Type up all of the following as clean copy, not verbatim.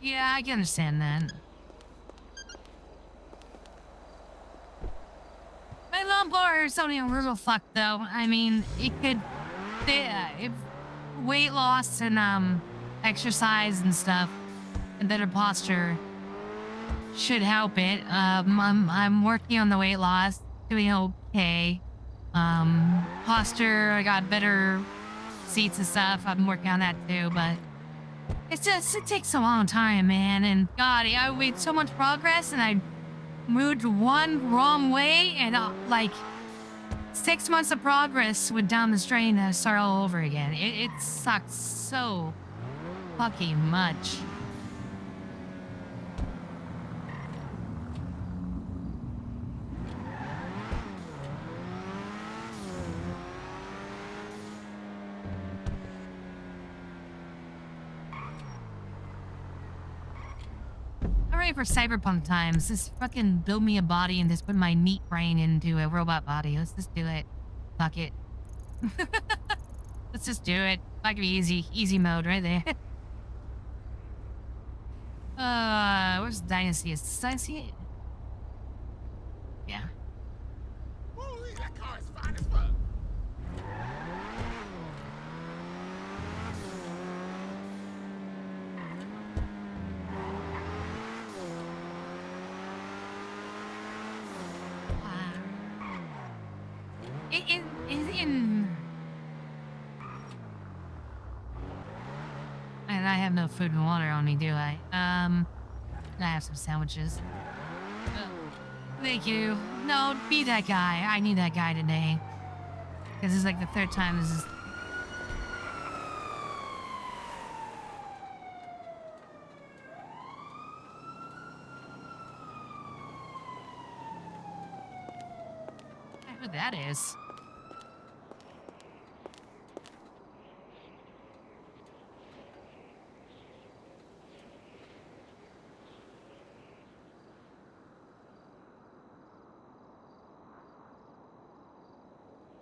Yeah, I can understand that. My lawnmower is only a little fucked, though. I mean, it could... if weight loss and, exercise and stuff, and better posture should help it. I'm working on the weight loss, doing okay. Posture, I got better seats and stuff. I'm working on that too, but it takes a long time, man. And God, I made so much progress, and I moved one wrong way, and like 6 months of progress went down the drain and I start all over again. It sucks so fucking much. I'm ready for cyberpunk times. Just fucking build me a body and just put my meat brain into a robot body. Let's just do it. Fuck it. Let's just do it. Fuck me, easy mode right there. Where's Dynasty? Is this Dynasty? Yeah. Holy, that car is fine as fuck. And I have no food and water on me, do I? I have some sandwiches. Thank you. No, be that guy. I need that guy today. Because it's like the third time this is... I know who that is.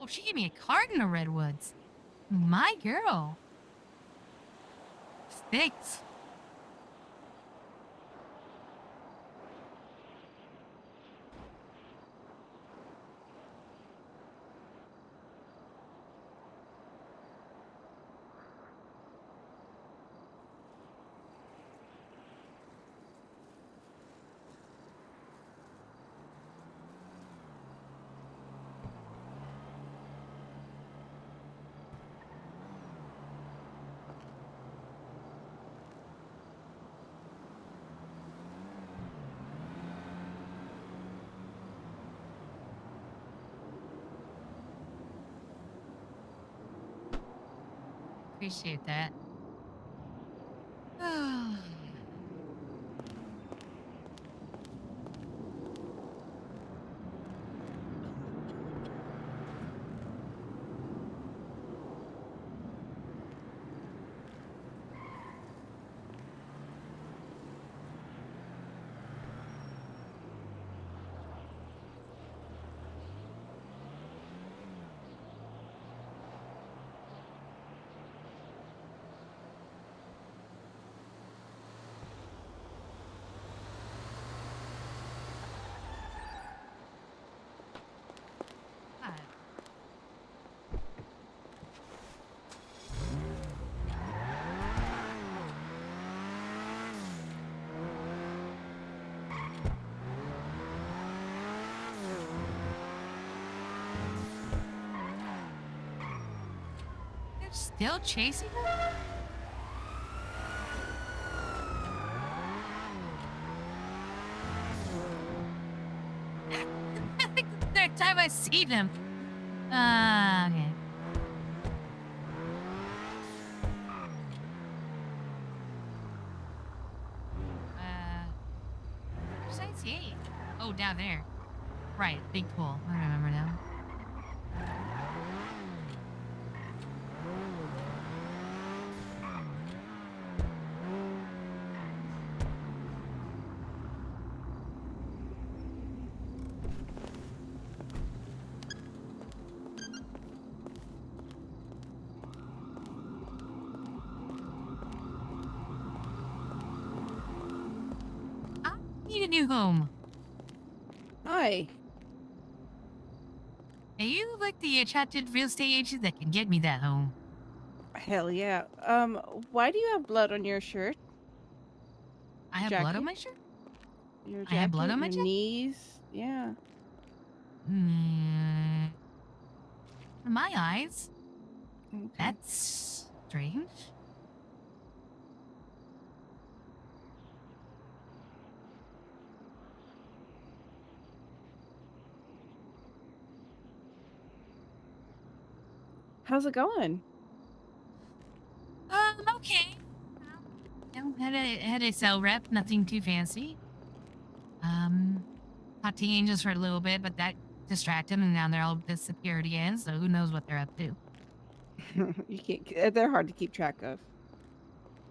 Oh, she gave me a card in the Redwoods. My girl. Thanks. Appreciate that. Still chasing her? I think the third time I seen him. Okay. Where's ICA? Oh, down there. Right, big pool. I remember now. need a new home. Hi. Are you like the attracted real estate agent that can get me that home? Hell yeah. Why do you have blood on your shirt? I have blood on Jacket? my shirt? Your I have blood jacket? on my Your jacket? knees? Yeah. Mm, in my eyes, Okay. that's strange. How's it going? Okay. Had a cell rep, nothing too fancy. Um, Talked to the angels for a little bit, but that distracted them, and now they're all disappeared again. So who knows what they're up to? You can't. They're hard to keep track of.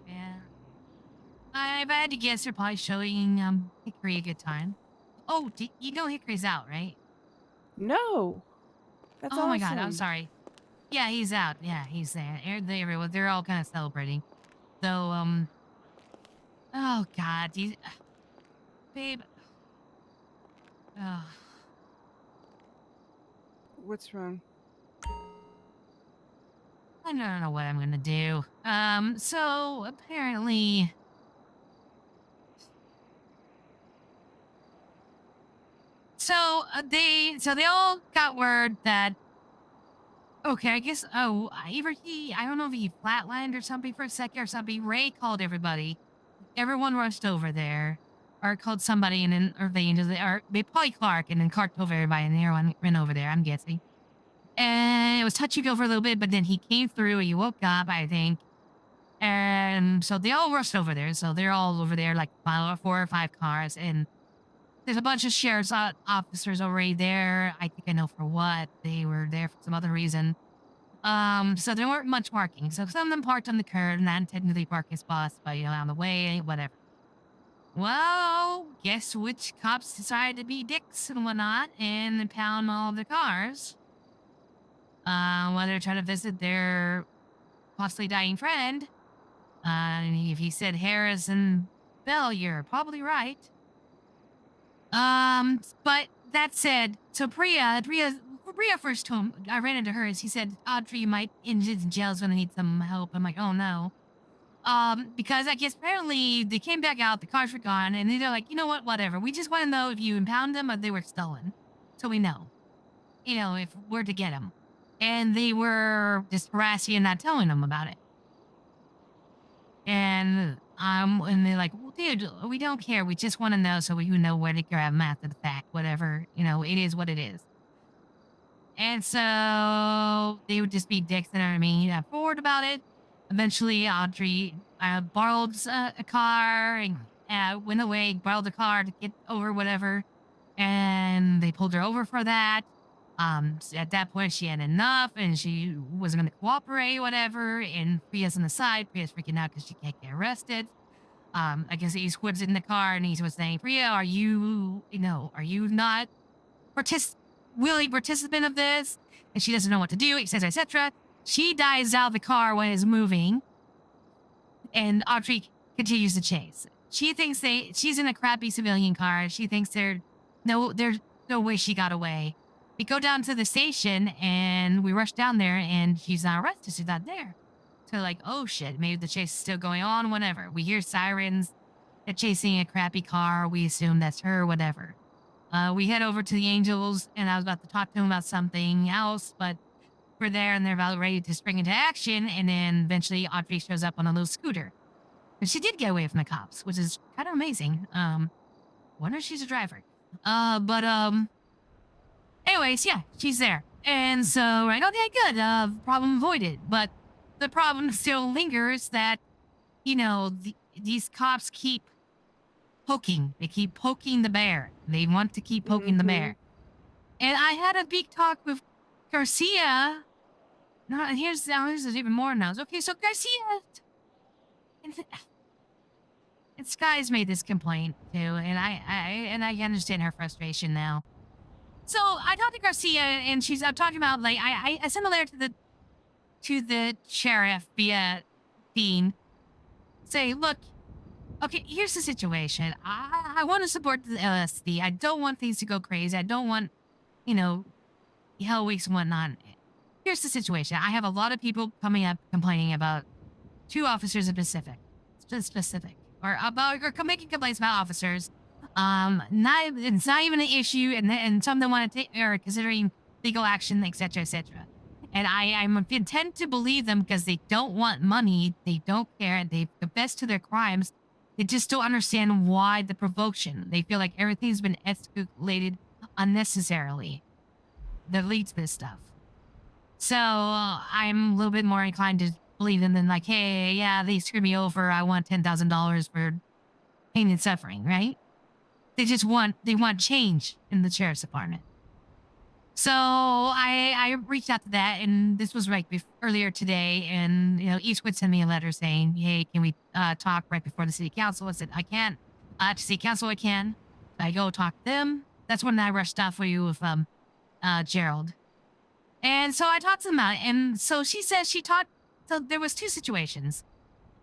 Yeah, if I had to guess, they're probably showing Hickory a good time. Oh, you know Hickory's out, right? No. That's Oh my God, I'm awesome. sorry. Yeah, he's out. Yeah, he's there. They're all kind of celebrating. So oh God, babe. Oh, What's wrong? I don't know what I'm gonna do. So apparently, they all got word that okay, I guess either I don't know if he flatlined or something for a second or something. Ray called everybody. Everyone rushed over there, or called somebody and then or they into the or they probably Clark and then Clark told everybody and everyone ran over there. I'm guessing. And it was touch and go for a little bit, but then he came through. He woke up, I think, and so they all rushed over there. So they're all over there, like 4 or 5 cars, and there's a bunch of sheriff's officers already there. I think I know for what they were there for some other reason. So there weren't much parking. So some of them parked on the curb, not technically parking spots, but on the way, whatever. Well, guess which cops decided to be dicks and whatnot and impound all of their cars. While they're trying to visit their possibly dying friend. If he said Harris and Bell, you're probably right. But that said, so Priya first told I ran into her as he said, Audrey might in jail's gonna need some help. I'm like, oh no. Because I guess apparently they came back out, the cars were gone, and they're like, you know what, whatever. We just want to know if you impound them or they were stolen. So we know, if we're to get them. And they were just harassing and not telling them about it. And they're like, well, dude, we don't care. We just want to know so we know where to grab them after the fact. Whatever, it is what it is. And so they would just be dicks and I mean, forward about it. Eventually, Audrey borrowed a car and went away, borrowed a car to get over whatever. And they pulled her over for that. At that point, she had enough and she wasn't going to cooperate, whatever. And Priya's on the side. Priya's freaking out because she can't get arrested. I guess he was in the car and he was saying, Priya, are you not partic- willing participant of this? And she doesn't know what to do, etc., etc. She dives out of the car when it's moving, and Audrey continues to chase. She thinks she's in a crappy civilian car. She thinks there's no way she got away. We go down to the station and we rush down there, and she's not arrested. She's not there. So like, oh shit, maybe the chase is still going on. Whatever. We hear sirens. They're chasing a crappy car. We assume that's her. Whatever. We head over to the Angels, and I was about to talk to him about something else, but we're there and they're about ready to spring into action. And then eventually Audrey shows up on a little scooter. And she did get away from the cops, which is kind of amazing. Wonder if she's a driver. But anyways, yeah, she's there. And so we're like, okay, good. Problem avoided. But the problem still lingers that, these cops keep poking. They keep poking the bear. They want to keep poking the Mm-hmm. bear. And I had a big talk with Garcia. No, and here's even more now. Okay, so Garcia and, and Sky's made this complaint too, and I understand her frustration now. So I talked to Garcia, and I'm talking about like I sent a letter to the sheriff via Dean. Say, look, Okay, here's the situation. I want to support the LSD. I don't want things to go crazy. I don't want, you know, hell weeks and whatnot. Here's the situation. I have a lot of people coming up complaining about two officers in specific, or about or making complaints about officers. Not it's not even an issue, and some of them want to take or considering legal action, etc., etc. And I'm intent to believe them because they don't want money, they don't care, they confess to their crimes. They just don't understand why the provocation. They feel like everything's been escalated unnecessarily that leads to this stuff. So I'm a little bit more inclined to believe them than like, hey, yeah, they screwed me over. I want $10,000 for pain and suffering, right? They want change in the sheriff's department. So I reached out to that, and this was right earlier today, and each would send me a letter saying, hey, can we talk right before the city council? I said I can't. To city council I can. I go talk to them. That's when I rushed off for you with Gerald. And so I talked to them about it. And so she says she taught. So there was two situations.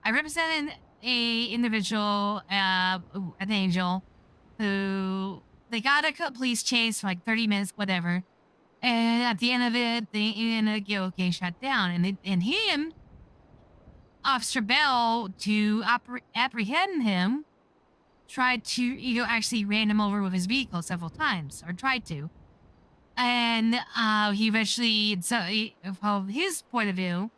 I represented a individual, an angel, who they got a police chase for like 30 minutes, whatever. And at the end of it, they ended up getting shut down. And him, Officer Bell, to apprehend him, tried to, actually ran him over with his vehicle several times, or tried to. And he eventually, from his point of view,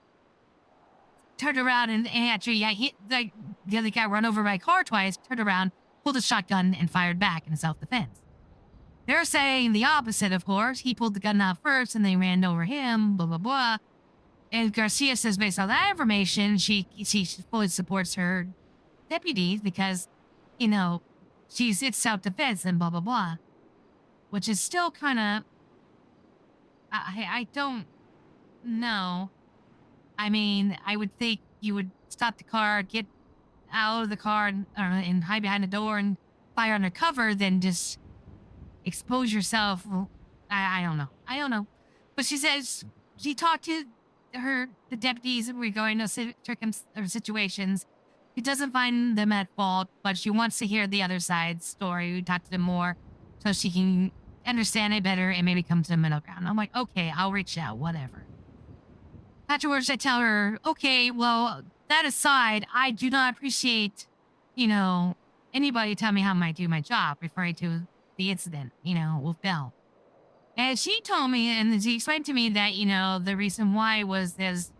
turned around and actually, yeah, he like the other guy run over by a car twice, turned around, pulled a shotgun, and fired back in self defense. They're saying the opposite, of course. He pulled the gun out first, and they ran over him. Blah blah blah. And Garcia says, based on that information, she fully supports her deputies because, you know, it's self defense and blah blah blah, which is still kind of I don't know. I mean, I would think you would stop the car, get out of the car, and hide behind the door and fire undercover, than just expose yourself. Well, I don't know. I don't know. But she says she talked to the deputies regarding those or situations. She doesn't find them at fault, but she wants to hear the other side's story. We talk to them more so she can understand it better and maybe come to the middle ground. I'm like, okay, I'll reach out, whatever. Afterwards, I tell her, okay, well, that aside, I do not appreciate, anybody tell me how I do my job, referring to the incident, with Bell. And she told me, and she explained to me that, the reason why was this,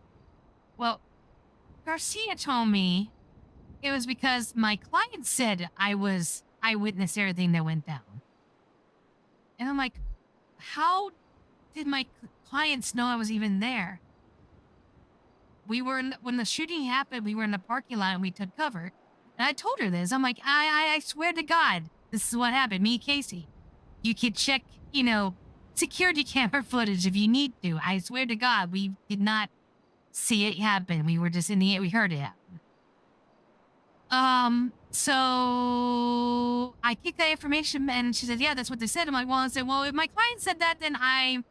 well, Garcia told me it was because my client said I witnessed everything that went down. And I'm like, how did my clients know I was even there? We were when the shooting happened, we were in the parking lot and we took cover. And I told her this. I'm like, I swear to God, this is what happened. Me, Casey. You can check, security camera footage if you need to. I swear to God, we did not see it happen. We were just in the air. We heard it happen. So I kicked that information and she said, yeah, that's what they said. I'm like, well, I said, well, if my client said that, then I'm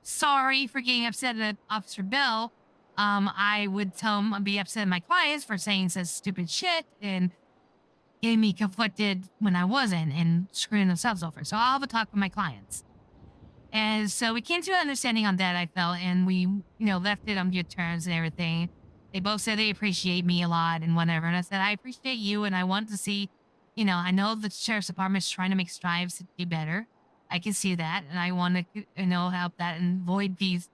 sorry for getting upset at Officer Bell. I would tell him I'd be upset at my clients for saying such stupid shit and getting me conflicted when I wasn't and screwing themselves over. So I'll have a talk with my clients. And so we came to an understanding on that, I felt, and we, left it on good terms and everything. They both said they appreciate me a lot and whatever. And I said, I appreciate you and I want to see, I know the sheriff's department is trying to make strides to be better. I can see that. And I want to, help that and avoid these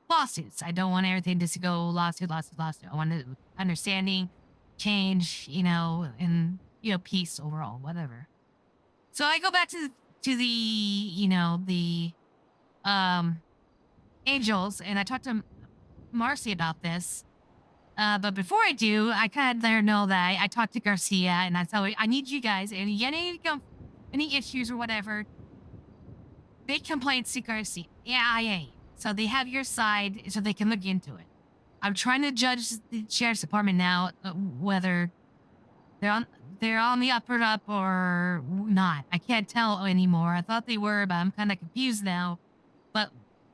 lawsuits. I don't want everything just to go lawsuit, lawsuit, lawsuit. I want understanding, change, and, peace overall, whatever. So I go back to the, the angels, and I talked to Marcy about this. But before I do, I kind of let her know that I talked to Garcia, and I tell her, I need you guys, and any issues or whatever, big complaints to Garcia. Yeah, I ain't. So they have your side, so they can look into it. I'm trying to judge the sheriff's department now, whether they're on the up or not. I can't tell anymore. I thought they were, but I'm kind of confused now. But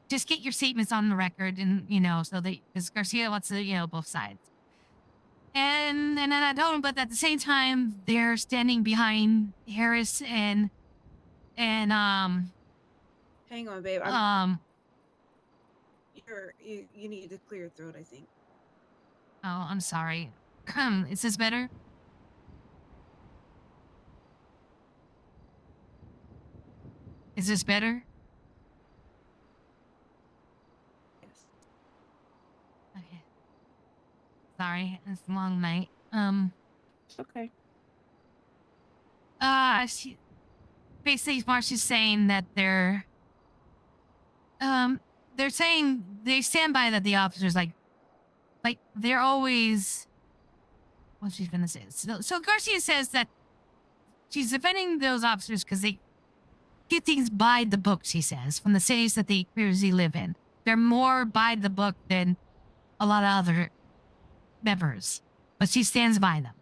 just get your statements on the record, and so because Garcia wants to, both sides. And then I don't, but at the same time, they're standing behind Harris and Hang on, babe. um You need to clear your throat, I think. oh, I'm sorry. Is this better? Is this better? Yes. Okay. Sorry, it's a long night. Okay. She basically Marcia's saying that um they're saying they stand by that the officers like they're always what she's gonna say. So Garcia says that she's defending those officers because they get things by the book, she says, from the cities that they previously live in. They're more by the book than a lot of other members, but she stands by them.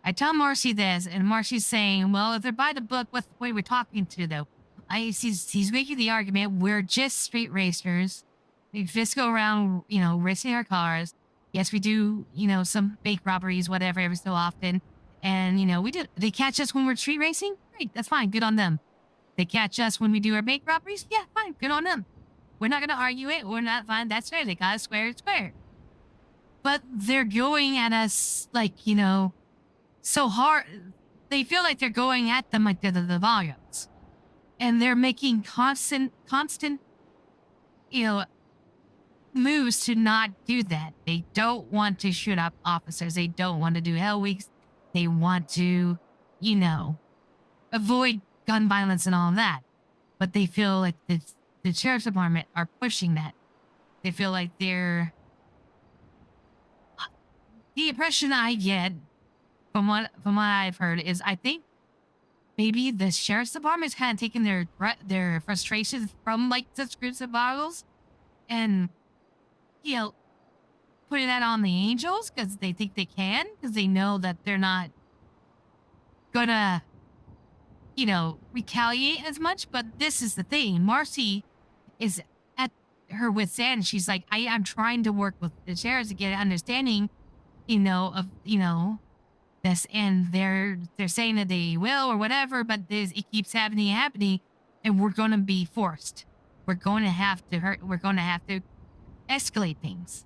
I tell Marcy this, and Marcy's saying, well, if they're by the book, what's the point we're talking to, though? He's making the argument we're just street racers. We just go around, racing our cars. Yes, we do, some bank robberies, whatever, every so often. And, we do. They catch us when we're street racing? Great, that's fine. Good on them. They catch us when we do our bank robberies? Yeah, fine. Good on them. We're not going to argue it. We're not fine. That's fair. They got us square, it's square. But they're going at us like, so hard. They feel like they're going at them like the volumes. And they're making constant, you know, moves to not do that. They don't want to shoot up officers. They don't want to do hell weeks. They want to, avoid gun violence and all of that. But they feel like the sheriff's department are pushing that. They feel like the impression I get from what I've heard is I think maybe the sheriff's department's kind of taking their frustrations from like such groups of bottles and you know putting that on the angels because they think they can because they know that they're not gonna retaliate as much. But this is the thing: Marcy is at her wit's end. She's like, I'm trying to work with the sheriffs to get an understanding, of this, and they're saying that they will or whatever, but it keeps happening, and we're gonna be forced. We're going to have to hurt. We're going to have to escalate things,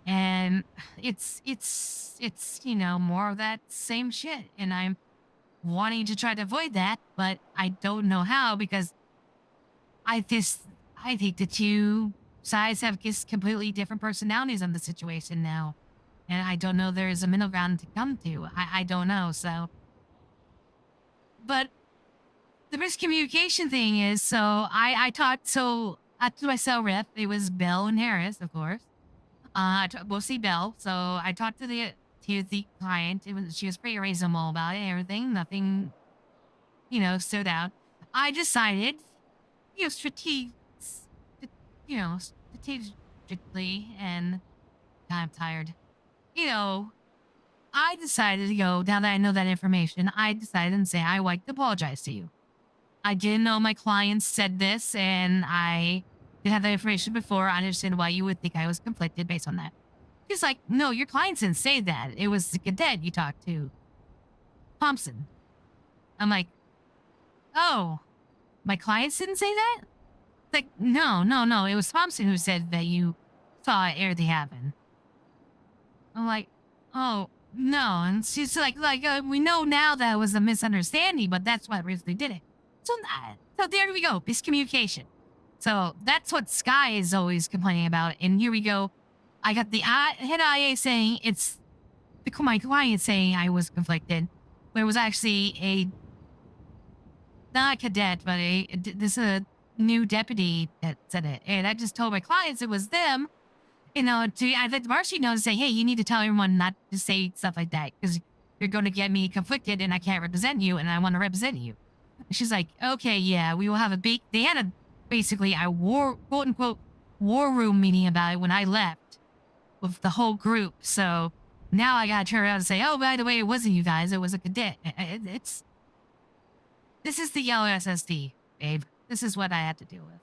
and it's more of that same shit. And I'm wanting to try to avoid that, but I don't know how because I think the two sides have just completely different personalities on the situation now. And I don't know there's a middle ground to come to. I don't know. So, but the miscommunication thing is I talked, to my cell rep, it was Bell and Harris, of course. Mostly Bell. So I talked to the client. She was pretty reasonable about it and everything. Nothing, stood out. I decided, you know, strate- strategically, and I'm tired. You know, I decided to go, now that I know that information, I decided and say, I would like to apologize to you. I didn't know my clients said this, and I didn't have that information before. I understand why you would think I was conflicted based on that. He's like, no, your clients didn't say that. It was the cadet you talked to, Thompson. I'm like, oh, my clients didn't say that? Like, no, no, no. It was Thompson who said that you saw it ere the happen. I'm like, oh no, and she's like we know now that it was a misunderstanding, but that's what really did it. So there we go, miscommunication. So that's what Sky is always complaining about, and here we go. I got the head IA saying it's my client saying I was conflicted, but it was actually not a cadet, but this a new deputy that said it, and I just told my clients it was them I let Marcy know to say, hey, you need to tell everyone not to say stuff like that because you're going to get me conflicted and I can't represent you and I want to represent you. And she's like, okay, yeah, we will have they had basically a quote unquote, war room meeting about it when I left with the whole group. So now I got to turn around and say, oh, by the way, it wasn't you guys. It was a cadet. This is the yellow SSD, babe. This is what I had to deal with.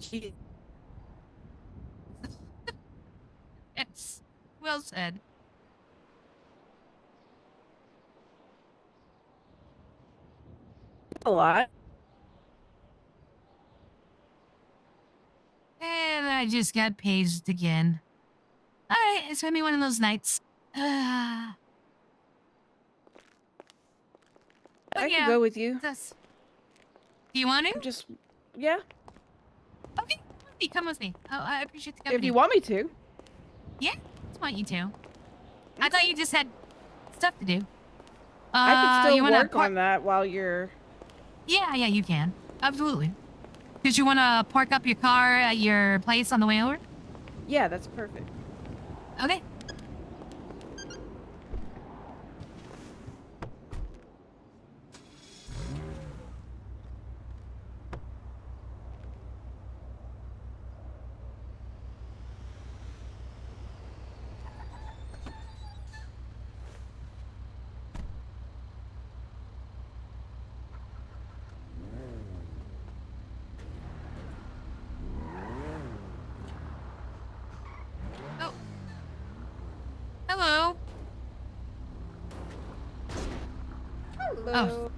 She Well said. A lot. And I just got paged again. All right, it's gonna be one of those nights. But I could yeah, go with you. that's. Do you want to? I'm just, yeah, Okay, come with me. Oh, I appreciate the if company. you want me to. Yeah, I just want you to. I thought you just had stuff to do. I could still You wanna work on that while you're. Yeah, you can. Absolutely. Did you wanna park up your car at your place on the way over? Yeah, that's perfect. Okay. Oh. Hello. Hello. Oh.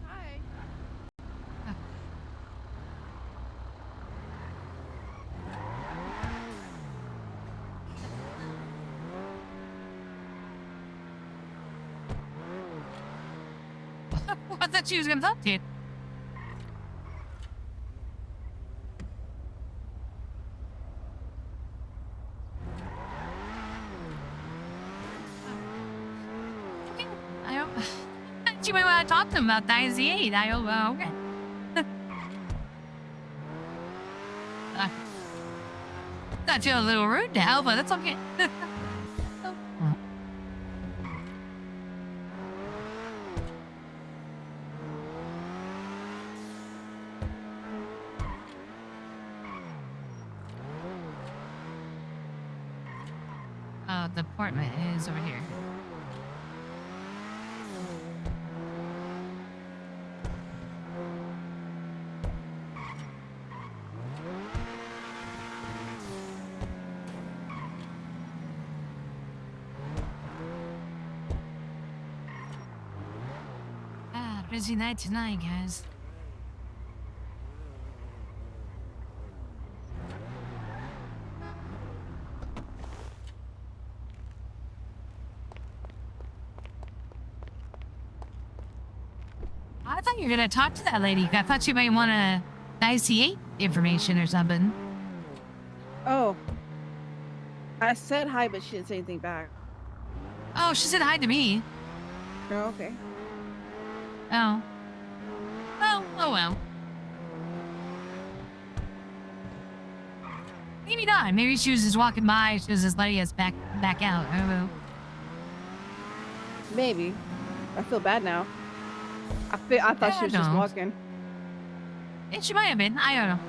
Hi. I thought she was gonna talk to you. Okay. I don't. She might want to talk to him about Dynasty 8. I hope. Okay. uh, Got you a little rude now, but that's okay. Oh. The apartment is over here. Busy night tonight, guys. I thought you were gonna talk to that lady. I thought you might want to IC8 information or something. Oh. I said hi, but she didn't say anything back. Oh, she said hi to me. Oh, okay. Oh. Oh well. Maybe not. Maybe she was just walking by. She was just letting us back out. I don't know. Maybe. I feel bad now. I thought she was just don't. walking. And she might have been. I don't know.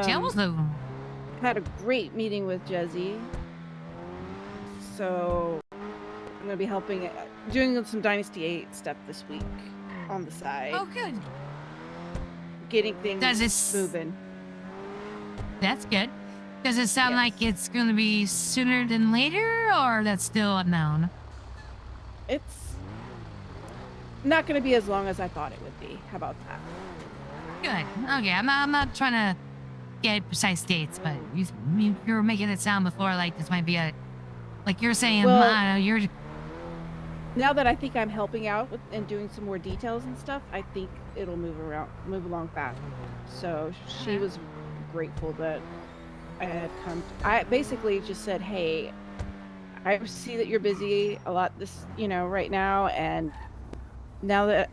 She I almost had a great meeting with Jezzy. So I'm gonna be helping, doing some Dynasty 8 stuff this week on the side. Oh, good. Getting things Does it moving. That's good. Does it sound Yes. like it's going to be sooner than later, or that's still unknown? It's not gonna be as long as I thought it would be. How about that? Good. Okay, I'm not trying to get precise dates, but you were making it sound before like this might be a, like you're saying, Well, I don't know, you're. now that I think I'm helping out with and doing some more details and stuff, I think it'll move along fast. So she was grateful that I had come. I basically just said, "Hey, I see that you're busy a lot right now, and now that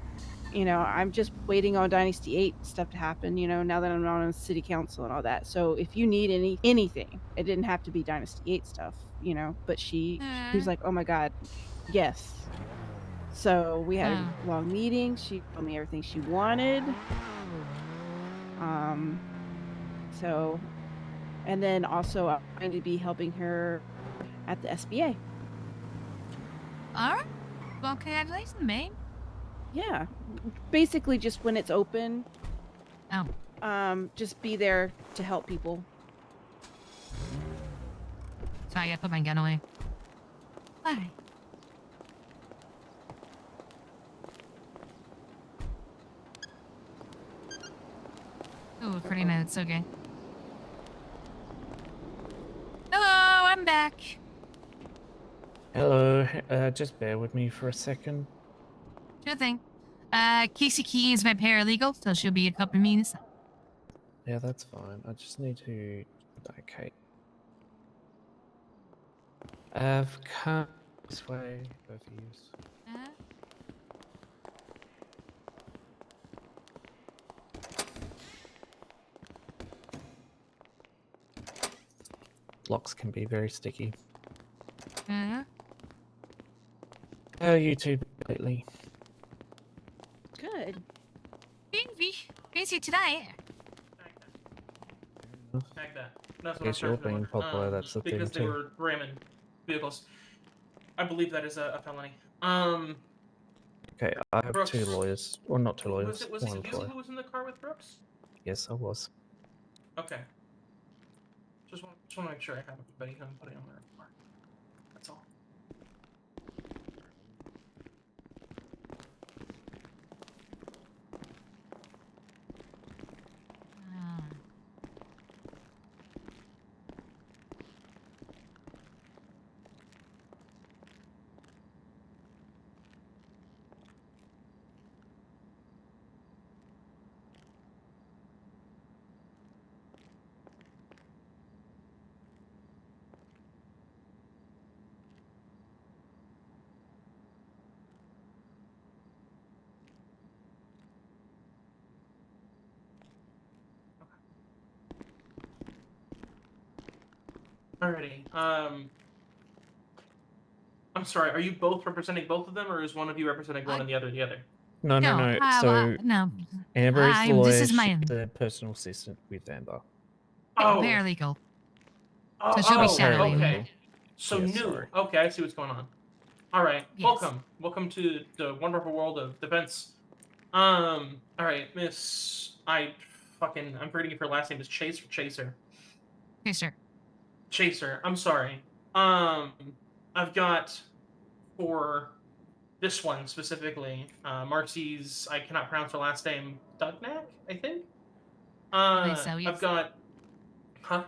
I'm just waiting on Dynasty 8 stuff to happen. Now that I'm not on city council and all that. So if you need anything, it didn't have to be Dynasty 8 stuff, But she was like, "Oh my God, yes." So we had a long meeting. She told me everything she wanted. So, and then also I'm going to be helping her at the SBA. All right. Well, congratulations, babe. Yeah. Basically just when it's open. Oh. Just be there to help people. I gotta put my gun away. Alright. Oh, 40 minutes, okay. Hello, I'm back. Hello, just bear with me for a second. Sure thing. Casey Key is my paralegal, so she'll be a couple minutes. Yeah, that's fine. I just need to... Okay. I've come this way, both of you. Uh, Locks can be very sticky. uh, How are you two lately? Good. Casey today. Tag that. That's what Guess I'm you're trying to being look. popular, that's the thing Because they too. were ramming vehicles. I believe that is a felony. Okay, I have Brooks, two lawyers. Or not two was lawyers, it one you lawyer. who was in the car with Brooks? Yes, I was. Okay. Just want to make sure I have everybody who I'm putting on my report. That's all. Alrighty. I'm sorry. Are you both representing both of them, or is one of you representing one and the other the other? No, no, No, no. So, no. Amber is the This lawyer, is my she's the personal assistant with Amber. Oh. paralegal. Oh. So she'll be Oh. shadowing me. Okay. So Yeah, new. sorry. Okay, I see what's going on. All right. Yes. Welcome. Welcome to the wonderful world of defense. All right, Miss. I'm forgetting if her last name is Chase or Chaser. Okay, sir. Chaser. I'm sorry. I've got for this one specifically, Marcy's. I cannot pronounce her last name. Dugnack, I think. I believe so, yes. I've got. Huh?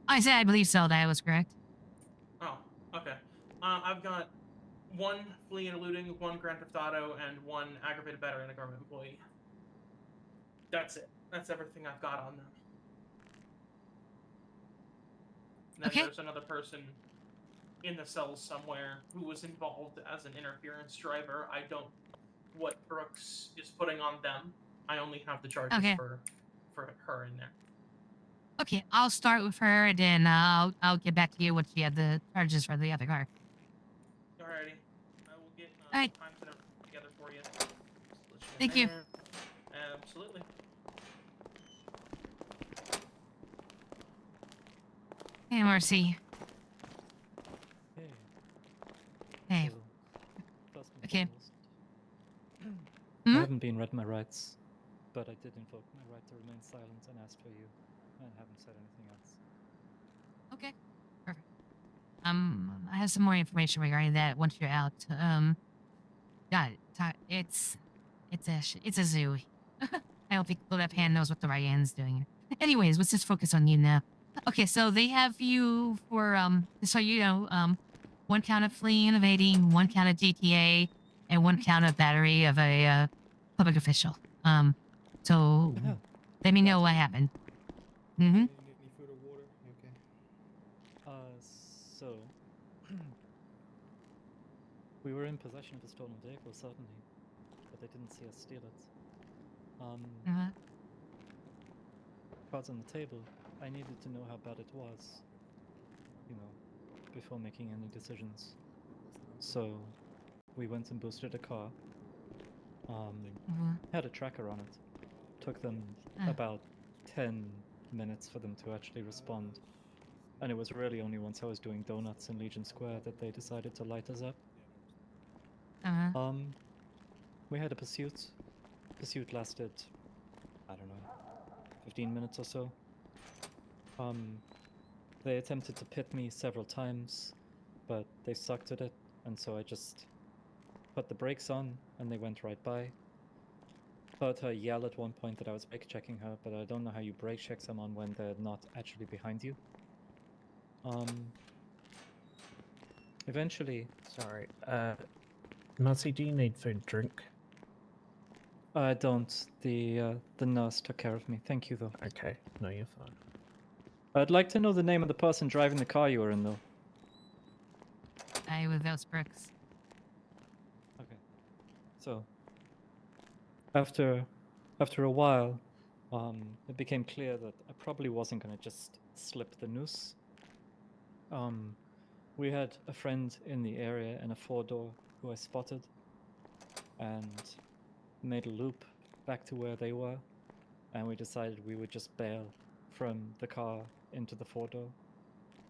I said I believe so. That was correct. Oh, okay. I've got one fleeing and eluding, one grand theft auto, and one aggravated battery on a government employee. That's it. That's everything I've got on them. And then Okay. there's another person in the cells somewhere who was involved as an interference driver. I don't what Brooks is putting on them. I only have the charges Okay. for her in there. Okay, I'll start with her, and then I'll get back to you once she had the charges for the other car. Alrighty. I will get Alright. times and everything together for you. Thank you. Absolutely. Hey, Marcy. Hey. Hey. So, first and Okay. foremost, Hmm? I haven't been read my rights, but I did invoke my right to remain silent and asked for you, and haven't said anything else. Okay. Perfect. I have some more information regarding that once you're out. Got it. It's a zoo. I don't think the left hand knows what the right hand's doing. Anyways, let's just focus on you now. Okay, so they have you for so you know, one count of fleeing and evading, one count of GTA, and one count of battery of a public official. So Yeah. let me know what happened. Mm-hmm. You need any food or water? You okay? So, we were in possession of a stolen vehicle, certainly, but they didn't see us steal it. Cards on the table, I needed to know how bad it was, you know, before making any decisions. So, we went and boosted a car, had a tracker on it. Took them about 10 minutes for them to actually respond. And it was really only once I was doing donuts in Legion Square that they decided to light us up. We had a pursuit. Pursuit lasted, I don't know, 15 minutes or so. They attempted to pit me several times, but they sucked at it, and so I just put the brakes on, and they went right by. Heard her yell at one point that I was brake checking her, but I don't know how you brake check someone when they're not actually behind you. Eventually, Sorry. Marcy, do you need food and drink? I don't. The nurse took care of me. Thank you, though. Okay. No, you're fine. I'd like to know the name of the person driving the car you were in, though. I with those bricks. Okay. So, after a while, it became clear that I probably wasn't gonna just slip the noose. We had a friend in the area in a 4-door who I spotted, and made a loop back to where they were, and we decided we would just bail from the car into the 4-door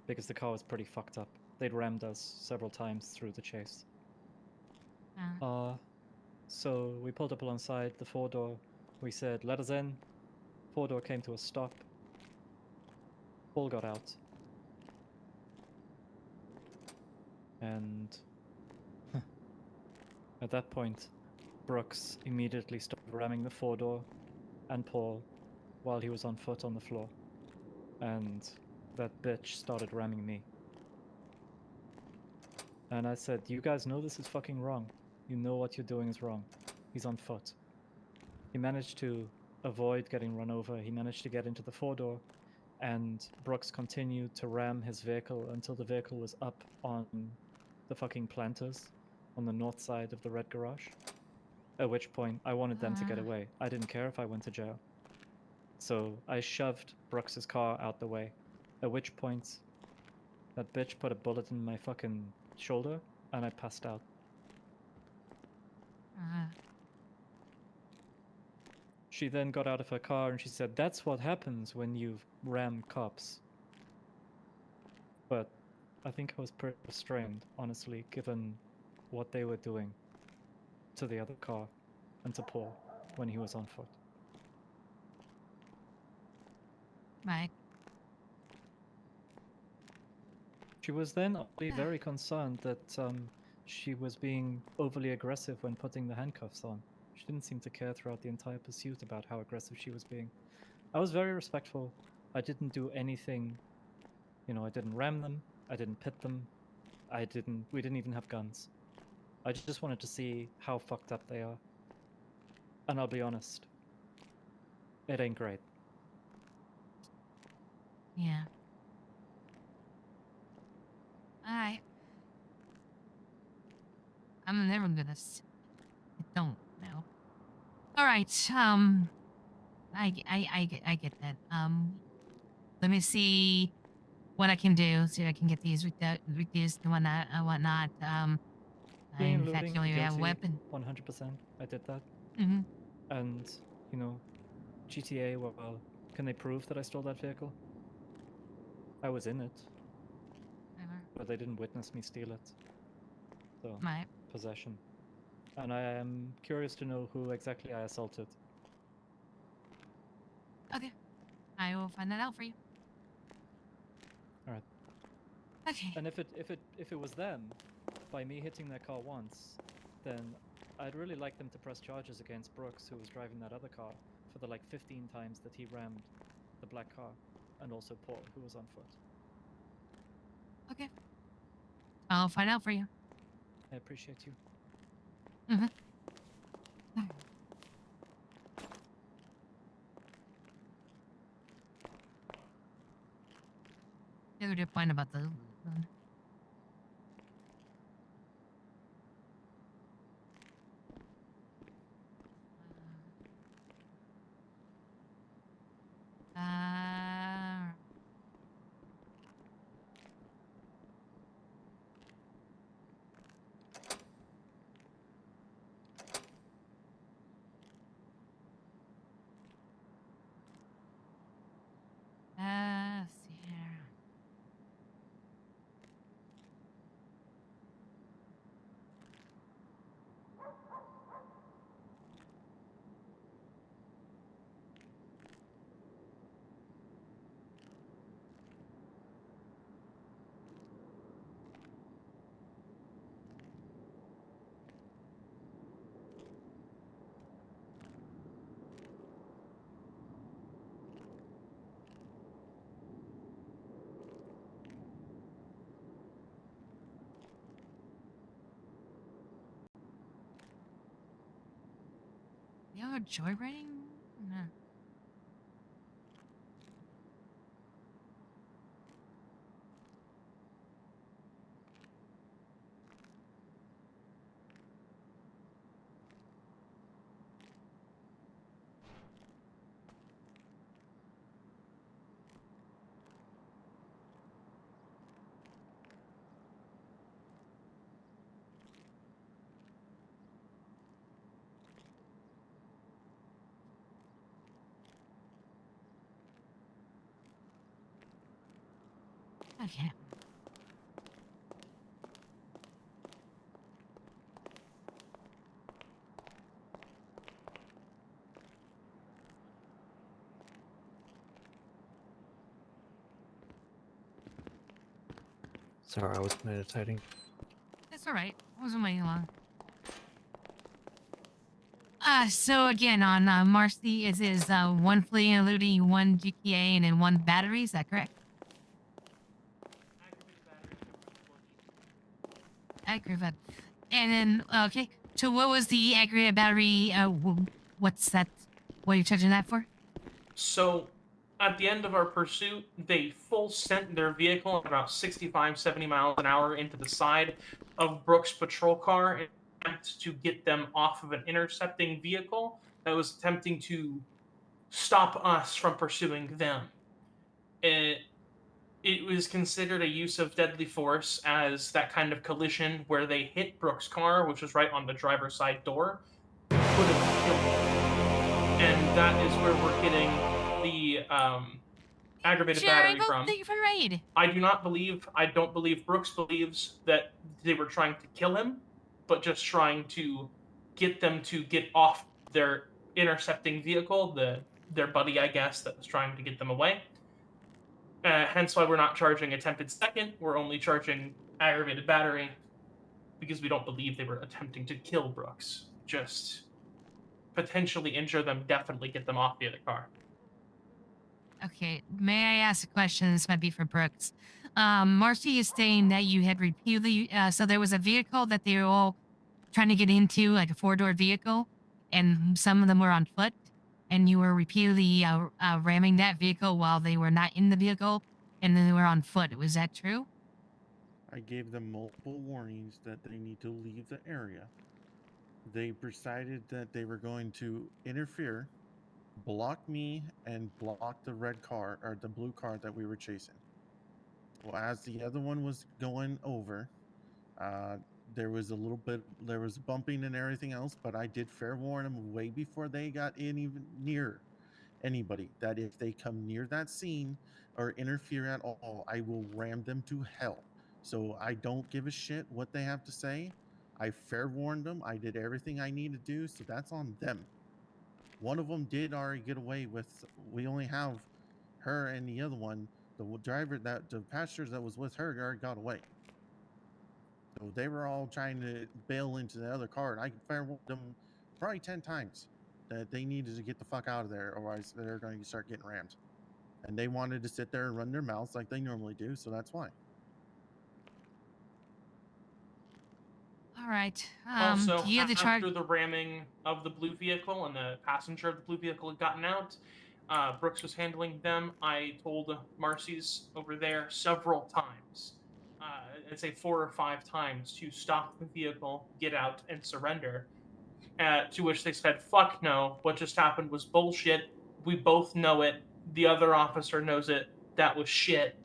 because the car was pretty fucked up. They'd rammed us several times through the chase. So we pulled up alongside the 4-door. We said, "Let us in." 4-door came to a stop. Paul got out. And at that point, Brooks immediately started ramming the 4-door and Paul while he was on foot on the floor. And that bitch started ramming me. And I said, "You guys know this is fucking wrong. You know what you're doing is wrong." He's on foot. He managed to avoid getting run over. He managed to get into the 4-door, and Brooks continued to ram his vehicle until the vehicle was up on the fucking planters on the north side of the red garage. At which point, I wanted them to get away. I didn't care if I went to jail. So I shoved Brooks's car out the way. At which point, that bitch put a bullet in my fucking shoulder, and I passed out. She then got out of her car and she said, "That's what happens when you ram cops." But I think I was pretty restrained, honestly, given what they were doing to the other car and to Paul when he was on foot. Right. She was then very concerned that she was being overly aggressive when putting the handcuffs on. She didn't seem to care throughout the entire pursuit about how aggressive she was being. I was very respectful. I didn't do anything, I didn't ram them, I didn't pit them, we didn't even have guns. I just wanted to see how fucked up they are. And I'll be honest, it ain't great. Yeah. Alright. I'm never gonna I don't know. Alright, I get that. Let me see what I can do. See if I can get these reduced and whatnot. Being In fact, looting, you only have a guilty, weapon. 100%. I did that. Mm-hmm. And, GTA, well, can they prove that I stole that vehicle? I was in it, but they didn't witness me steal it. So, Right. possession. And I am curious to know who exactly I assaulted. Okay. I will find that out for you. Alright. Okay. And if it was them, by me hitting their car once, then I'd really like them to press charges against Brooks, who was driving that other car, for the 15 times that he rammed the black car, and also Paul, who was on foot. Okay. I'll find out for you. I appreciate you. Mm-hmm. The other point about the let's see here. You have joyriding? No. Okay. Sorry, I was meditating. That's all right. I wasn't waiting long. So again, on Marcy, it is one fleeing eluding, one GPA, and then one battery. Is that correct? Aggravated. And then, okay. So what was the aggravated battery? What's that? What are you charging that for? So, at the end of our pursuit, they full sent their vehicle at about 65, 70 miles an hour into the side of Brooks' patrol car in attempt to get them off of an intercepting vehicle that was attempting to stop us from pursuing them. It was considered a use of deadly force as that kind of collision where they hit Brooks' car, which was right on the driver's side door, could have killed them. And that is where we're getting the aggravated Sure, I battery vote from. that you're for raid. I don't believe Brooks believes that they were trying to kill him, but just trying to get them to get off their intercepting vehicle, their buddy, I guess, that was trying to get them away. Hence why we're not charging attempted second. We're only charging aggravated battery because we don't believe they were attempting to kill Brooks. Just potentially injure them, definitely get them off the other car. Okay, may I ask a question? This might be for Brooks. Marcy is saying that you had repeatedly, so there was a vehicle that they were all trying to get into, like a four-door vehicle, and some of them were on foot, and you were repeatedly ramming that vehicle while they were not in the vehicle, and then they were on foot. Was that true? I gave them multiple warnings that they need to leave the area. They decided that they were going to interfere, block me, and block the red car or the blue car that we were chasing. Well, as the other one was going over, there was there was bumping and everything else, but I did fair warn them way before they got in even near anybody that if they come near that scene or interfere at all, I will ram them to hell. So I don't give a shit what they have to say. I fair warned them. I did everything I need to do, so that's on them. One of them did already get away with. We only have her and the other one. The passengers that was with her already got away. So they were all trying to bail into the other car, and I fair warned them probably 10 times that they needed to get the fuck out of there, otherwise they're going to start getting rammed. And they wanted to sit there and run their mouths like they normally do, so that's why. All right. Also, Do you have the charge? after the ramming of the blue vehicle and the passenger of the blue vehicle had gotten out, Brooks was handling them. I told Marcy's over there several times, I'd say 4 or 5 times, to stop the vehicle, get out, and surrender. To which they said, fuck no, what just happened was bullshit. We both know it. The other officer knows it. That was shit.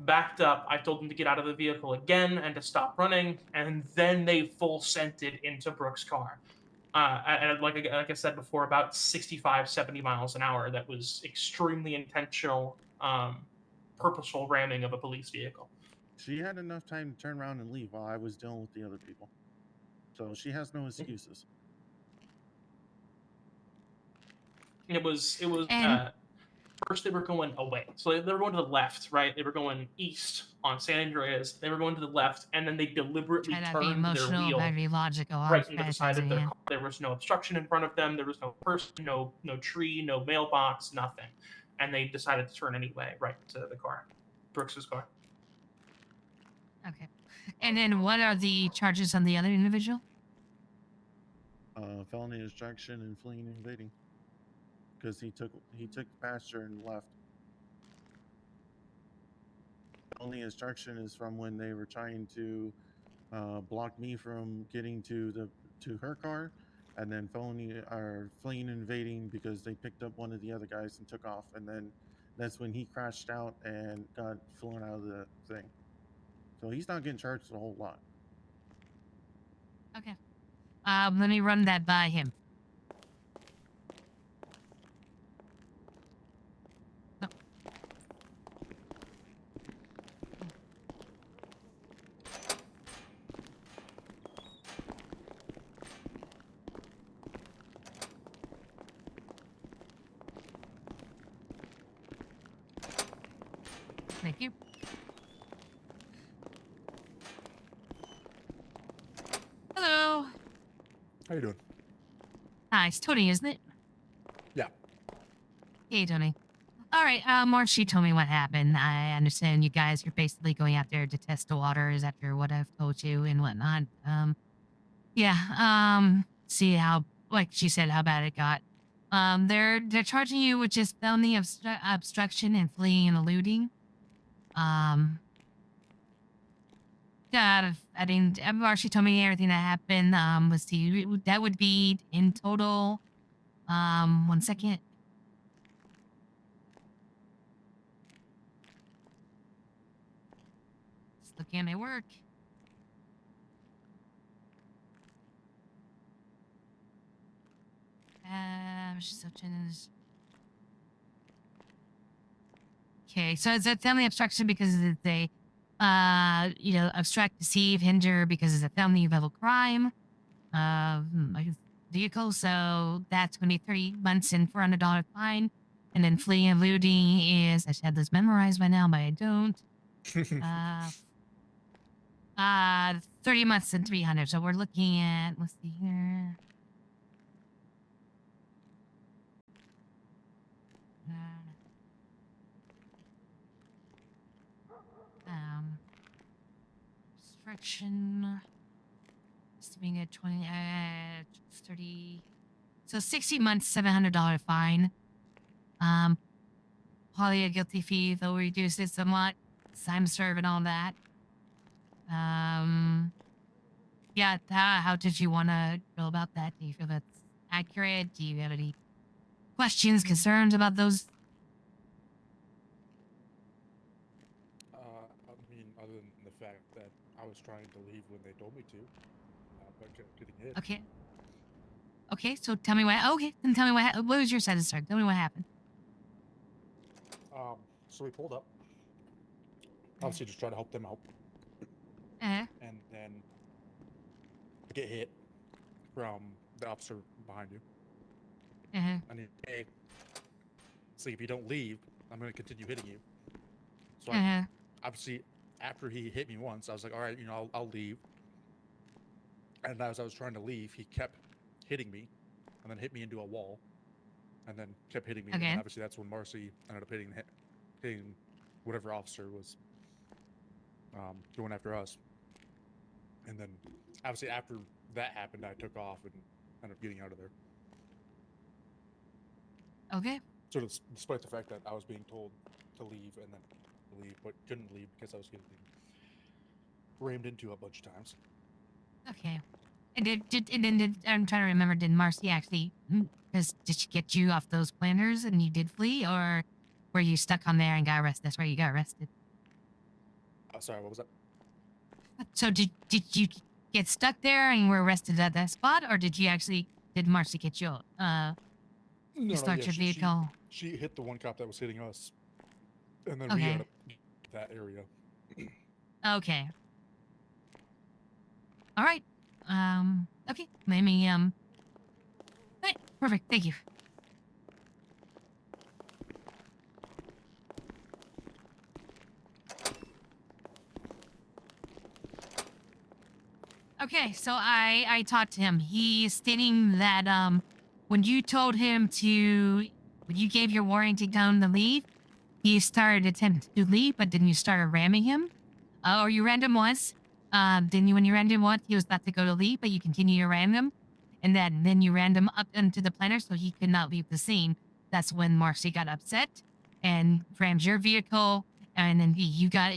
Backed up. I told them to get out of the vehicle again and to stop running, and then they full scented into Brooks' car. And like I said before, about 65, 70 miles an hour. That was extremely intentional, purposeful ramming of a police vehicle. She had enough time to turn around and leave while I was dealing with the other people. So she has no excuses. It was And first they were going away. So they were going to the left, right? They were going east on San Andreas. They were going to the left, and then they deliberately try not to be turned their emotional, wheel but be logical. right into the side of their car. There was no obstruction in front of them. There was no person, no tree, no mailbox, nothing. And they decided to turn anyway, right to the car, Brooks's car. Okay. And then what are the charges on the other individual? felony obstruction and fleeing and invading. Because he took the passenger and left. Felony obstruction is from when they were trying to block me from getting to her car, and then felony or fleeing and invading because they picked up one of the other guys and took off, and then that's when he crashed out and got flown out of the thing. So he's not getting charged a whole lot. Okay. Let me run that by him. No. Thank you. Hello. How you doing? Hi, it's Tony, isn't it? Yeah. Hey, Tony. All right, Marcy told me what happened. I understand you guys are basically going out there to test the waters after what I've told you and whatnot. See how, like she said, how bad it got. They're charging you with just felony obstruction and fleeing and eluding. Yeah, I didn't. Marcy told me everything that happened. Let's see, that would be in total. 1 second. Just looking at my work. Okay, so it's a family obstruction because it's a, obstruct, deceive, hinder because it's a family level crime. Like vehicle, so that's gonna be 3 months and $400 fine. And then fleeing and eluding is, I should have this memorized by now, but I don't. 30 months and 300. So we're looking at, let's see here. Obstruction. Being at 30. So 60 months, $700 fine. Probably a guilty fee, they'll reduce it somewhat. Time served and all that. Yeah, how did you want to go about that? Do you feel that's accurate? Do you have any questions, concerns about those? I mean, other than the fact that I was trying to leave when they told me to, but kept getting hit. Okay. Okay, so tell me what. Okay, then tell me what was your side of the story? Tell me what happened. So we pulled up. Obviously, just try to help them out. Uh-huh. And then I get hit from the officer behind you. Uh-huh. And he, hey, see, if you don't leave, I'm going to continue hitting you. So Uh-huh. obviously, after he hit me once, I was like, all right, I'll leave. And as I was trying to leave, he kept hitting me, and then hit me into a wall, and then kept hitting me. Okay. And obviously, that's when Marcy ended up hitting whatever officer was going after us. And then, obviously, after that happened, I took off and ended up getting out of there. Okay. So, despite the fact that I was being told to leave and then leave, but couldn't leave because I was getting rammed into a bunch of times. Okay. And I'm trying to remember, did Marcy actually, did she get you off those planters and you did flee, or were you stuck on there and got arrested? That's where you got arrested. Sorry, what was that? So did you get stuck there and were arrested at that spot, or did Marcy get you, start your vehicle? She hit the one cop that was hitting us, and then we Okay. ended up in that area. Okay. All right. Okay. Let me, right, perfect. Thank you. Okay, so I talked to him. He's stating that when you told him when you gave your warning to tell him to leave, he started attempting to leave, but then you started ramming him. Or you rammed him once. When you rammed him once, he was about to go to leave, but you continue to ram him. and then you ran him up into the planter so he could not leave the scene. That's when Marcy got upset and rammed your vehicle, and then he got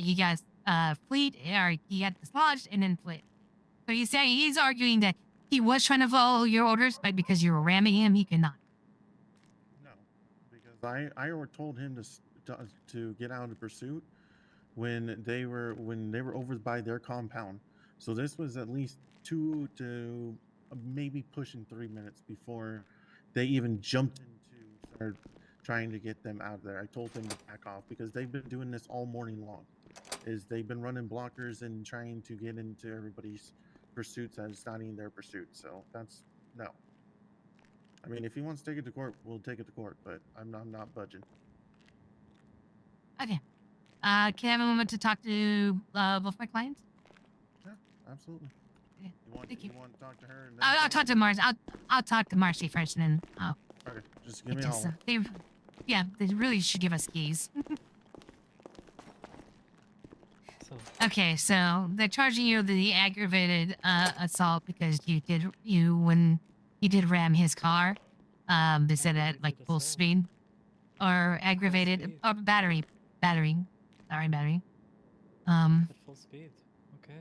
fleet, or he got dislodged and then fled. So he's arguing that he was trying to follow your orders, but because you were ramming him, he could not. No, because I told him to get out of pursuit when they were over by their compound. So this was at least 2 to maybe pushing 3 minutes before they even jumped into started trying to get them out of there. I told them to back off because they've been doing this all morning long. They've been running blockers and trying to get into everybody's pursuits as it's not even their pursuit. So that's no. I mean, if he wants to take it to court, we'll take it to court, but I'm not budging. Okay. Can I have a moment to talk to both my clients? Yeah, absolutely. Okay, You want to talk to her? And then I'll talk to Marcy. I'll talk to Marcy first, and then Okay, just give me a holler. They really should give us keys. So Okay, so they're charging you the aggravated assault because when you did ram his car. They said at like Aggravated full assault. speed, or aggravated speed. or battery. Sorry, battery. at full speed. Okay.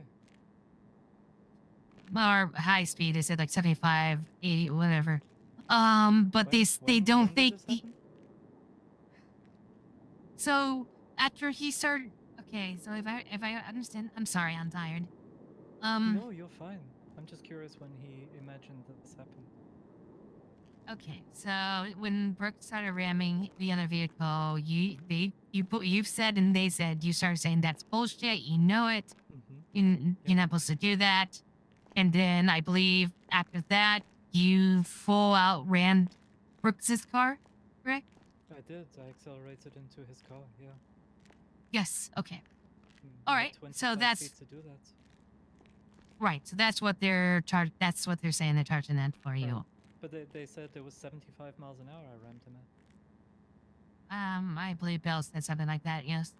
Or high speed. They said like 75, 80, whatever. But they When don't did think this the. happen? So after he started, okay. So if I understand, I'm sorry, I'm tired. No, you're fine. I'm just curious when he imagined that this happened. Okay, so when Brooke started ramming the other vehicle, you've said and they said, you started saying that's bullshit. You know it. You're not supposed to do that. And then I believe after that, you full out ran Brooks's car, correct? I did. I accelerated into his car. Yeah. Yes. Okay. I All had right, so 25 that's- feet to do that. Right. So that's what they're That's what they're saying they're charging that for you. Right. But they said there was 75 miles an hour I rammed him at. I believe Bell said something like that. Yes.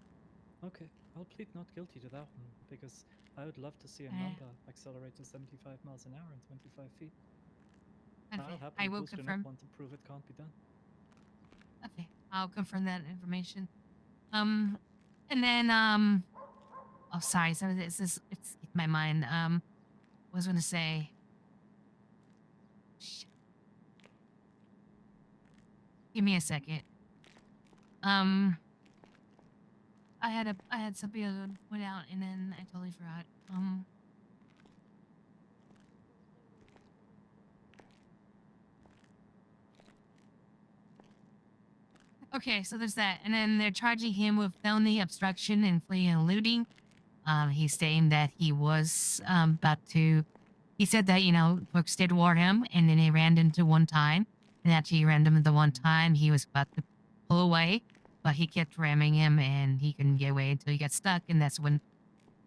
Okay, I'll plead not guilty to that one because I would love to see a Eh. number accelerate to 75 miles an hour and 25 feet. I'll Okay. happily I will boost confirm. enough one to prove it can't be done. Okay, I'll confirm that information. And then oh, sorry, so it's in my mind. What was I gonna say? Shit. Give me a second. I had something to put out, and then I totally forgot. Okay, so there's that, and then they're charging him with felony obstruction and fleeing and looting. He's saying that he was about to. He said that Brooks did warn him, and then he ran into one time, and after he ran into the one time, he was about to pull away, but he kept ramming him, and he couldn't get away until he got stuck, and that's when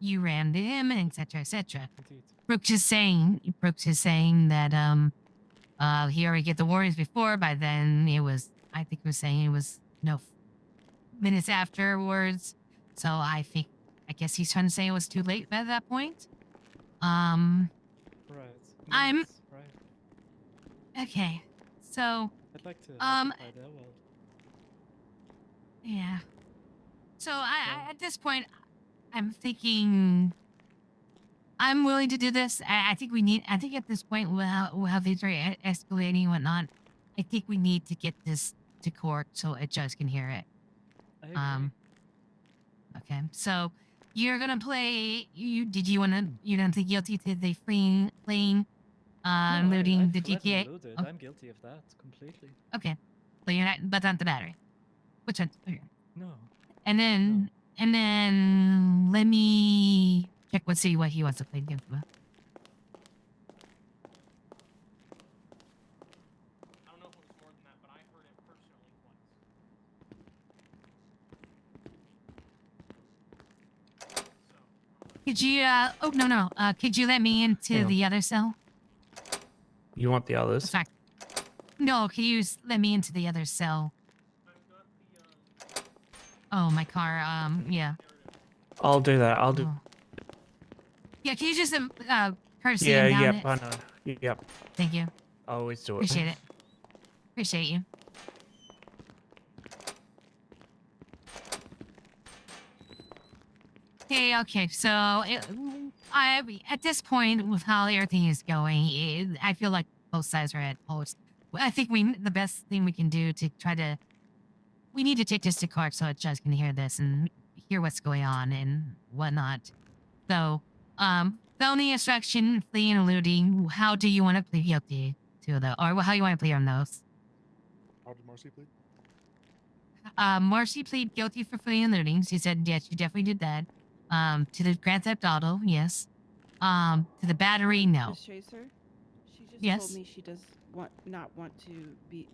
you rammed him, and etc. etc. Indeed. Brooks is saying that he already get the warnings before. By then I think he was saying it was minutes afterwards. So I guess he's trying to say it was too late at that point. Right. I'm- Minutes, right. Okay. So I'd like to Um, occupy their world. yeah. So I Well- at this point, I'm thinking I'm willing to do this. I think at this point, how things are escalating and whatnot, I think we need to get this to court so a judge can hear it. I agree. Okay. So you're gonna play. You don't plead guilty to the fleeing, No, looting I the fled and GTA? looted. Oh. I'm guilty of that completely. Okay. But you're not the battery. Which one? Okay. No. And then let me check see what he wants to play guilty with. I don't know if it was more than that, but I heard it personally twice. So, Could you oh no. Could you let me into Hang on. the other cell? You want the In others? fact, no, can you let me into the other cell? I've got the Oh, my car, yeah. I'll do that. I'll do. Oh. Yeah, can you just courtesy Yeah, and down yep, it? I know. Yep. Thank you. I'll always do it. Appreciate it. Appreciate you. Okay. So I at this point with how everything is going, I feel like both sides are at post. I think the best thing we can do to try to we need to take this to court so a judge can hear this and hear what's going on and whatnot. So, felony obstruction, fleeing, and eluding. How do you want to plead guilty to the, or how you want to plead on those? How did Marcy plead? Marcy plead guilty for fleeing and eluding. She said yes, she definitely did that. To the Grand Theft Auto, yes. To the battery, no. Miss Chaser, she just Yes. told me she does not want to be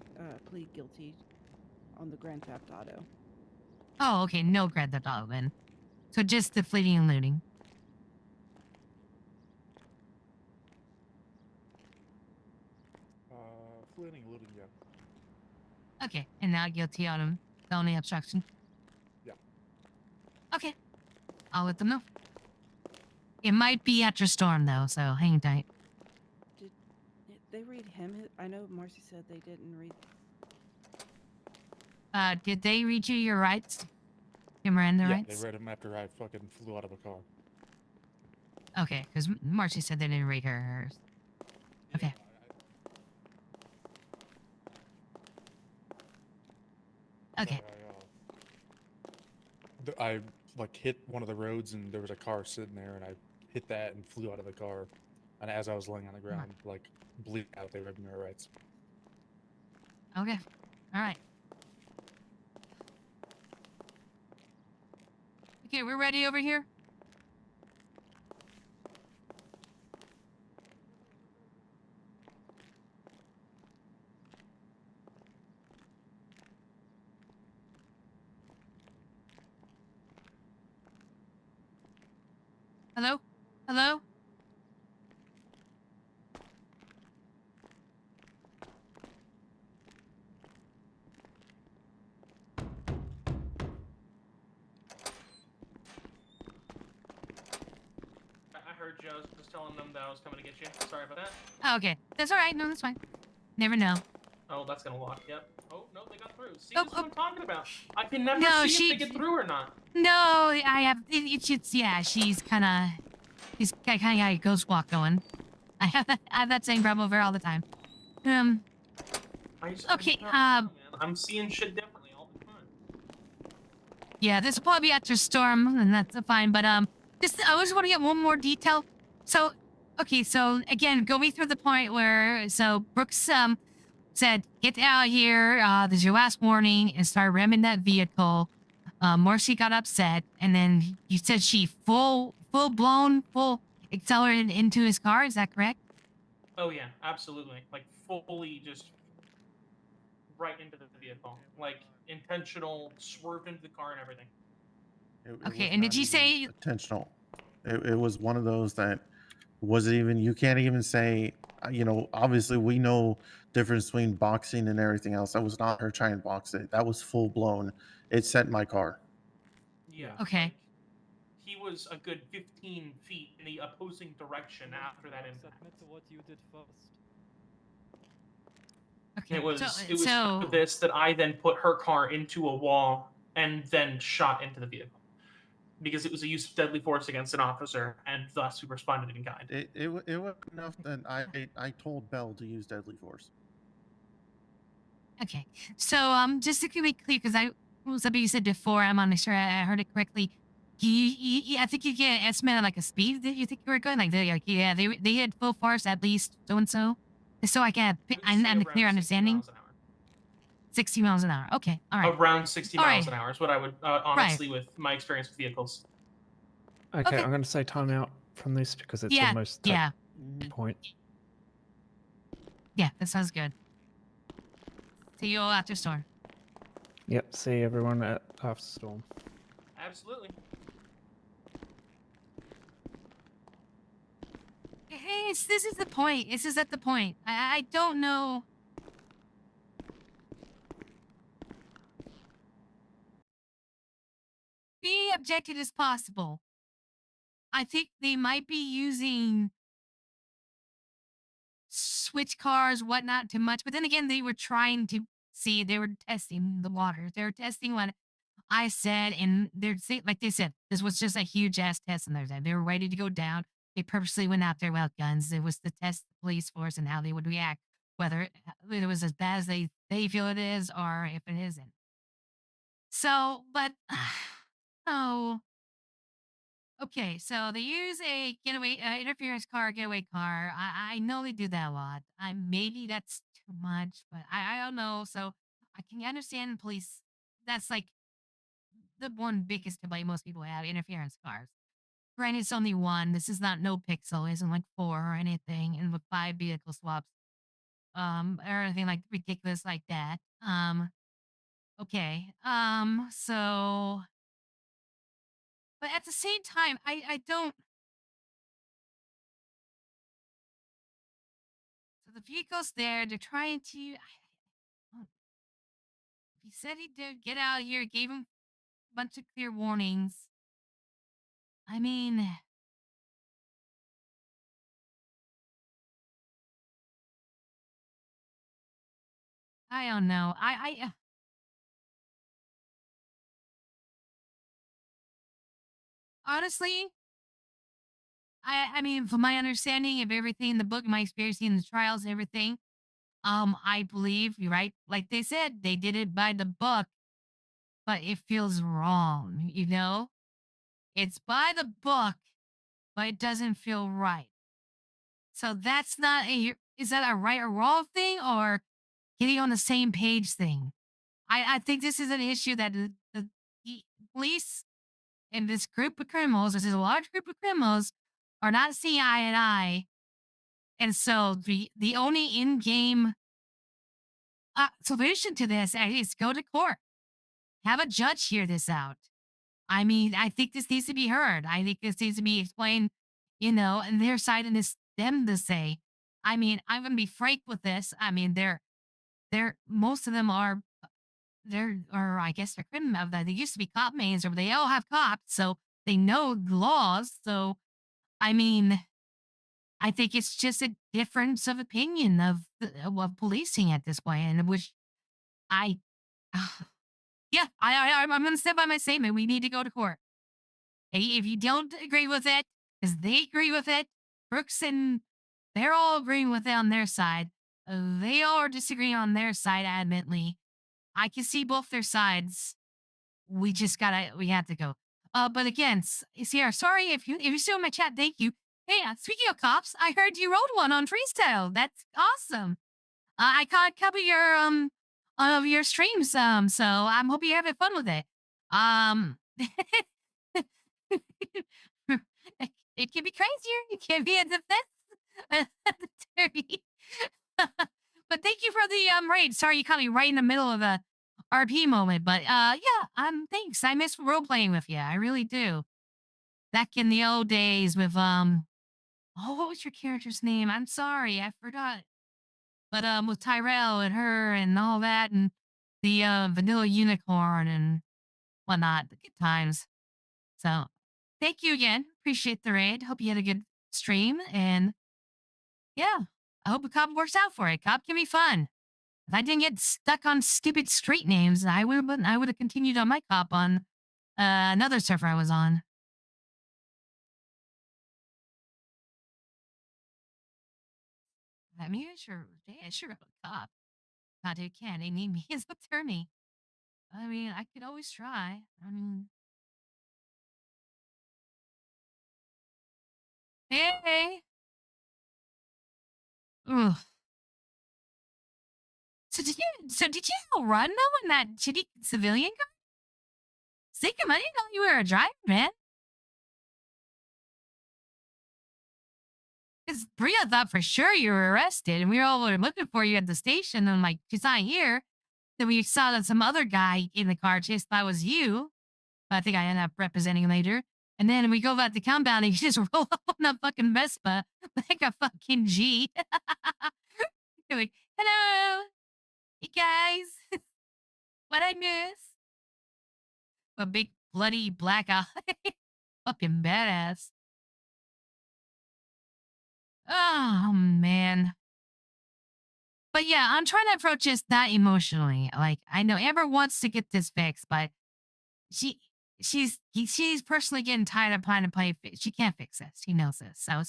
plead guilty on the Grand Theft Auto. Oh, okay, no Grand Theft Auto then. So just the fleeing and eluding. Fleeing, eluding, yeah. Okay, and now guilty on felony obstruction. Yeah. Okay, I'll let them know. It might be after storm though, so hang tight. Did they read him? I know Marcy said they didn't read. Did they read you your rights? Your Miranda Yeah, rights? they read him after I fucking flew out of a car. Okay, because Marcy said they didn't read hers. Okay. Okay. I like hit one of the roads and there was a car sitting there and I hit that and flew out of the car. And as I was laying on the ground, like bleeding out, they read me my rights. Okay. All right. Okay, we're ready over here. Hello? Hello? I heard you. I was just telling them that I was coming to get you. Sorry about that. Oh, okay. That's all right. No, that's fine. Never know. Oh, that's gonna lock. Yep. Oh no, they got through. See, Oh, this is what I'm talking about. I can never No, see if they get through or not. No, I have. It's yeah. She's kind of. She's kind of got a ghost walk going. I have that same problem over all the time. Okay, I'm seeing shit differently all the time. Yeah, this will probably be after storm, and that's fine. But just I just want to get one more detail. So, okay, so again, going through the point where Brooks said, "Get out of here. This is your last warning," and started ramming that vehicle. Marcy got upset, and then you said she full accelerated into his car. Is that correct? Oh yeah, absolutely. Like fully just right into the vehicle. Like intentional swerve into the car and everything. It Okay, was and did not you even say? intentional? It was one of those that wasn't even. You can't even say. Obviously we know difference between boxing and everything else. That was not her trying to box it. That was full blown. It sent my car. Yeah. Okay. Like, he was a good 15 feet in the opposing direction after that impact. Admit to what you did first. Okay, It was so for this that I then put her car into a wall and then shot into the vehicle because it was a use of deadly force against an officer, and thus we responded in kind. It was enough that I told Bell to use deadly force. Okay. So, just to be clear, because I was something you said before, I'm not sure I heard it correctly. I think you get an estimate of like a speed that you think you were going. Like, they had full force at least so and so. So I can I would say I'm the around clear 60 understanding. miles an hour. 60 miles an hour. Okay. All right. Around 60 All miles right. an hour is what I would honestly, with my experience with vehicles. Okay, Okay. I'm going to say timeout from this because it's Yeah. almost Yeah. point. Yeah. That sounds good. See you all after storm. Yep, see everyone at after storm. Absolutely. Hey, this is the point. This is at the point. I don't know. Be objective as possible. I think they might be using switch cars, whatnot, too much. But then again, they were trying to see, they were testing the waters. They were testing what I said, and they're like they said, this was just a huge ass test on their side. They were ready to go down. They purposely went out there without guns. It was to test the police force and how they would react, whether it was as bad as they feel it is or if it isn't. So, but oh, okay. So they use a getaway interference car, getaway car. I know they do that a lot. I maybe that's too much, but I don't know. So I can understand police. That's like the one biggest complaint most people have, interference cars. Granted, it's only one. This is not no pixel. It isn't like four or anything, and with five vehicle swaps, or anything like ridiculous like that. Okay. So, but at the same time, I don't. So the vehicle's there. They're trying to. Oh, he said he did get out of here. Gave him a bunch of clear warnings. I mean, I don't know. Honestly, I mean, from my understanding of everything in the book, my experience in the trials and everything, I believe you're right. Like they said, they did it by the book, but it feels wrong. It's by the book, but it doesn't feel right. So that's not a. Is that a right or wrong thing, or getting on the same page thing? I think this is an issue that the police and this group of criminals, this is a large group of criminals, are not seeing eye and eye. And so the only in-game solution to this is go to court. Have a judge hear this out. I mean, I think this needs to be heard. I think this needs to be explained, and their side and this them to say. I mean, I'm gonna be frank with this. I mean, they're most of them are or I guess they're criminal. They used to be cop mains, or they all have cops, so they know the laws. So I mean, I think it's just a difference of opinion of policing at this point, and which I, yeah, I'm gonna stand by my statement. We need to go to court. If you don't agree with it, because they agree with it, Brooks and they're all agreeing with it on their side. They all are disagreeing on their side adamantly. I can see both their sides. We have to go. But again, Sierra, sorry if you're still in my chat. Thank you. Hey, speaking of cops, I heard you wrote one on freestyle. That's awesome. I caught a couple of your streams. So I'm hoping you're having fun with it. It can be crazier. It can be a defense attorney. But thank you for the raid. Sorry, you caught me right in the middle of a RP moment. But yeah, thanks. I miss role playing with you. I really do. Back in the old days with oh, what was your character's name? I'm sorry, I forgot. But with Tyrell and her and all that, and the vanilla unicorn and whatnot. The good times. So thank you again. Appreciate the raid. Hope you had a good stream. And yeah, I hope the cop works out for it. Cop can be fun. If I didn't get stuck on stupid street names, I would have continued on my cop on another server I was on. I mean, sure, I'm a cop. Not who can. They need me as attorney. I mean, I could always try. I mean, hey. Ugh. So did you run though in that shitty civilian car? Sick of money? Know you were a driver, man. Because Bria thought for sure you were arrested, and we were all looking for you at the station. And I'm like, she's not here. Then we saw that some other guy in the car chased thought was you. But I think I ended up representing him later. And then we go back to compound, and you just roll up on that fucking Vespa like a fucking G. You're like, hello, you guys. What I miss? A big bloody black eye. Fucking badass. Oh man. But yeah, I'm trying to approach this not emotionally. Like, I know Amber wants to get this fixed, but she she's personally getting tired of trying to play. She can't fix this. She knows this, so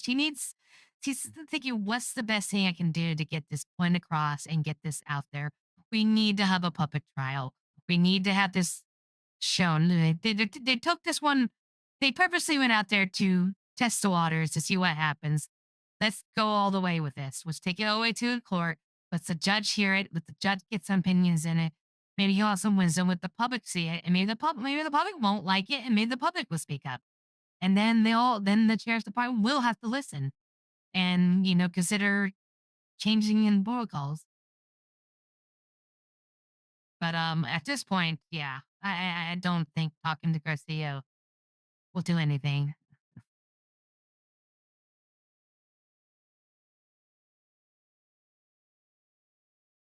She's thinking, what's the best thing I can do to get this point across and get this out there? We need to have a public trial. We need to have this shown. They took this one. They purposely went out there to test the waters to see what happens. Let's go all the way with this. Let's take it all the way to the court. Let the judge hear it. Let the judge get some opinions in it. Maybe he'll have some wisdom. Let the public see it, and maybe the public won't like it, and maybe the public will speak up. And then then the sheriff's department will have to listen and consider changing in protocols. But at this point, yeah, I don't think talking to Garcia will do anything.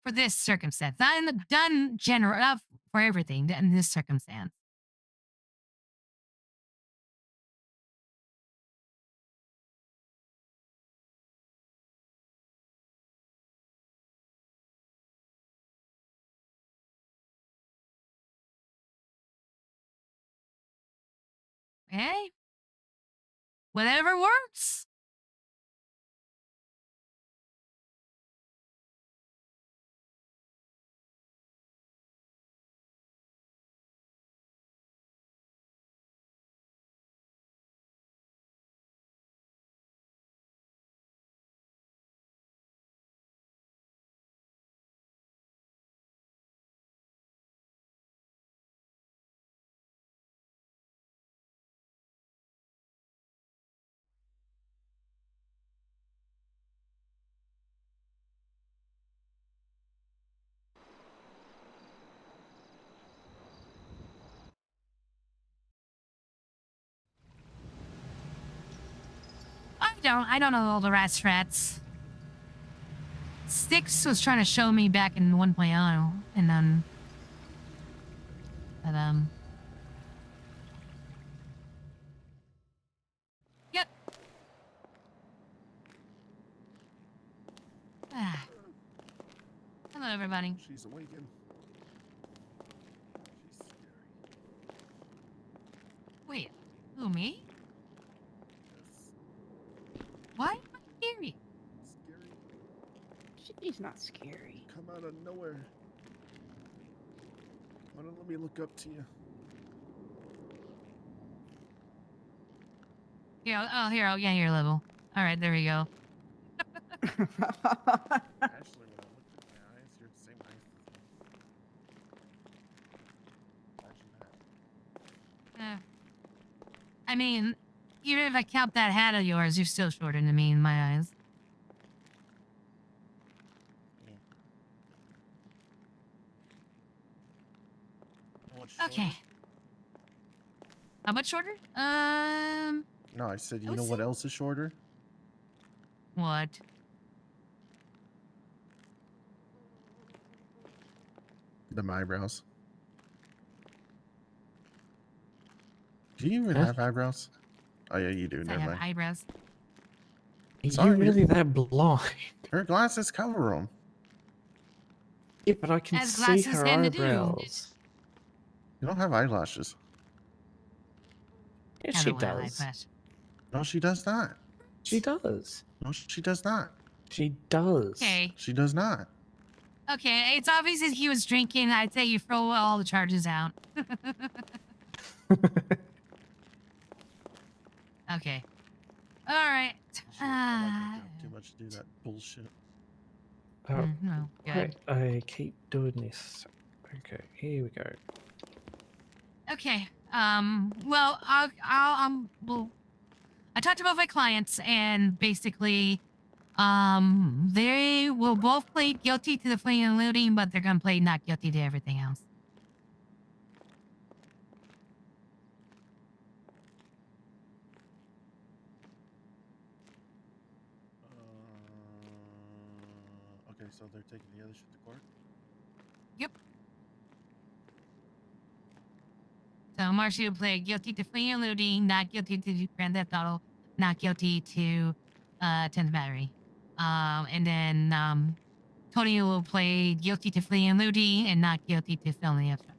For this circumstance, not in the done general, not for everything in this circumstance. Hey, whatever works. I don't know all the rat strats. Styx was trying to show me back in 1.0, and then, but yep. Ah. Hello, everybody. She's awakened. She's scary. Wait, who, me? Yes. Why am I scary? Scary. She's not scary. Come out of nowhere. Why don't let me look up to you? Here, yeah, your level. All right, there we go. Actually, when I looked at my eyes, you're the same height as me. Imagine that. I mean, even if I count that hat of yours, you're still shorter than me in my eyes. Yeah. You know what's Okay. shorter? How much shorter? No, I said, I you would know what say- else is shorter? What? The eyebrows. Do you even Huh? have eyebrows? Oh yeah, you do. I Never have mind. eyebrows. Are Sorry. you really that blind? Her glasses cover them. Yeah, but I can As see glasses her tend to do. eyebrows. You don't have eyelashes. Yeah, Have she a well does. eyelash. No, she does not. She does. No, she does not. She does. Okay. She does not. Okay, it's obvious that he was drinking. I'd say you throw all the charges out. Okay. All right. Shit, I might drink too much to do that bullshit. No, good. Right, I keep doing this. Okay, here we go. Okay. Well, well, I talked to both my clients, and basically, they will both plead guilty to the fleeing and looting, but they're gonna plead not guilty to everything else. Okay, so they're taking the other shit to court? Yep. So Marcy will plead guilty to fleeing and looting, not guilty to grand theft auto, not guilty to attempted battery. And then Tony will play guilty to fleeing and looting and not guilty to felony obstruction.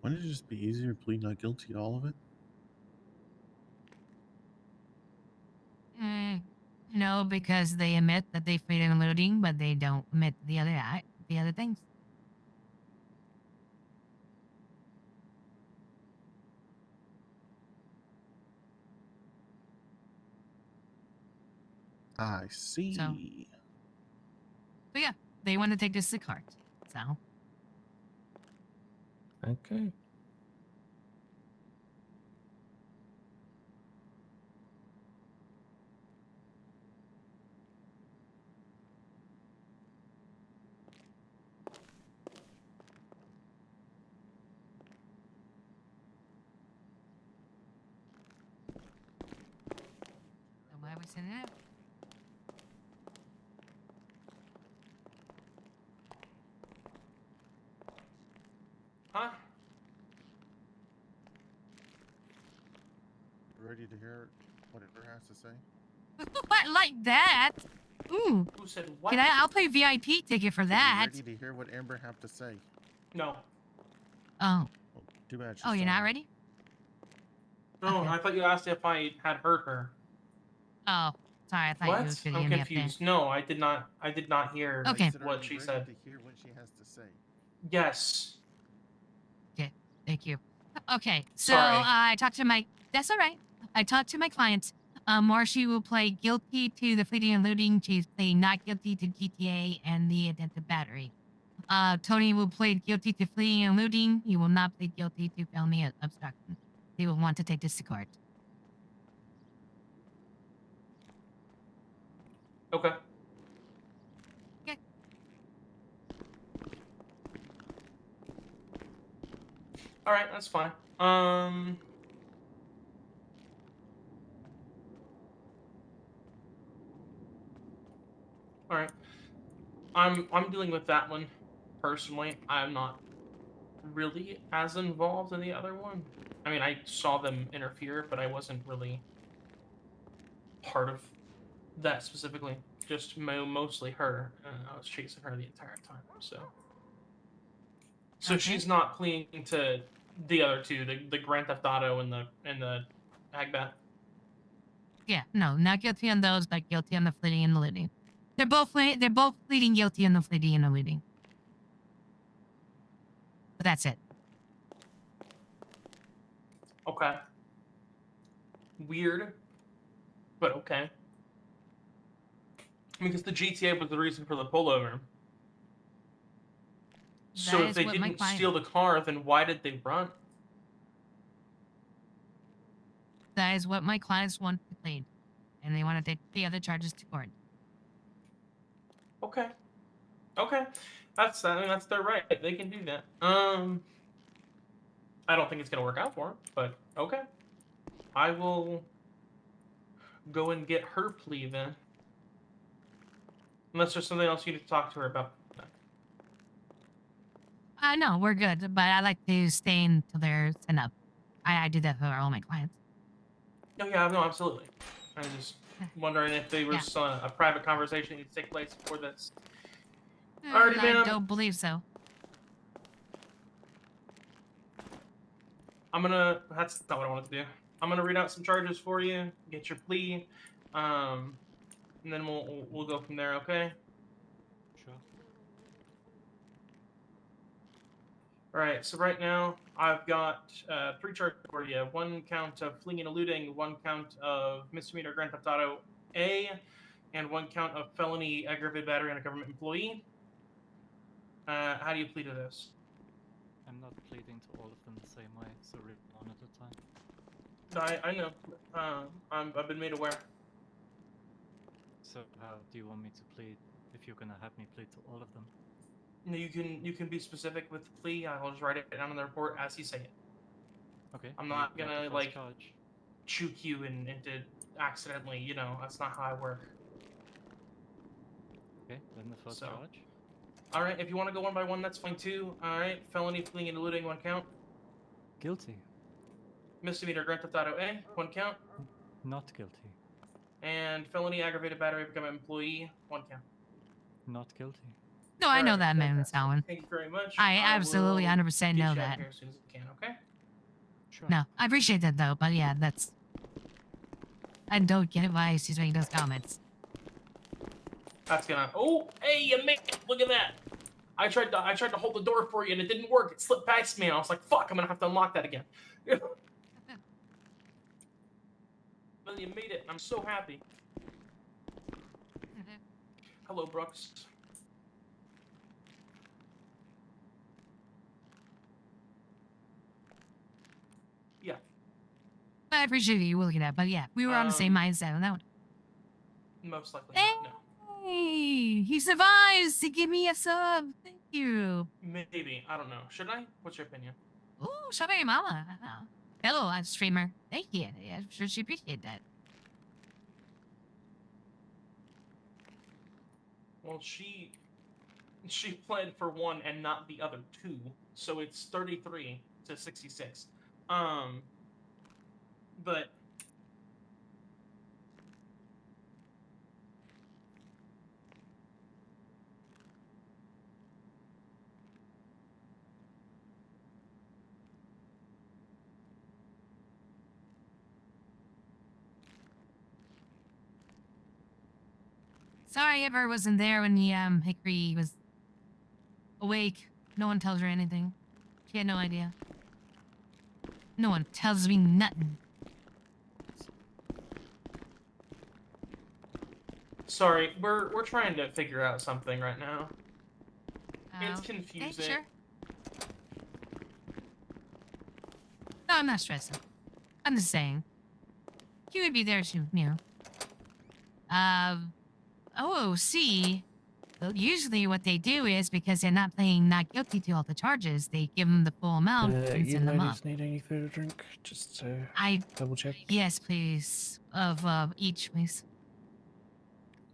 Wouldn't it just be easier to plead not guilty to all of it? No, because they admit that they fleeing and looting, but they don't admit the other things. I see. So yeah, they want to take this to court. So Okay. why are we sending it out? Huh? Ready to hear what it has to say? What, like that? Ooh, Who said what? can I'll pay VIP ticket for Are you that. ready to hear what Amber have to say? No. Oh, Well, too bad. oh, you're not ready? No, Okay. I thought you asked if I had heard her. Oh, sorry, I thought you were What? fitting I'm me up there. confused. No, I did not. I did not hear Okay. I said, are what you she ready said. to hear what she has to say? Yes. Okay, thank you. Okay, so Sorry. I talked to my. That's all right. I talked to my client. Marshy will play guilty to the fleeing and looting. She's playing not guilty to GTA and the attempted battery. Tony will plead guilty to fleeing and looting. He will not plead guilty to felony obstruction. He will want to take this to court. Okay. Okay. All right, that's fine. All right. I'm dealing with that one personally. I'm not really as involved in the other one. I mean, I saw them interfere, but I wasn't really part of that specifically. Just mostly her. I was chasing her the entire time. So Okay. she's not pleading to the other two, the Grand Theft Auto and the Agbat. Yeah, no, not guilty on those, but guilty on the fleeing and the looting. They're both pleading guilty on the fleeing and the looting. But that's it. Okay. Weird, but okay. Because the GTA was the reason for the pullover. So That if is they what my didn't client- steal the car, then why did they run? That is what my clients want to plead, and they want to take the other charges to court. Okay. Okay. I mean, that's their right. They can do that. I don't think it's gonna work out for them, but okay. I will go and get her plea then. Unless there's something else you need to talk to her about. No, we're good, but I like to stay until they're sent up. I do that for all my clients. No, yeah, no, absolutely. I was just wondering if there was a private conversation that needs to take place before this. Alrighty, I ma'am. don't believe so. That's not what I wanted to do. I'm gonna read out some charges for you, get your plea, and then we'll go from there. Okay. Sure. All right. So right now I've got 3 charges for you: 1 count of fleeing and eluding, 1 count of misdemeanor Grand Theft Auto A, and 1 count of felony aggravated battery on a government employee. How do you plead to this? I'm not pleading to all of them the same way, so read one at a time. I know. I've been made aware. So how do you want me to plead if you're gonna have me plead to all of them? No, you can be specific with the plea. I'll just write it down in the report as you say it. Okay. I'm you not got the gonna first like charge. choke you into accidentally. You know, that's not how I work. Okay, then the first So. charge. All right. If you want to go one by one, that's fine too. All right. Felony, fleeing, and eluding, 1 count. Guilty. Misdemeanor Grand Theft Auto A, 1 count. Not guilty. And felony aggravated battery of government employee, 1 count. Not guilty. No, I know Alright, that, man, fantastic. Salwin. Thank you very much. I absolutely will 100% get know you out that. of here as soon as I can, okay? Sure. No, I appreciate that though, but yeah, that's. I don't get why she's making those comments. That's gonna. Oh, hey, you made it! Look at that. I tried to hold the door for you and it didn't work. It slipped past me and I was like, "Fuck! I'm gonna have to unlock that again." Well, you made it. I'm so happy. Hello, Brooks. Yeah. I appreciate you looking at, but yeah, we were on the same mindset on that one. Most likely not. No. Hey, he survives to give me a sub. Thank you. Maybe. I don't know. Should I? What's your opinion? Ooh, strawberry mama. Hello, streamer. Thank you. Yeah, I'm sure she appreciate that. Well, she pled for 1 and not the other 2, so it's 33 to 66. But Sorry, Ever wasn't there when the Hickory was awake. No one tells her anything. She had no idea. No one tells me nothing. sorry, we're trying to figure out something right now. It's Okay, confusing. sure. No, I'm not stressing. I'm just saying. He would be there to, you know. OOC, well, usually what they do is because they're not playing not guilty to all the charges, they give them the full amount and You send them up. ladies need any food or drink? Just to I double check. Yes, please. Of each, please.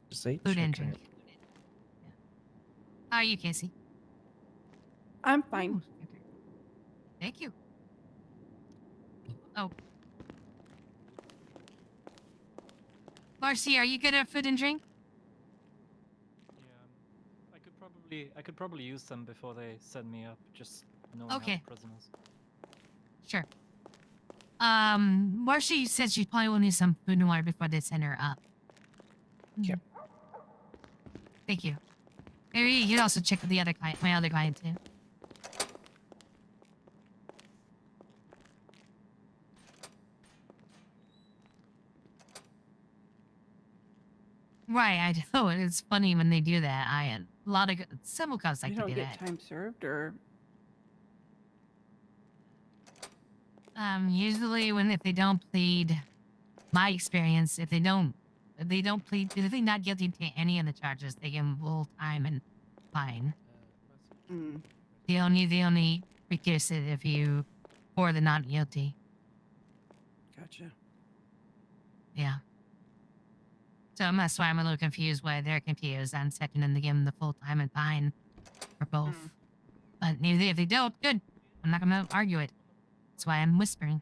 Just each? Food and Okay. drink. Yeah. How are you, Casey? I'm fine. Ooh, thank you. Oh. Marcy, are you good at food and drink? Yeah, I could probably use them before they send me up. Just knowing how Okay. the prisoners. Sure. Marcy said she probably will need some food and water before they send her up. Yep. Thank you. Maybe you'd also check with the other client, my other client too. Right, I know. It's funny when they do that. A lot of simple cops like You to don't do get that. time served, or Usually if they don't plead, my experience, if they don't plead, if they're not guilty to any of the charges, they give them full time and fine. mm, The only recourse is if you or the not guilty. gotcha. Yeah. So that's why I'm a little confused why they're confused. I'm second them to give them the full time and fine for both. Mm. But if they don't, good. I'm not gonna argue it. That's why I'm whispering.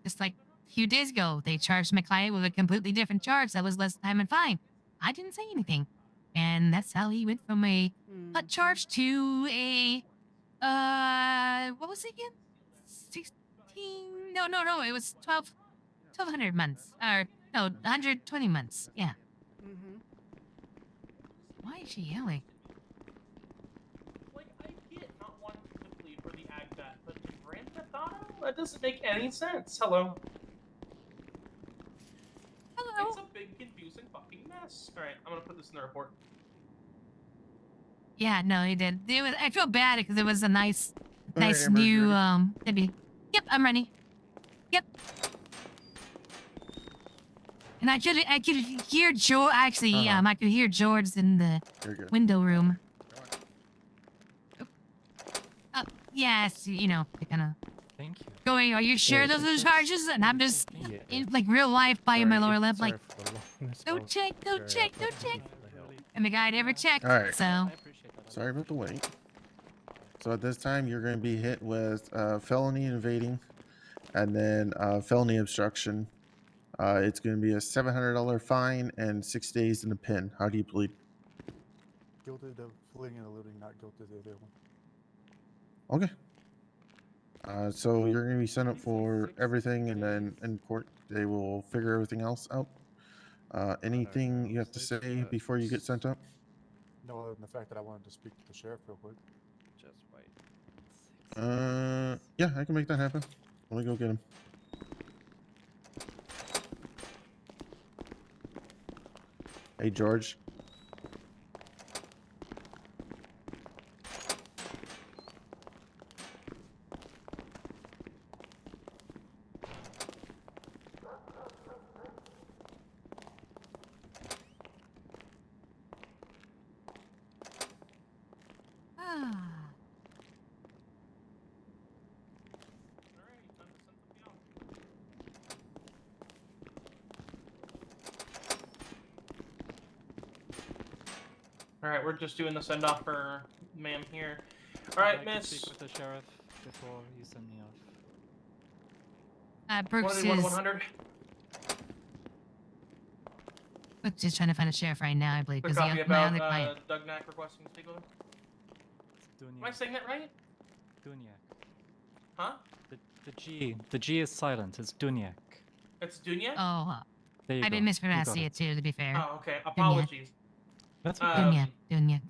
Just like a few days ago, they charged my client with a completely different charge that was less time and fine. I didn't say anything. And that's how he went from a hut charge to a what was it again? 16 no, it was 1200 months. Or no, 120 months. Yeah. Mm-hmm. Why is she yelling? Like, I get not wanting to plead for the AgVat, but the Grand Theft Auto? That doesn't make any sense. Hello. Hello. It's a big, confusing fucking mess. Alright, I'm gonna put this in the report. Yeah, no, he did. I feel bad because it was a nice Alright, nice Amber, you new ready? maybe. Yep, I'm ready. Yep. And I could hear George. Actually, Uh-huh. I could hear George in the Very good. window room. Come on. Yes, you know, kind of Thank you. going. Are you sure Yeah, those are the that's- charges? And I'm just Yeah. in like real life biting my lower lip, like, Sorry for the longness don't of check, your don't check, don't application check. for the help. And the guy never checked. All right. So I appreciate that. Sorry about the wait. So at this time, you're going to be hit with felony invading, and then felony obstruction. It's going to be a $700 fine and 6 days in the pen. How do you plead? Guilty of fleeing and eluding, not guilty of the other one. Okay. So you're going to be sent up for everything, and then in court they will figure everything else out. Anything you have to say before you get sent up? No other than the fact that I wanted to speak to the sheriff real quick. Just wait. Yeah, I can make that happen. Let me go get him. Hey, George. Ah. Alright, time to send somebody off. Alright, we're just doing the send off for ma'am here. Alright, I'd like to miss. speak with the sheriff before you send me off. Brooks 100. is trying to find a sheriff right now, I believe, Quick because copy my about other client. Doug Knack requesting to speak with him. It's Am I Duniak. saying that right? Duniak. Huh? The G is silent. It's Duniak. It's Dunya? Oh, There you I've go. been You mispronouncing got it too, to be fair. Oh, okay. Apologies. That's okay. Dunya, Dunya.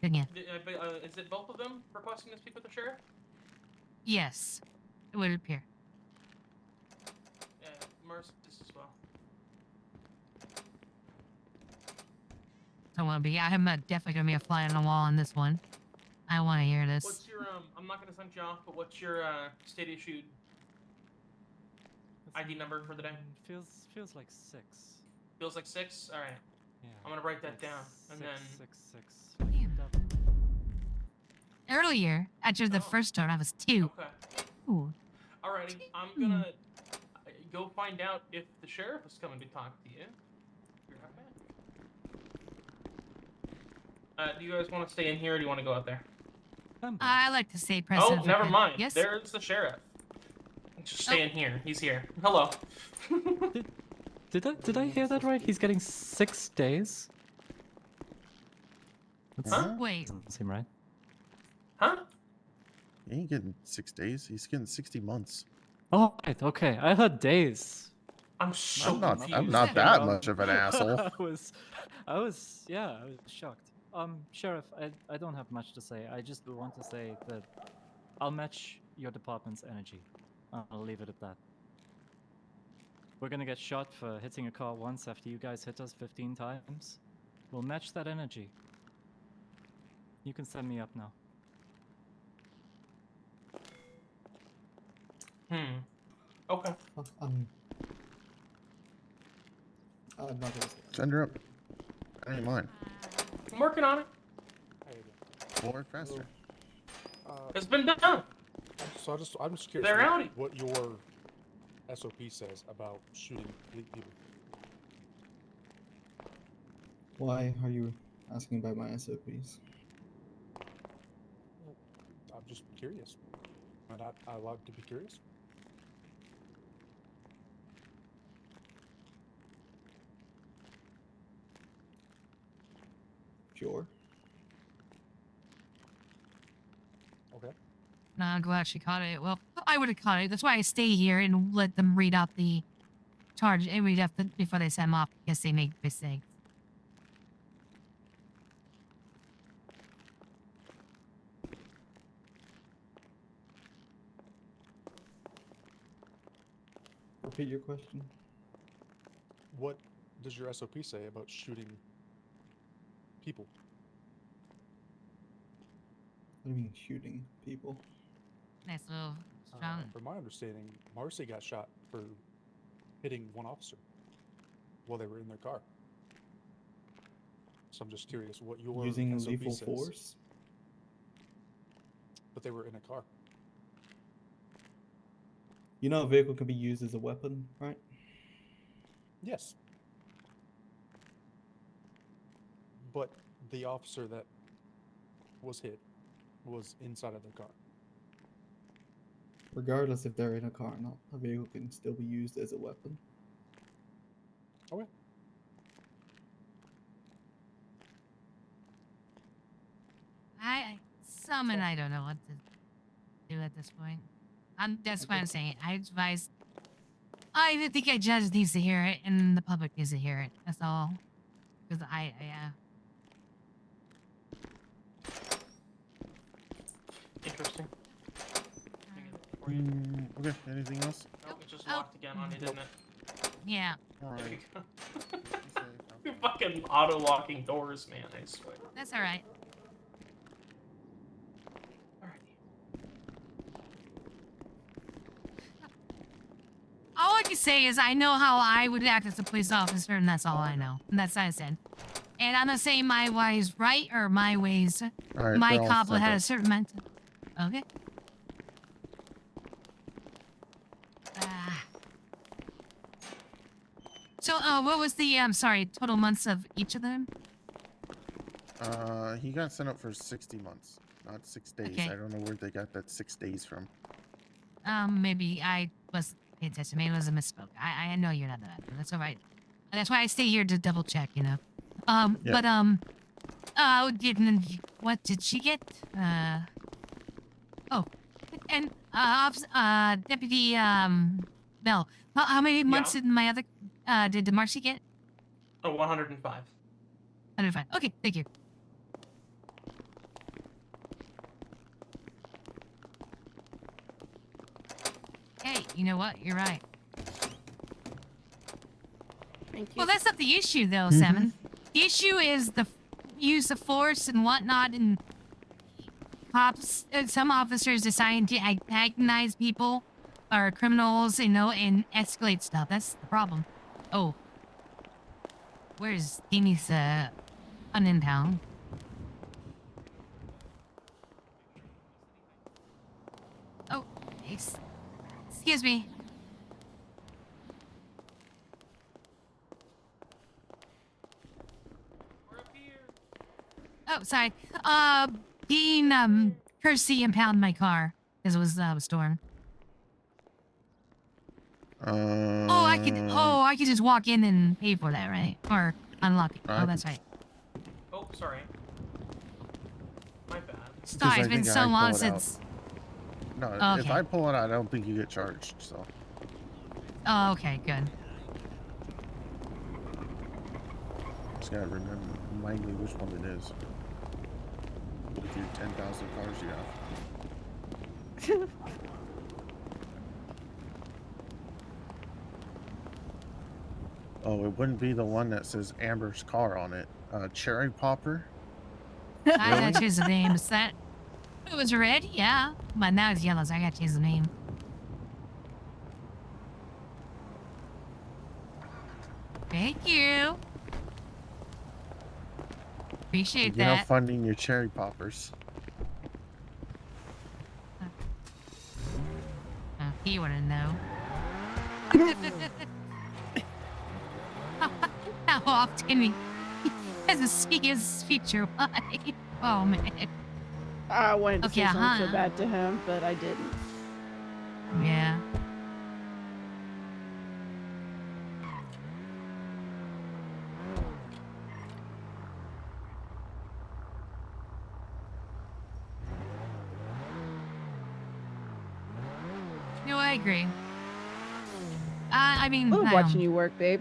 Dunya. Is it both of them requesting to speak with the sheriff? Yes, it would appear. Yeah, Mercy as well. So I'm definitely gonna be a fly on the wall on this one. I want to hear this. What's your I'm not gonna send you off, but what's your state issued ID number for the day? Feels like 6. Feels like 6? Alright. Yeah. I'm gonna write that like down, and then 666. Damn. Earlier, after the Oh. first turn, I was 2. Okay. Ooh. Alrighty. I'm gonna go find out if the sheriff is coming to talk to you. Be right back. Do you guys want to stay in here, or do you want to go out there? I like to say present. Oh, never mind. Yes. There's the sheriff. Just stay in here. He's here. Hello. Did I hear that right? He's getting 6 days? Huh? Wait. Doesn't seem right. Huh? He ain't getting 6 days. He's getting 60 months. Oh, right, okay. I heard days. I'm so I'm not confused. that much of an asshole. I was shocked. Sheriff, I don't have much to say. I just want to say that I'll match your department's energy. I'll leave it at that. We're gonna get shot for hitting a car once after you guys hit us 15 times. We'll match that energy. You can send me up now. Okay. I'm not gonna say that. Send her up. I ain't mine. I'm working on it. More faster. It's been done. So I'm just curious They're outie. what your SOP says about shooting people. Why are you asking about my SOPs? I'm just curious. Am I allowed to be curious? Sure. Okay. No, I'm glad she caught it. Well, I would have caught it. That's why I stay here and let them read out the charge and read out before they send them off because they make mistakes. Repeat your question. What does your SOP say about shooting people? What do you mean shooting people? Nice little strong. From my understanding, Marcy got shot for hitting one officer while they were in their car. So I'm just curious what your Using SOP lethal says. force? But they were in a car. You know a vehicle can be used as a weapon, right? Yes. But the officer that was hit was inside of the car. Regardless if they're in a car or not, a vehicle can still be used as a weapon. Okay. I don't know what to do at this point. That's why Okay. I'm saying I advise. I think I just needs to hear it, and the public needs to hear it. That's all. Because Interesting. Okay, anything else? Nope, it just Oh. locked again on you, didn't it? yeah. All There you right. go. Be safe. You're fucking auto-locking doors, man, I swear. That's all right. All I can say is I know how I would act as a police officer, and that's all I know. And that's what I said. And I'm not saying my ways right or my ways. All right, My they're all cop sent had up. a certain mental. Okay. So, what was the total months of each of them? He got sent up for 60 months, not 6 days. Okay. I don't know where they got that 6 days from. Maybe I was paying attention. Maybe it was a misspoke. I know you're not that. That's all right. That's why I stay here to double check. You know. Yeah. But what did she get? Oh, and Deputy Bell. How many months did my other did Marcy get? Oh, 105. 105. Okay, thank you. Hey, you know what? You're right. Thank you. Well, that's not the issue, though, Salmon. The issue is the use of force and whatnot, and cops. Some officers deciding to antagonize people or criminals, you know, and escalate stuff. That's the problem. Oh, where's Deanie's in town? Oh, excuse me. We're up here. Oh, sorry. Dean, courtesy impound my car because it was stolen. I could just walk in and pay for that, right? Or unlock it. I Oh, that's right. Oh, sorry. My bad. Sorry, it's been think so I pull long it out. since. No, if Okay. I pull it out, I don't think you get charged. So Oh, okay, good. just gotta remind me which one it is. With your 10,000 cars you have. Oh, it wouldn't be the one that says Amber's car on it. Cherry Popper. I gotta choose the name. Is that? It was red, yeah. But now it's yellow, so I gotta choose the name. Thank you. Appreciate You know, that. funding your cherry poppers. Oh, he wouldn't know. How often he has to see his future wife. Oh, man. I wanted to Okay, say something so uh-huh. bad to him, but I didn't. Yeah. No, I agree. I mean, Love watching you work, babe.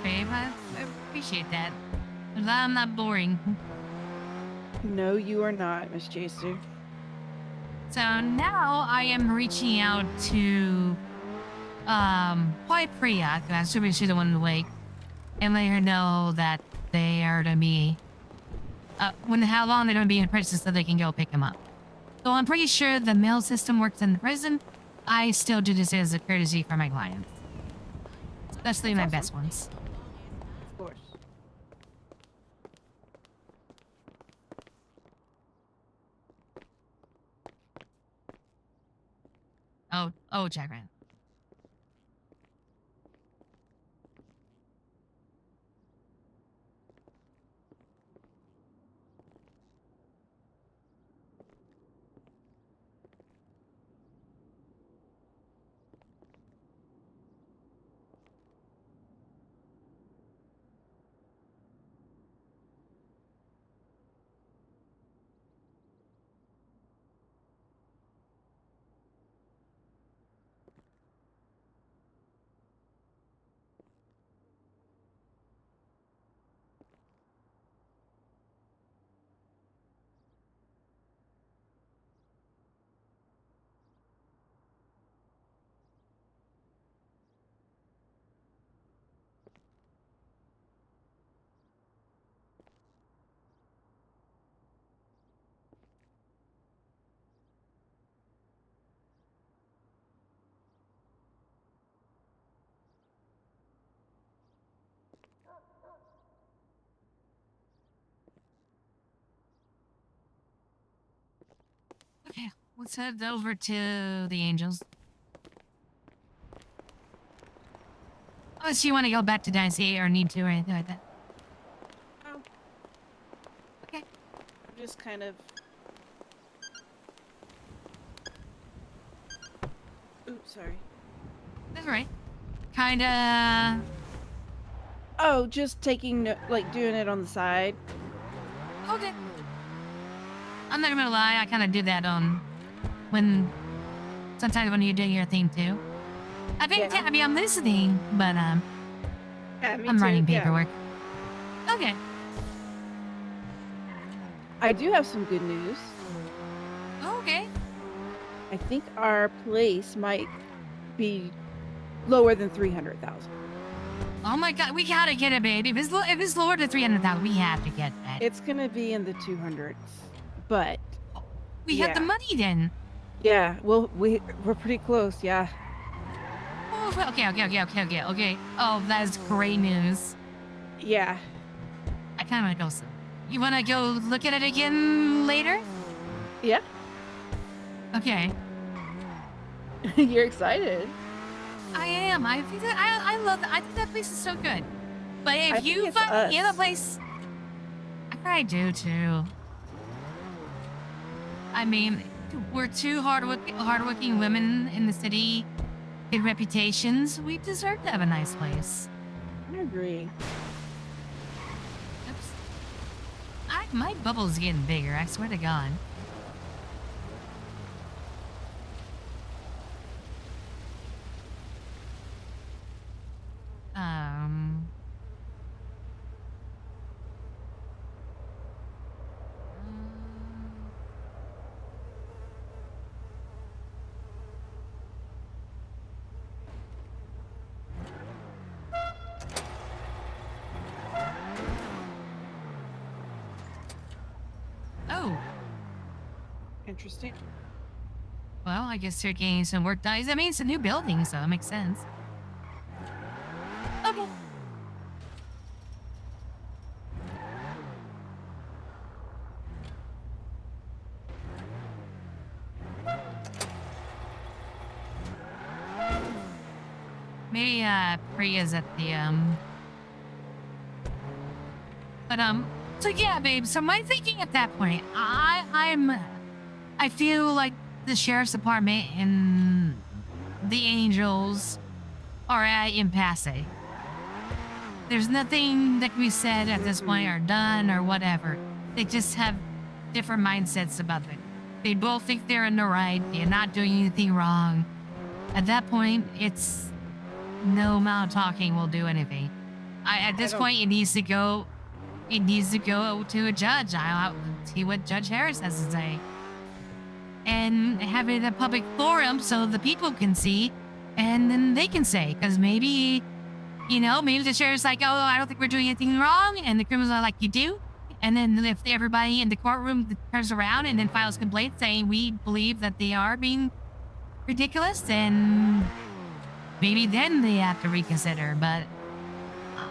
Thanks, babe. I appreciate that. But I'm not boring. No, you are not, Miss Jasu. So now I am reaching out to probably Priya, because I'm assuming she's the one in the wake, and let her know that they are to be how long they're gonna be in prison so they can go pick him up. So I'm pretty sure the mail system works in the prison. I still do this as a courtesy for my clients. Especially my best ones. Of course. Oh, Jackman. Let's head over to the Angels. Unless you want to go back to Dynasty or need to or anything like that. Oh. Okay. I'm just kind of. Oops, sorry. That's right. Kinda. Oh, just taking like doing it on the side. Okay. I'm not gonna lie, I kind of do that on when sometimes when you're doing your thing too. I think Yeah. I mean I'm listening, but Yeah, me I'm too. writing yeah. paperwork. Okay. I do have some good news. Okay. I think our place might be lower than 300,000. Oh my god, we gotta get it, baby. If it's lower than 300,000, we have to get that. It's gonna be in the 200s, but We have the yeah. money then. Yeah, well, we're pretty close. Yeah. Oh, okay. Oh, that's great news. Yeah. I kind of want to go. You want to go look at it again later? Yeah. Okay. You're excited. I am. I think that I love that. I think that place is so good. But I if think you it's find the other us. place, I probably do too. I mean, we're two hardworking women in the city, good reputations. We deserve to have a nice place. I agree. Oops. My bubble's getting bigger. I swear to God. Oh. Interesting. Well, I guess they're getting some work done. I mean, it's a new building, so it makes sense. Okay. Maybe Priya's at the But so yeah, babe. So my thinking at that point, I feel like the sheriff's department and the Angels are at impasse. There's nothing that can be said at this point or done or whatever. They just have different mindsets about it. They both think they're in the right. They're not doing anything wrong. At that point, it's no amount of talking will do anything. At this point, it needs to go. It needs to go to a judge. I'll see what Judge Harris has to say. And have it a public forum so the people can see, and then they can say, because maybe, maybe the sheriff's like, oh, I don't think we're doing anything wrong, and the criminals are like, you do? And then if everybody in the courtroom turns around and then files complaints saying we believe that they are being ridiculous, then maybe then they have to reconsider. But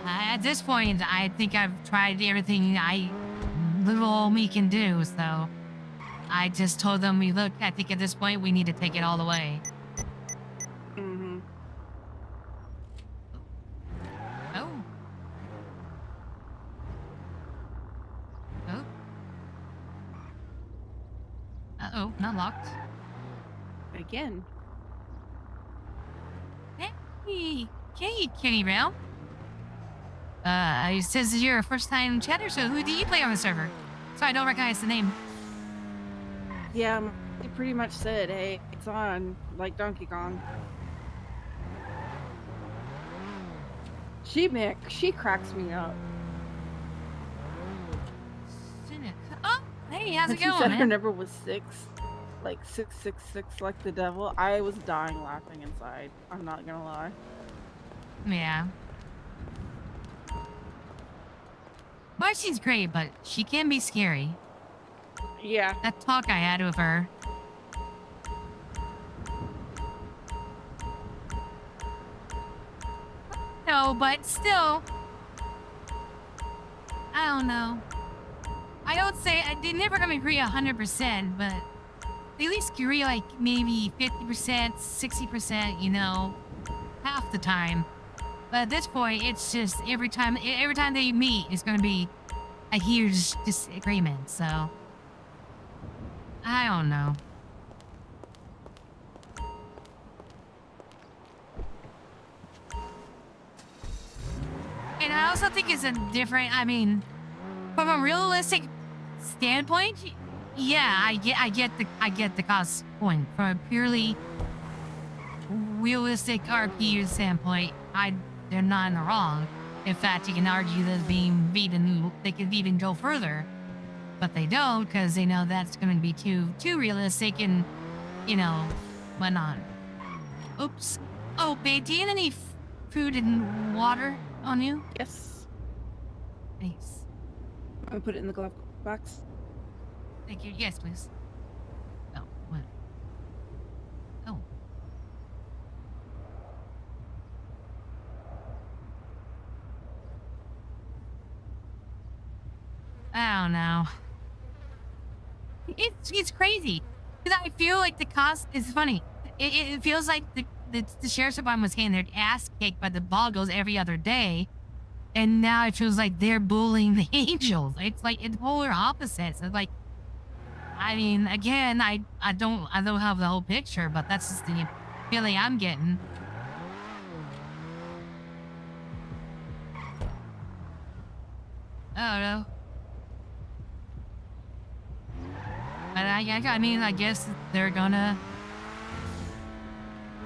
at this point, I think I've tried everything little old me can do, so I just told them, look, I think at this point we need to take it all the way. Mm-hmm. Oh. Oh. Uh-oh, not locked. Again. Hey, Kenny Brown. It says you're a first-time chatter, so who do you play on the server? So I don't recognize the name. Yeah, he pretty much said, hey, it's on, like Donkey Kong. She cracks me up. Oh, hey, how's it She going, said her man? number was 6. Like 666, like the devil. I was dying laughing inside. I'm not gonna lie. Yeah. Marcy's great, but she can be scary. Yeah. That talk I had with her. No, but still. I don't know. I don't say, they're never gonna agree 100%, but they at least give you like maybe 50%, 60%, you know, half the time. But at this point, it's just every time they meet, it's gonna be a huge disagreement. So I don't know. And I also think it's a different. I mean, from a realistic standpoint, yeah, I get the cost point. From a purely realistic RP standpoint, they're not in the wrong. In fact, you can argue that they could even go further, but they don't because they know that's going to be too realistic and, you know, whatnot. Oops. Oh, babe, do you have any food and water on you? Yes. Thanks. I'm gonna put it in the glove box. Thank you. Yes, please. Oh, what? Oh. I don't know. It's crazy. Because I feel like the cost is funny. It feels like the sheriff's department was getting their ass kicked by the boggles every other day. And now it feels like they're bullying the angels. It's like it's polar opposites. It's like, I mean, again, I don't have the whole picture, but that's just the feeling I'm getting. I don't know. But I mean, I guess they're gonna.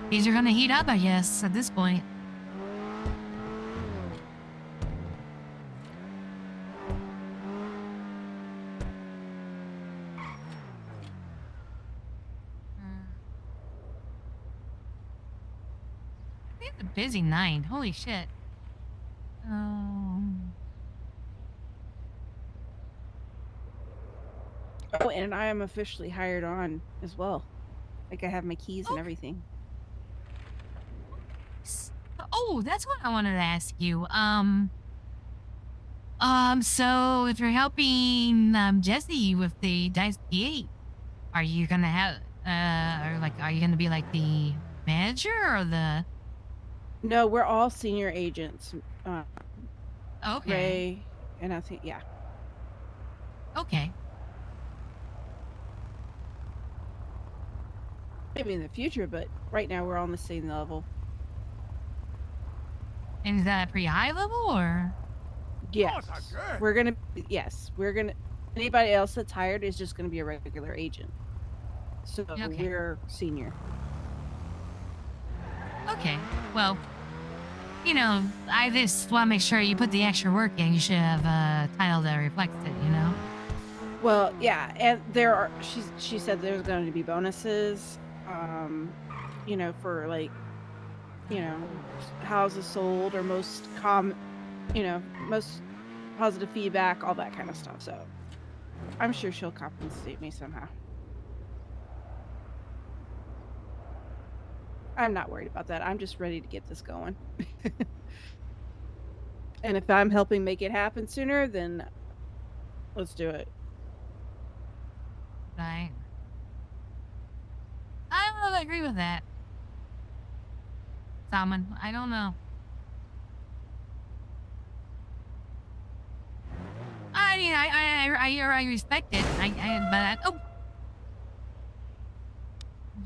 These are gonna heat up, I guess, at this point. It's a busy night. Holy shit. Oh, and I am officially hired on as well. Like I have my keys and everything. Oh, that's what I wanted to ask you. So if you're helping Jesse with the Dice P8, are you gonna have are you gonna be like the manager or the? No, we're all senior agents. Okay. Ray and I think yeah. Okay. Maybe in the future, but right now we're all on the same level. And is that pretty high level or? Yes. We're gonna anybody else that's hired is just gonna be a regular agent. So we're senior. Okay. Well, you know, I just want to make sure you put the extra work in. You should have a title that reflects it, you know? Well, yeah, and there are she said there's going to be bonuses, you know, for like, you know, houses sold or most positive feedback, all that kind of stuff. So I'm sure she'll compensate me somehow. I'm not worried about that. I'm just ready to get this going. And if I'm helping make it happen sooner, then let's do it. Right. I don't know if I agree with that. Salmon, I don't know. I mean, I respect it. Oh,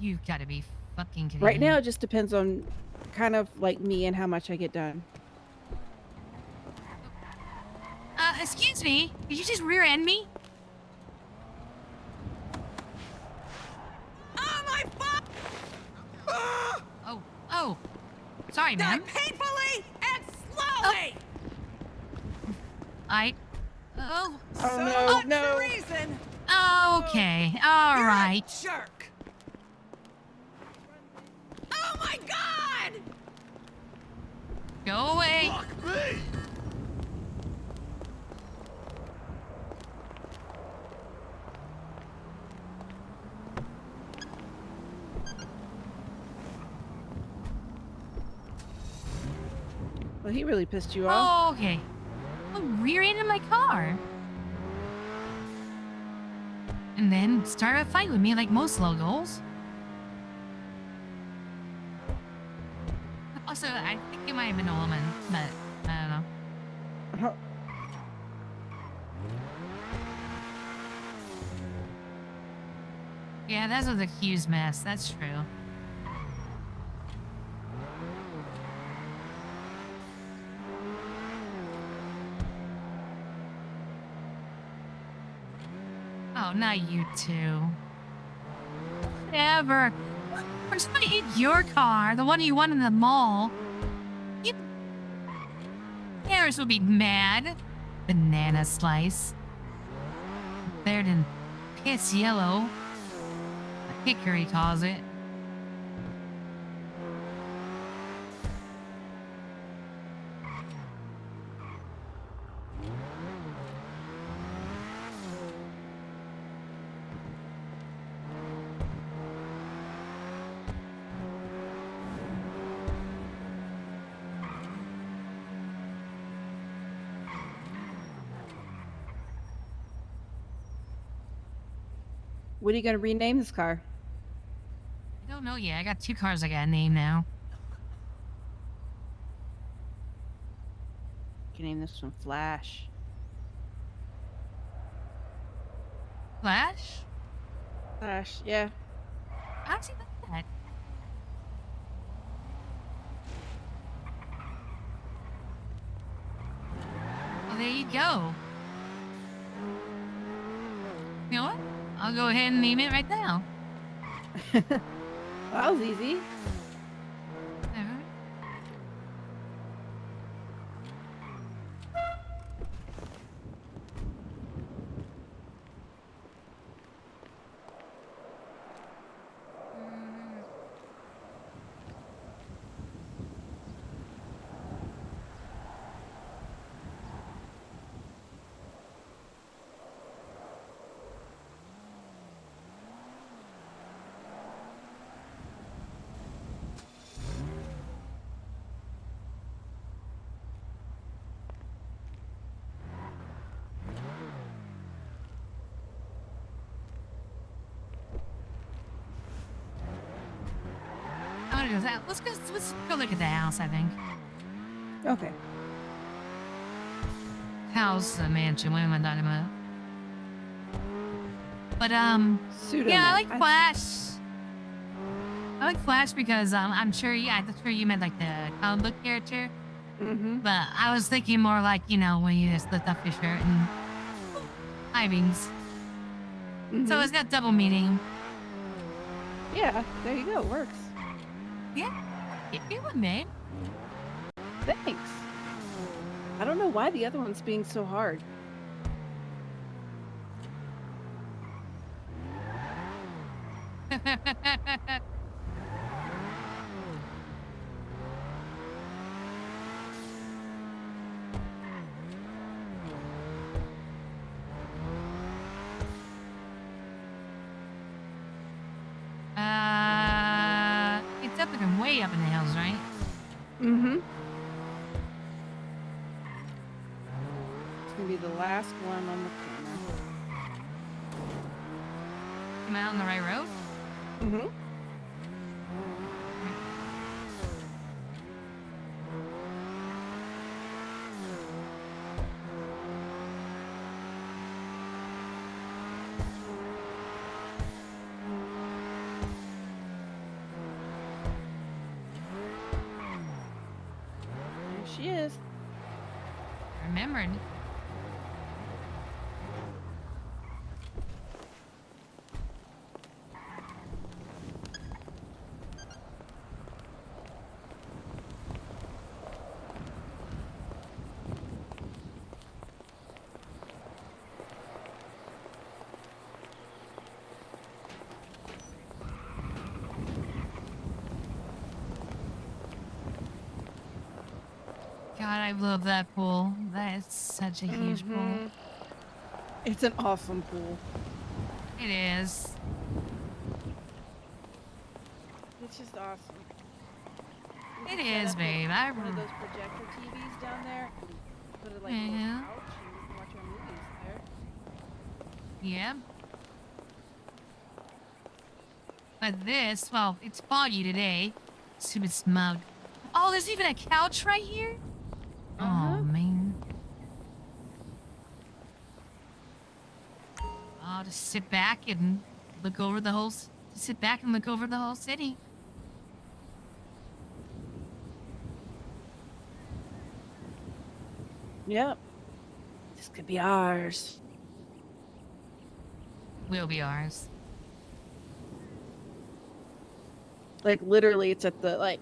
you've got to be fucking kidding Right me. now, it just depends on kind of like me and how much I get done. Excuse me, did you just rear end me? Oh my fuck! Oh, sorry, ma'am. Die painfully and slowly. Oh no, no. Treason. Okay, all right. Jerk. Oh my god! Go away. Fuck me! Well, he really pissed you off. Oh, okay. Oh, rear-ended my car. and then start a fight with me like most locals. Also, I think it might have been a woman, but I don't know. Yeah, that was a huge mess. That's true. Oh, not you two. Whatever. When somebody hit your car, the one you won in the mall, you... Harris would be mad. Banana slice. Better than piss yellow. Hickory calls it. What are you going to rename this car? I don't know yet. I got 2 cars I got to name now. You can name this one Flash. Flash? Flash, yeah. How'd you know that? Well, there you go. You know what? I'll go ahead and name it right now. That was easy. I'm gonna go that. Let's go look at the house, I think. Okay. House, the mansion, what am I talking about? But, Pseudo yeah, I man. like Flash. I like Flash because, I'm sure you meant like the comic book character. Mm-hmm. But I was thinking more like, you know, when you just lift up your shirt and high beams. Mm-hmm. So it's got double meaning. Yeah, there you go. It works. Yeah, it would, man. Thanks. I don't know why the other one's being so hard. It's up and way up in the hills, right? Mm-hmm. It's gonna be the last one on the corner. Am I on the right road? Mm-hmm. There she is. Remembered. God, I love that pool. That is such a huge pool. Mhm. It's an awesome pool. It is. It's just awesome. You It can set is, up babe. one of those projector TVs down there and put it like a Yeah. little couch and you can watch our movies there. Yeah. But this, well, it's foggy today. Stupid smug. Oh, there's even a couch right here? Uh-huh. Oh, man. I'll just sit back and look over the whole... Sit back and look over the whole city. Yep. This could be ours. Will be ours. Like literally, it's at the like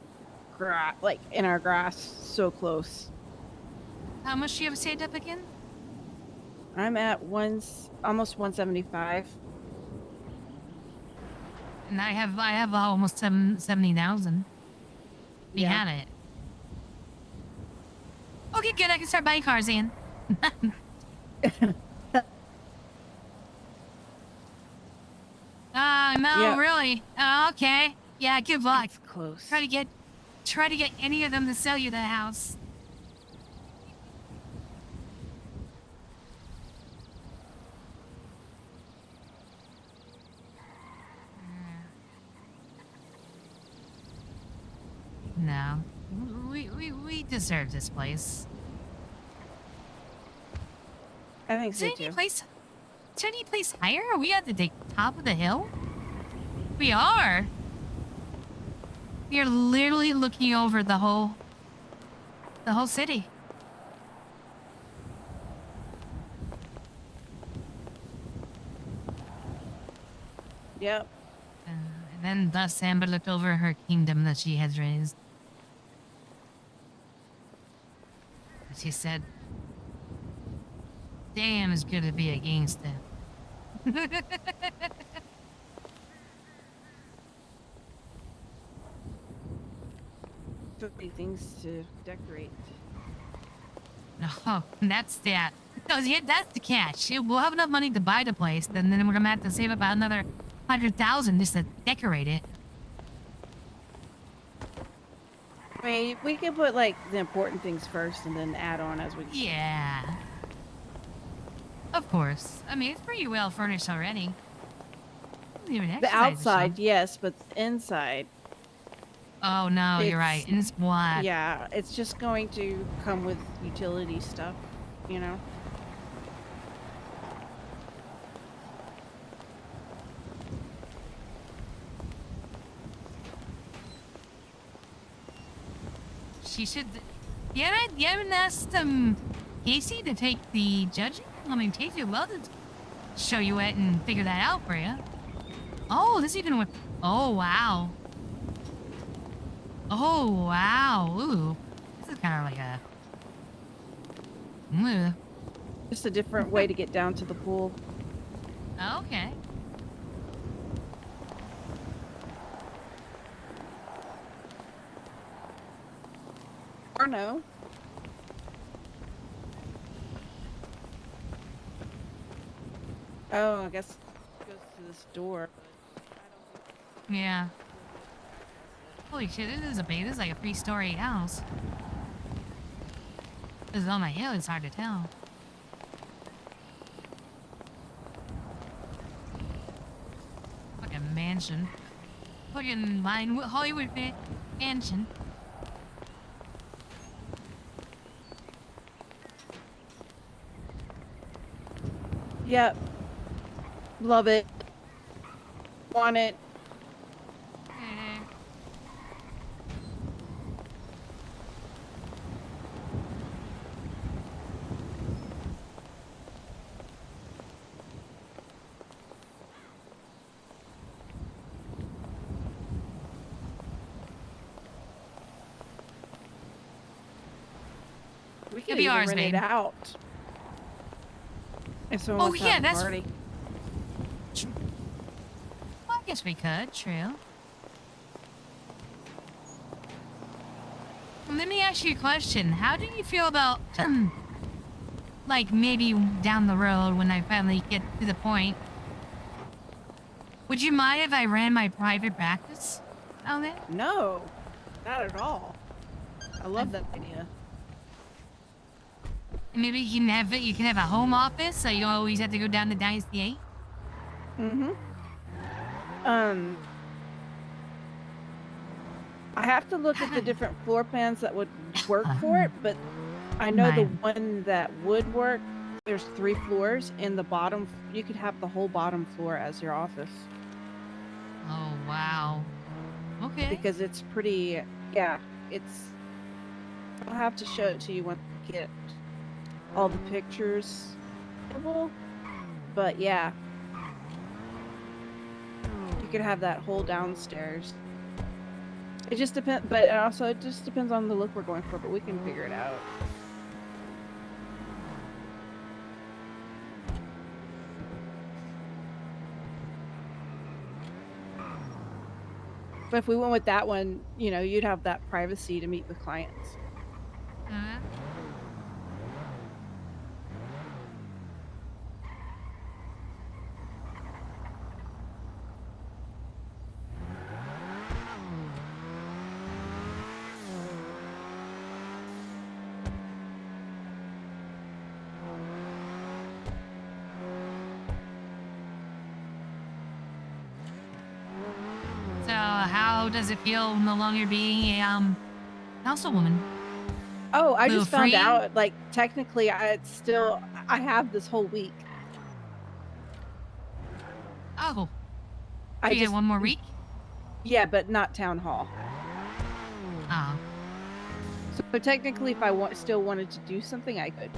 in our grass, so close. How much do you have saved up again? I'm at almost 175. And I have almost 70,000. We Yeah. had it. Okay, good. I can start buying cars again. No, Yeah. really. Okay. Yeah, good luck. It's close. Try to get any of them to sell you the house. No. We deserve this place. I think Is so there any too. place? Is there any place higher? Are we at the top of the hill? We are. We are literally looking over the whole city. Yep. And then thus Amber looked over her kingdom that she has raised. She said, "Damn, it's good to be a gangster." So many things to decorate. No, that's that. Yeah, that's the catch. We'll have enough money to buy the place, then we're gonna have to save about another 100,000 just to decorate it. I mean, we can put like the important things first and then add on as we. Yeah. Of course. I mean, it's pretty well furnished already. Even The exercise outside, machine. yes, but the inside, Oh no, you're right. it's- And it's black. yeah, it's just going to come with utility stuff, you know. She should. You haven't asked Casey to take the judging? I mean, Casey will show you it and figure that out for you. Oh, this even with. Oh wow. Oh wow. Ooh, this is kind of like a. Ooh. Just a different way to get down to the pool. Okay. Or no. Oh, I guess it goes to this door. Yeah. Holy shit, this is like a 3-story house. This is on my hill, it's hard to tell. Fucking mansion. Fucking Hollywood mansion. Yep. Love it. Want it. We could be even ours, rent babe. it out. If someone Oh, wants to yeah, have a that's- party. Well, I guess we could, true. Let me ask you a question. How do you feel about, like, maybe down the road when I finally get to the point? Would you mind if I ran my private practice out there? No, not at all. I love that idea. And maybe you can have a home office, so you always have to go down to Dynasty 8? Mm-hmm. I have to look at the different floor plans that would work for it, but I know the Right. one that would work, there's 3 floors, and the bottom, you could have the whole bottom floor as your office. Oh, wow. Okay. Because it's pretty, yeah, it's, I'll have to show it to you once I get all the pictures. But yeah, you could have that whole downstairs. It just depends, but also it just depends on the look we're going for, but we can figure it out. But if we went with that one, you know, you'd have that privacy to meet with clients. So, how does it feel no longer being a councilwoman? Oh, I Little just found free? out, like, technically, I have this whole week. Oh, I you get just, one more week? yeah, but not town hall. Oh. So technically, if I still wanted to do something, I could.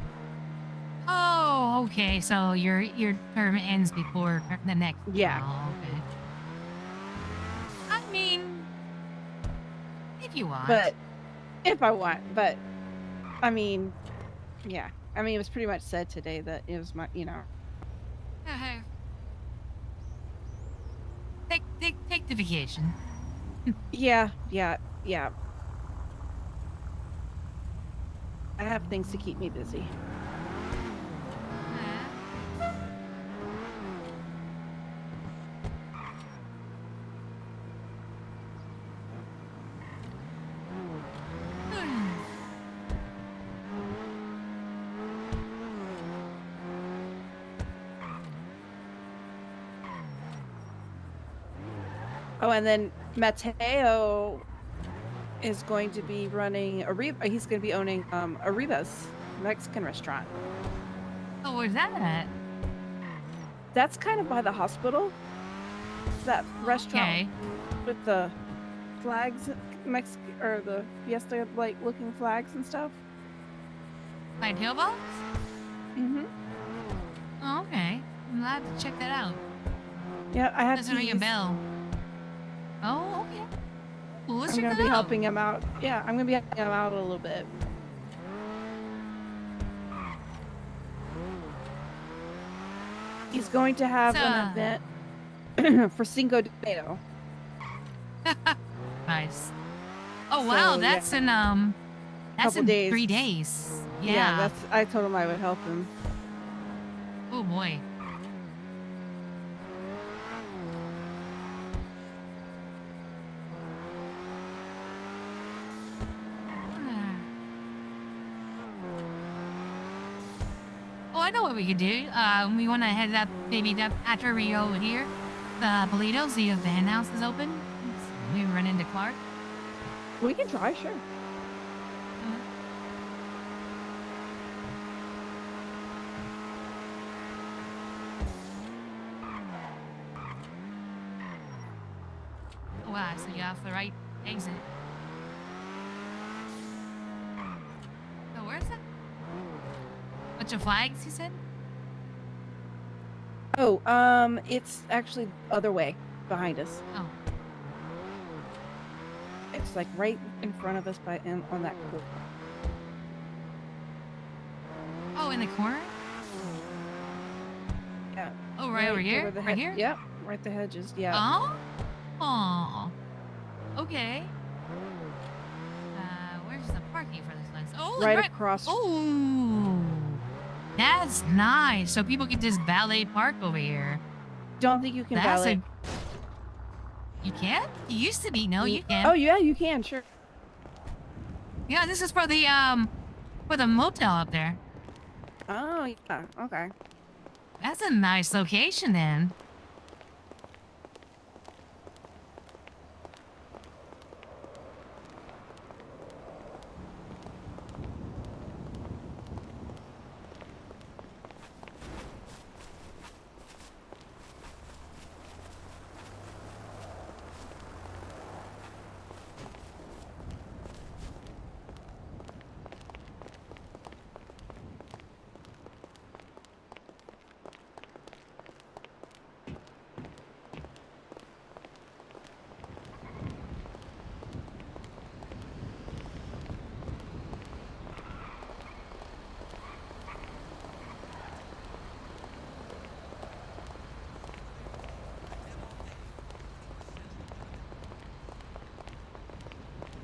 Oh, okay. So your term ends before the next. Yeah. Oh, okay. I mean, if you want. But if I want, but I mean, yeah. I mean, it was pretty much said today that it was my, you know. Take the vacation. Yeah. I have things to keep me busy. Oh, and then Mateo is going to be running he's going to be owning Arriba's Mexican restaurant. Oh, where's that at? That's kind of by the hospital. That restaurant Okay. with the flags, or the Fiesta like looking flags and stuff. By Pillbox? Mm-hmm. Oh, okay. I'm glad to check that out. Yeah, I have Doesn't ring a keys. bell. Oh, okay. Well, let's I'm check gonna that be out. helping him out. Yeah, I'm gonna be helping him out a little bit. He's going to have an event for Cinco de Mayo. Nice. Oh wow, So, that's yeah. in that's Couple in days. 3 days. Yeah. Yeah, I told him I would help him. Oh boy. Oh, I know what we could do. We want to head up maybe up after we go here. The Polito, see if the hen house is open. We run into Clark. We can try, sure. Oh, wow, so you're off the right exit. So where's it? Bunch of flags, you said? Oh, it's actually the other way, behind us. Oh. It's like right in front of us on that corner. Oh, in the corner? Yeah. Oh, right over here? over the Right here? Yep, right the hedges. Yeah. Oh? Oh. Okay. Where's the parking for this place? Oh, Right right across. Oh. That's nice. So people can just valet park over here. Don't think you can That's valet. You can? You used to be. No, you can. Oh yeah, you can. Sure. Yeah, this is for the motel up there. Oh yeah. Okay. That's a nice location then.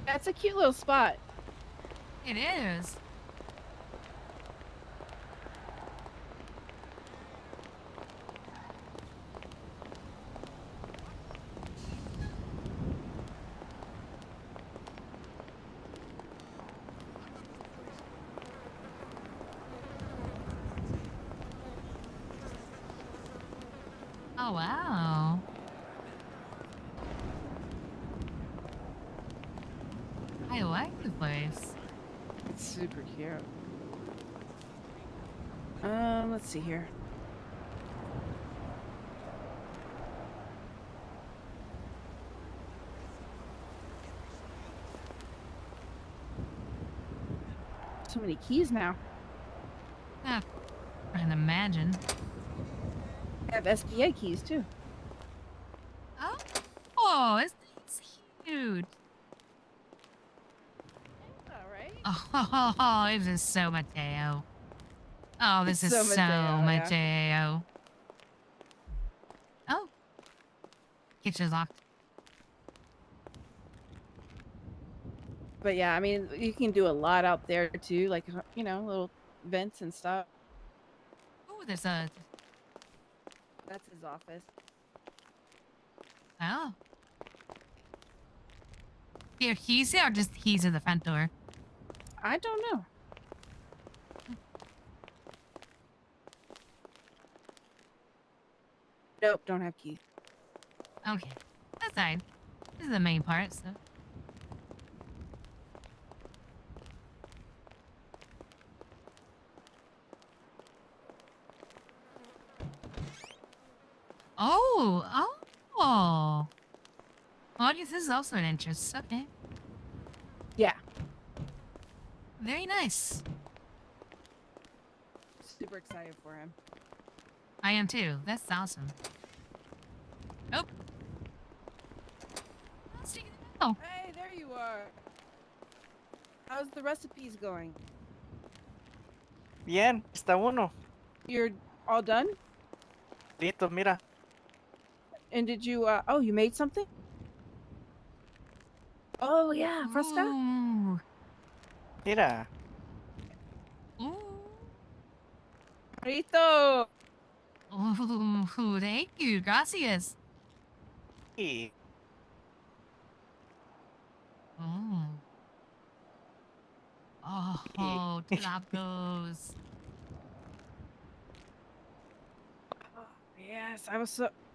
That's a cute little spot. It is. Oh, wow. I like the place. It's super cute. Let's see here. So many keys now. Ah, I can imagine. I have SBA keys too. Oh, isn't it cute? All right. Oh, this is so Mateo. Oh, this is So so Mateo, yeah. Mateo. Oh. Kitchen's locked. But yeah, I mean, you can do a lot out there too, like you know, little vents and stuff. Oh, there's a... That's his office. Oh. Here, he's there or just he's at the front door? I don't know. Nope, don't have keys. Okay. That's fine. This is the main part, so... Oh, oh. Well, I guess this is also an interest. Okay. Yeah. Very nice. Super excited for him. I am too. That's awesome. Nope. Let's take it out. Hey, there you are. How's the recipes going? Bien, está uno. You're all done? Listo, mira. And did you, oh, you made something? Oh, yeah, fresca? Ooh. Mira. Ooh. Frito! Ooh, thank you. Gracias. Y Oh. Oh, tacos. Oh, yes,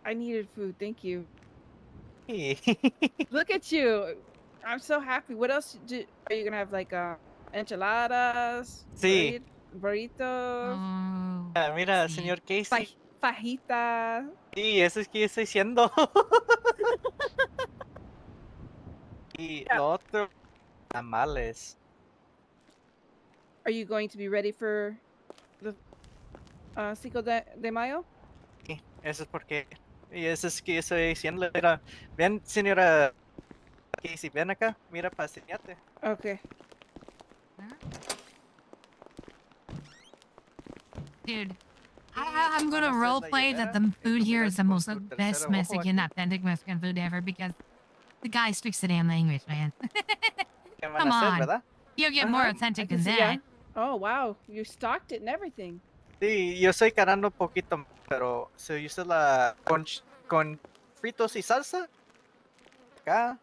I needed food. Thank you. y Look at you. I'm so happy. What else are you gonna have? Like, enchiladas? Sí. Burritos? Oh, Mira, sí. señor Casey. Fajitas? Sí, eso es que yo estoy diciendo. Y Yeah. lo otro, tamales. Are you going to be ready for the Cinco de Mayo? Sí, eso es porque. Y eso es que yo estoy diciendo. Mira, ven, señora Casey, ven acá. Mira, para enseñarte. Okay. Dude, I'm gonna roleplay that the food here is the most best Mexican, authentic Mexican food ever because the guy speaks the damn language, man. ¿Qué van Come a hacer, on. verdad? You'll get more authentic than that. Oh, wow. You stocked it and everything. Sí, yo estoy ganando un poquito, pero si usas la con fritos y salsa, acá.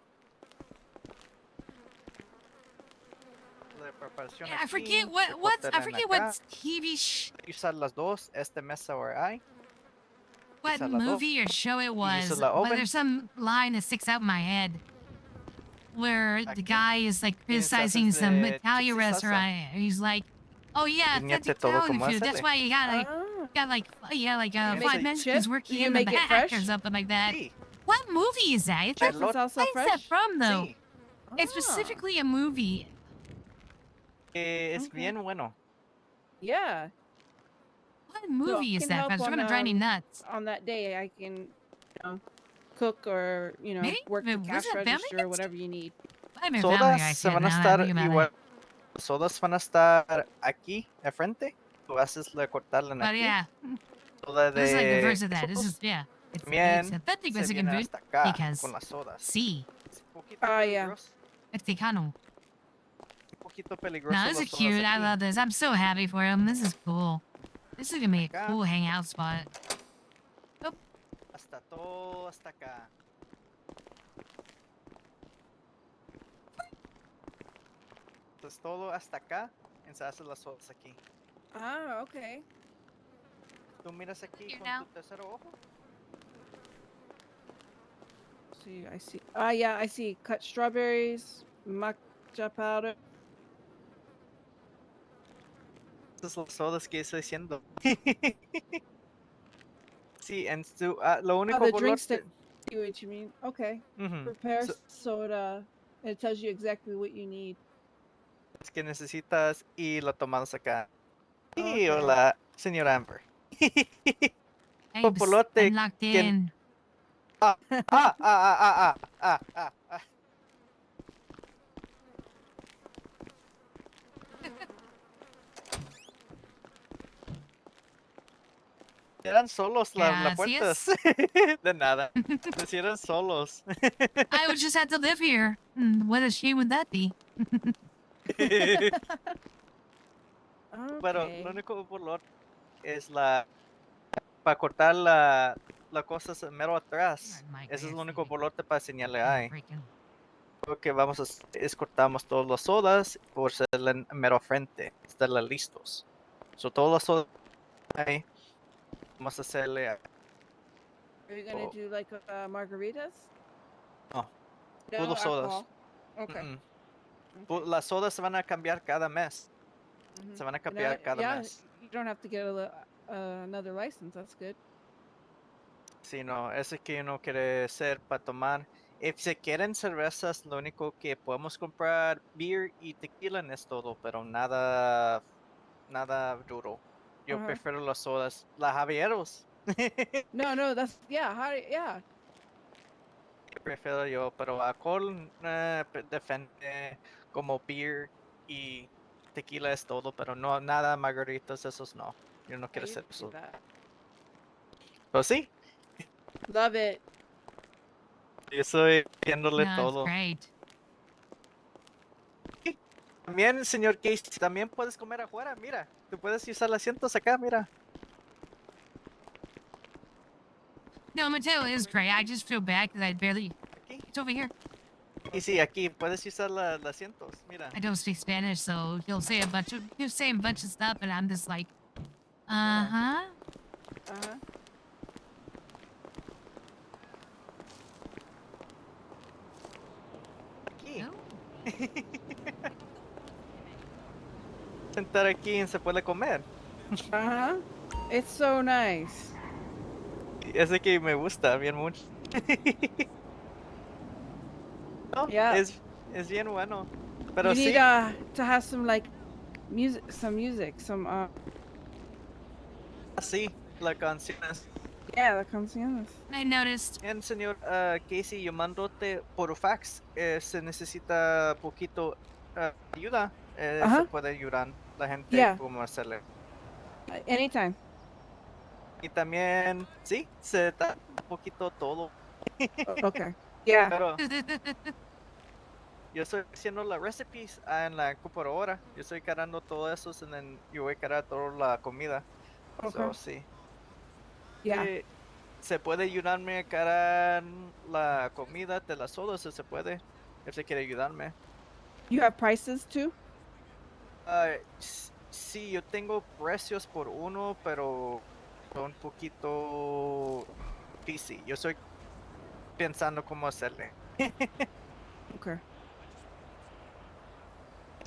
La preparación Yeah, I aquí, forget se cortan what acá. TV Usar las dos, esta mesa or I. what Usar las dos. movie or show it was, la but oven. there's some line that sticks out in my head where the guy is like criticizing some Italian restaurant. He's like, "Oh yeah, authentic Italian food. That's why you got like 5 Mexicans working in the back or something like that." Sí. What movie is that? It's like, Breakfast also where's that fresh? from though? Sí. It's specifically a movie. Es Okay. bien bueno. Yeah. What movie is can that? help It's on, gonna drive me nuts. On that day, I can, you know, cook or, you know, Maybe? work the Was cash it family register or whatever you need. I'm a family guy Sodas se too, van a now that I estar think about igual. it. Sodas van a estar aquí, de frente. Tú haces la cortarla But aquí. yeah, Soda this is like the de verse of that. This quesos. is, yeah. It's También authentic se Mexican viene food hasta acá because con las sodas. sí. Es un poquito Oh, yeah. peligroso. Mexicano. Un poquito peligroso No, this las is zonas cute. I aquí. love this. I'm so happy for him. This is cool. This is gonna be a Acá. cool hangout spot. Hasta todo hasta acá. Entonces todo hasta acá. Y se hacen las zonas aquí. Ah, okay. Tú miras aquí Here con now. tu tercer ojo. See, I see. Ah, yeah, I see. Cut strawberries, matcha powder. Esas son las sodas que estoy diciendo. Sí, lo Oh, único the color. drinks that. See what you mean? Okay. Ujú. Prepare So- soda. And it tells you exactly what you need. es que necesitas y lo tomamos acá. Y Okay. hola, señora Amber. Hey, Popolote I'm locked que- in. Ah, ah, ah, ah, ah, ah, ah, ah. Eran solos las puertas. De nada. Se eran solos. I would just have to live here. What a shame would that be? Pero Okay. lo único color es para cortar la cosa mero atrás. Ese es el único bolote para señalar ahí. Lo que vamos a hacer es cortamos todas las sodas por ser el mero frente, estarla listos. So todas las sodas ahí, vamos a hacerle Are you gonna Oh. do like margaritas? No, No puros sodas. alcohol. Okay. Mm-mm. Okay. Las sodas se van a cambiar cada mes. Mhm. Se van a You know, cambiar cada yeah, mes. you don't have to get another license. That's good. Sí, no, ese que uno quiere ser para tomar. Si quieren cervezas, lo único que podemos comprar beer y tequila es todo, pero nada duro. Yo Uh-huh. prefiero las sodas, las Javieros. No, that's yeah. Prefiero yo, pero alcohol depende como beer y tequila es todo, pero no nada margaritas, esos no. Yo no quiero You hacer can do eso. that. Pero sí, Love it. yo estoy viéndole No, it's todo. great. También, señor Casey, también puedes comer afuera, mira. Tú puedes usar los asientos acá, mira. No, Mateo is great. I just feel bad because I barely. Aquí. It's over here. Y sí, aquí puedes usar los asientos, mira. I don't speak Spanish, so he'll say a bunch of stuff, and I'm just like, Uh-huh. Aquí. Oh. Sentar aquí y se puede comer. Uh-huh. It's so nice. Ese que me gusta bien mucho. No, Yeah. es bien bueno. Pero You sí, need to have some like music, some sí, las canciones. yeah, the canciones. I noticed. Bien, señor Casey, yo mandote por fax. Se necesita poquito ayuda. Se Ajá. puede ayudar la gente Yeah. como hacerle. Anytime. Y también, sí, se da un poquito todo. Okay. Yeah. Pero yo estoy haciendo las recipes en la computadora. Yo estoy cargando todo eso y yo voy a cargar toda la comida. Okay. So, sí. Yeah. Se puede ayudarme a cargar la comida de las sodas, si se puede. Si se quiere ayudarme. You have prices too? Sí, yo tengo precios por uno, pero son un poquito difícil. Yo estoy pensando cómo hacerle. Okay.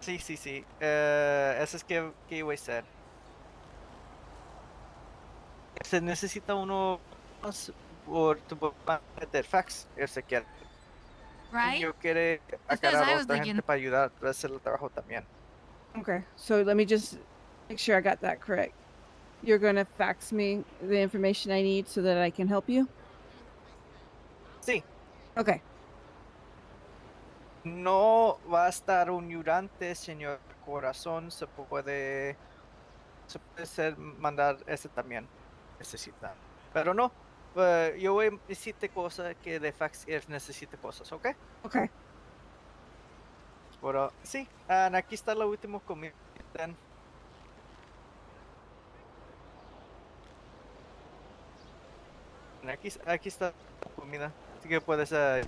Sí. Eso es que voy a hacer. Se necesita uno más por tu meter fax, si se quiere. Right? Yo quiero That's agarrar what I a was otra thinking. gente para ayudar a hacer el trabajo también. Okay. So let me just make sure I got that correct. You're gonna fax me the information I need so that I can help you? Sí. Okay. No va a estar un ayudante, señor Corazón. Se puede ser mandar ese también. Necesita. Pero no. Yo voy a decirte cosas que de fax necesite cosas, ¿ok? Okay. Pero sí, aquí está la última comida. Ten. Aquí está la comida. Así que puedes... aquí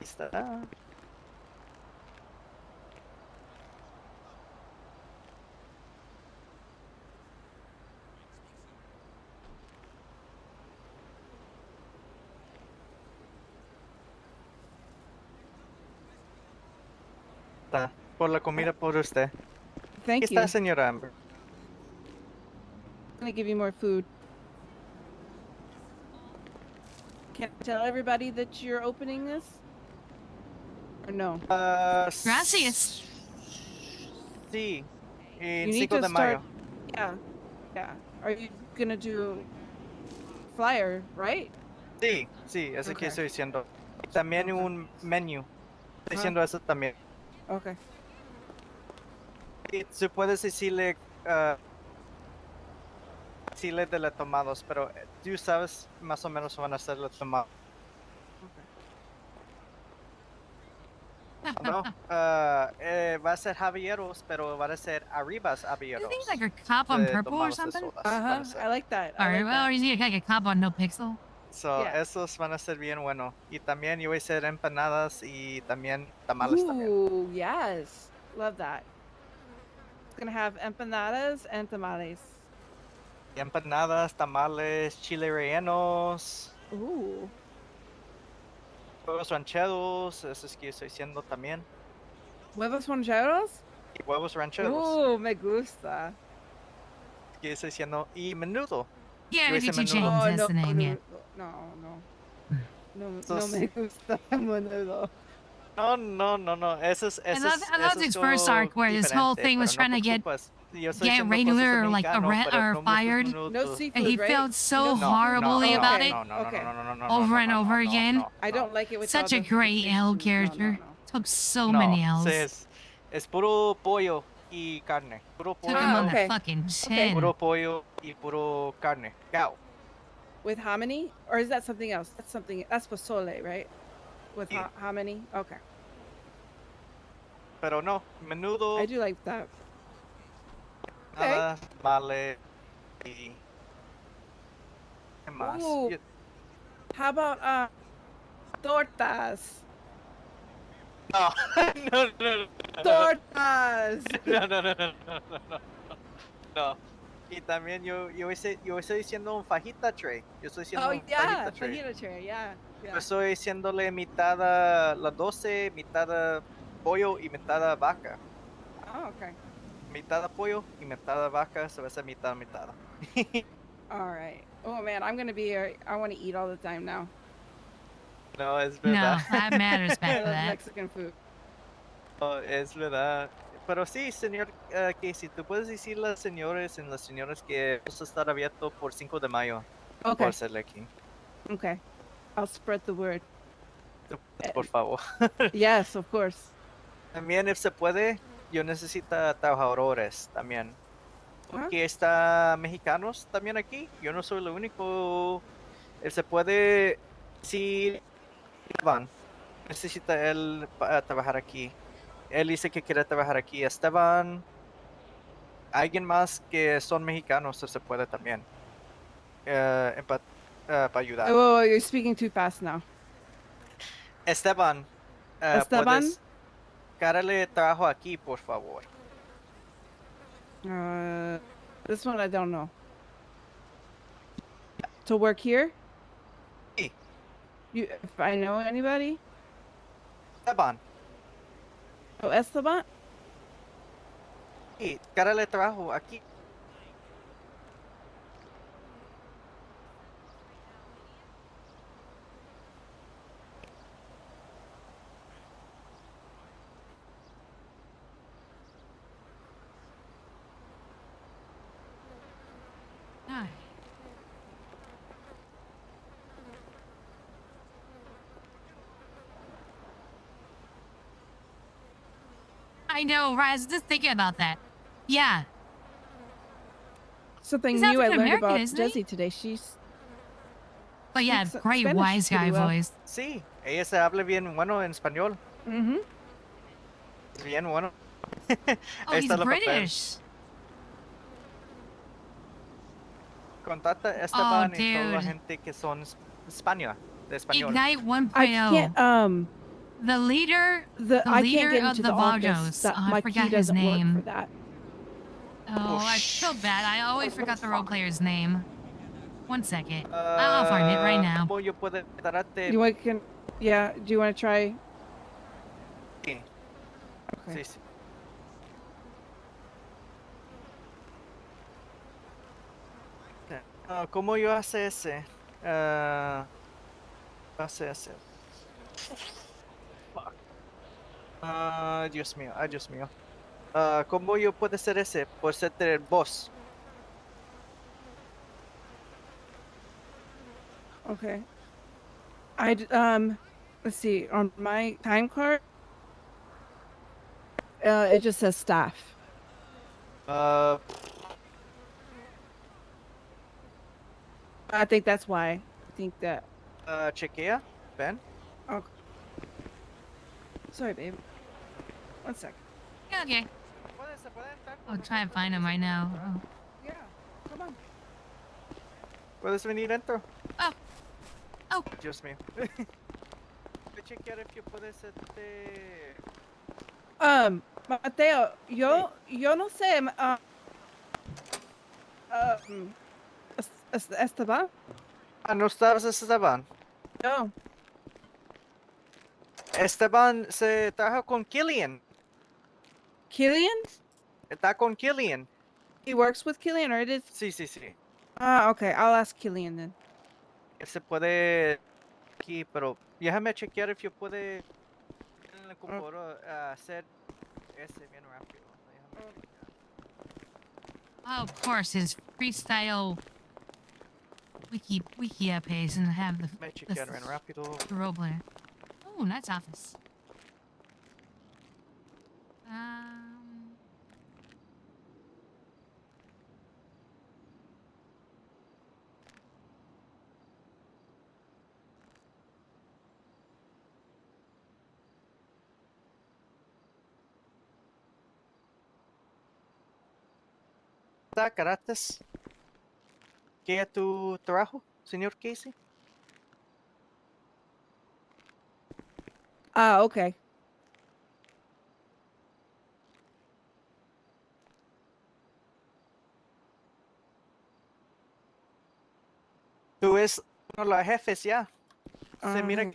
está. Está. Por la comida por usted. Aquí Thank está, you. señora Amber. I'm gonna give you more food. Can I tell everybody that you're opening this? Or no? Gracias. Sí. You En need 5 to de start. mayo. Yeah. Yeah. Are you gonna do flyer, right? Sí, sí, eso que Okay. estoy diciendo. También Okay. un menú. Estoy Huh? diciendo eso también. Okay. Y tú puedes decirle, decirle de los tomados, pero tú sabes más o menos van a ser los tomados. No, va a ser Javieros, pero van a ser arribas I think Javieros. like a cop on De purple or tomados de something. sodas van Uh-huh. a ser. I like that. I Or like well, that. or is it like a cop on no pixel? So, Yeah. esos van a ser bien bueno. Y también yo voy a hacer empanadas y también tamales también. Ooh, yes. Love that. It's gonna have empanadas and tamales. Y empanadas, tamales, chile rellenos, Ooh. huevos rancheros, eso es que estoy diciendo también. ¿Huevos rancheros? Y huevos rancheros, Ooh, me gusta. que estoy diciendo. Y menudo. Yeah, Yo maybe hice two menudo. chickens. That's no, the name. Yeah. no, no Esos- me gusta el menudo. No. Eso es, I eso love es, I loved eso es his first algo arc where his whole diferente, thing was pero no trying to te get preocupes. Yo estoy diciendo cosas regular de or like mexicano, pero or no muchos fired, No minutos. seafood, and he right? felt so No horribly seafood? about Okay, it okay. over and over again. I don't like it with all Such a the great fish L and- character. No. Took so No, many sí, L's. es puro pollo y carne. Puro Took him on pollo, the okay. fucking Okay. chin. puro pollo y puro carne. Cow. With hominy? Or is that something else? That's pozole, right? With Yeah. hominy? Okay. Pero no, menudo, I do like that. Okay. nada, vale y ¿qué más? Ooh. How about tortas? No, no. Tortas! No. Y también yo estoy diciendo un fajita tray. Yo estoy diciendo Oh un yeah, fajita tray. fajita tray, yeah. Yo estoy diciéndole mitad a la 12, mitad a pollo y mitad a vaca. Oh, okay. Mitad a pollo y mitad a vaca, se va a ser mitad. All right. Oh man, I'm gonna be here. I want to eat all the time now. No, es No, verdad. I have mad I respect for love that. Mexican food. No, es verdad. Pero sí, señor Casey, tú puedes decirle a las señoras que vamos a estar abierto por 5 de mayo. Por Okay. hacerle aquí. Okay. I'll spread the word. Por favor. Yes, of course. También, si se puede, yo necesito trabajadores también. Huh? Porque está mexicanos también aquí. Yo no soy el único. Se puede, si Esteban necesita él trabajar aquí. Él dice que quiere trabajar aquí. Esteban, alguien más que son mexicanos se puede también. Para ayudar. Oh, you're speaking too fast now. Esteban, Esteban? puedes darle trabajo aquí, por favor. This one I don't know. To work here? Sí. If I know anybody? Esteban, Oh, Esteban? sí, darle trabajo aquí. Ay. I know, right? I was just thinking about that. Yeah. Something He's new I African learned American, about isn't he? Jessie today. She's But yeah, Speaks great Spanish wise guy pretty well. voice. Sí, ella se habla bien bueno en español. mm-hmm. Bien bueno. Oh, Ahí he's está el papel. British. Contacta a Oh, Esteban y toda la dude. gente que son España, de español. Ignite 1.0. I can't The leader I can't get of into the the office. Vagos. That Oh, I my forgot key his doesn't work name. for that. Oh, I feel bad. I always forgot the role player's name. 1 second. I'll find it right now. ¿Cómo yo puedo darte? Do you want to try? Sí. Okay. Sí, sí. ¿Cómo yo hace ese? Hace ese. Fuck. Dios mío, ay Dios mío. ¿Cómo yo puedo hacer ese? Por ser el boss. Okay. Let's see, on my time card, it just says staff. I think that's why. I think that. Chequea, ven. Oh. Sorry, babe. 1 second. Yeah, okay. I'll try and find him right now. Oh. Yeah, come on. ¿Puedes venir dentro? Oh. Oh. Dios mío. Voy a chequear if you puedes Mateo, yo no sé, Esteban. ¿No estabas Esteban? No. Esteban se trabaja con Killian. Killian? Está con Killian. He works with Killian, or it is? Sí, sí, sí. Okay, I'll ask Killian then. Él se puede aquí, pero déjame chequear if yo puede en la computadora hacer ese bien rápido. Oh, of course, his freestyle wiki page and have the chequear bien rápido. the role player. Oh, nice office. Caratas. ¿Qué es tu trabajo, señor Casey? Okay. Tú eres uno de los jefes ya. Se mira Ay.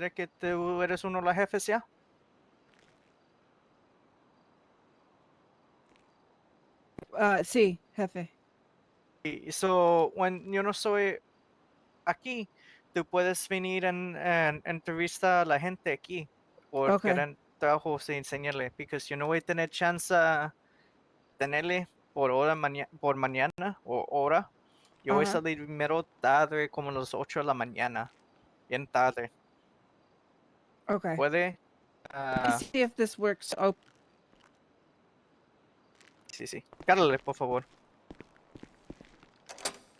que tú eres uno de los jefes ya. Sí, jefe. Y so, when yo no soy aquí, tú puedes venir en entrevista a la gente aquí. Porque Okay. eran trabajo sin enseñarle. Porque yo no voy a tener chance a tenerle por mañana o hora. Yo voy a salir primero tarde, como a las 8 de la mañana. Bien tarde. Okay. ¿Puede? Let's see if this works. Oh. Sí. Cárale, por favor.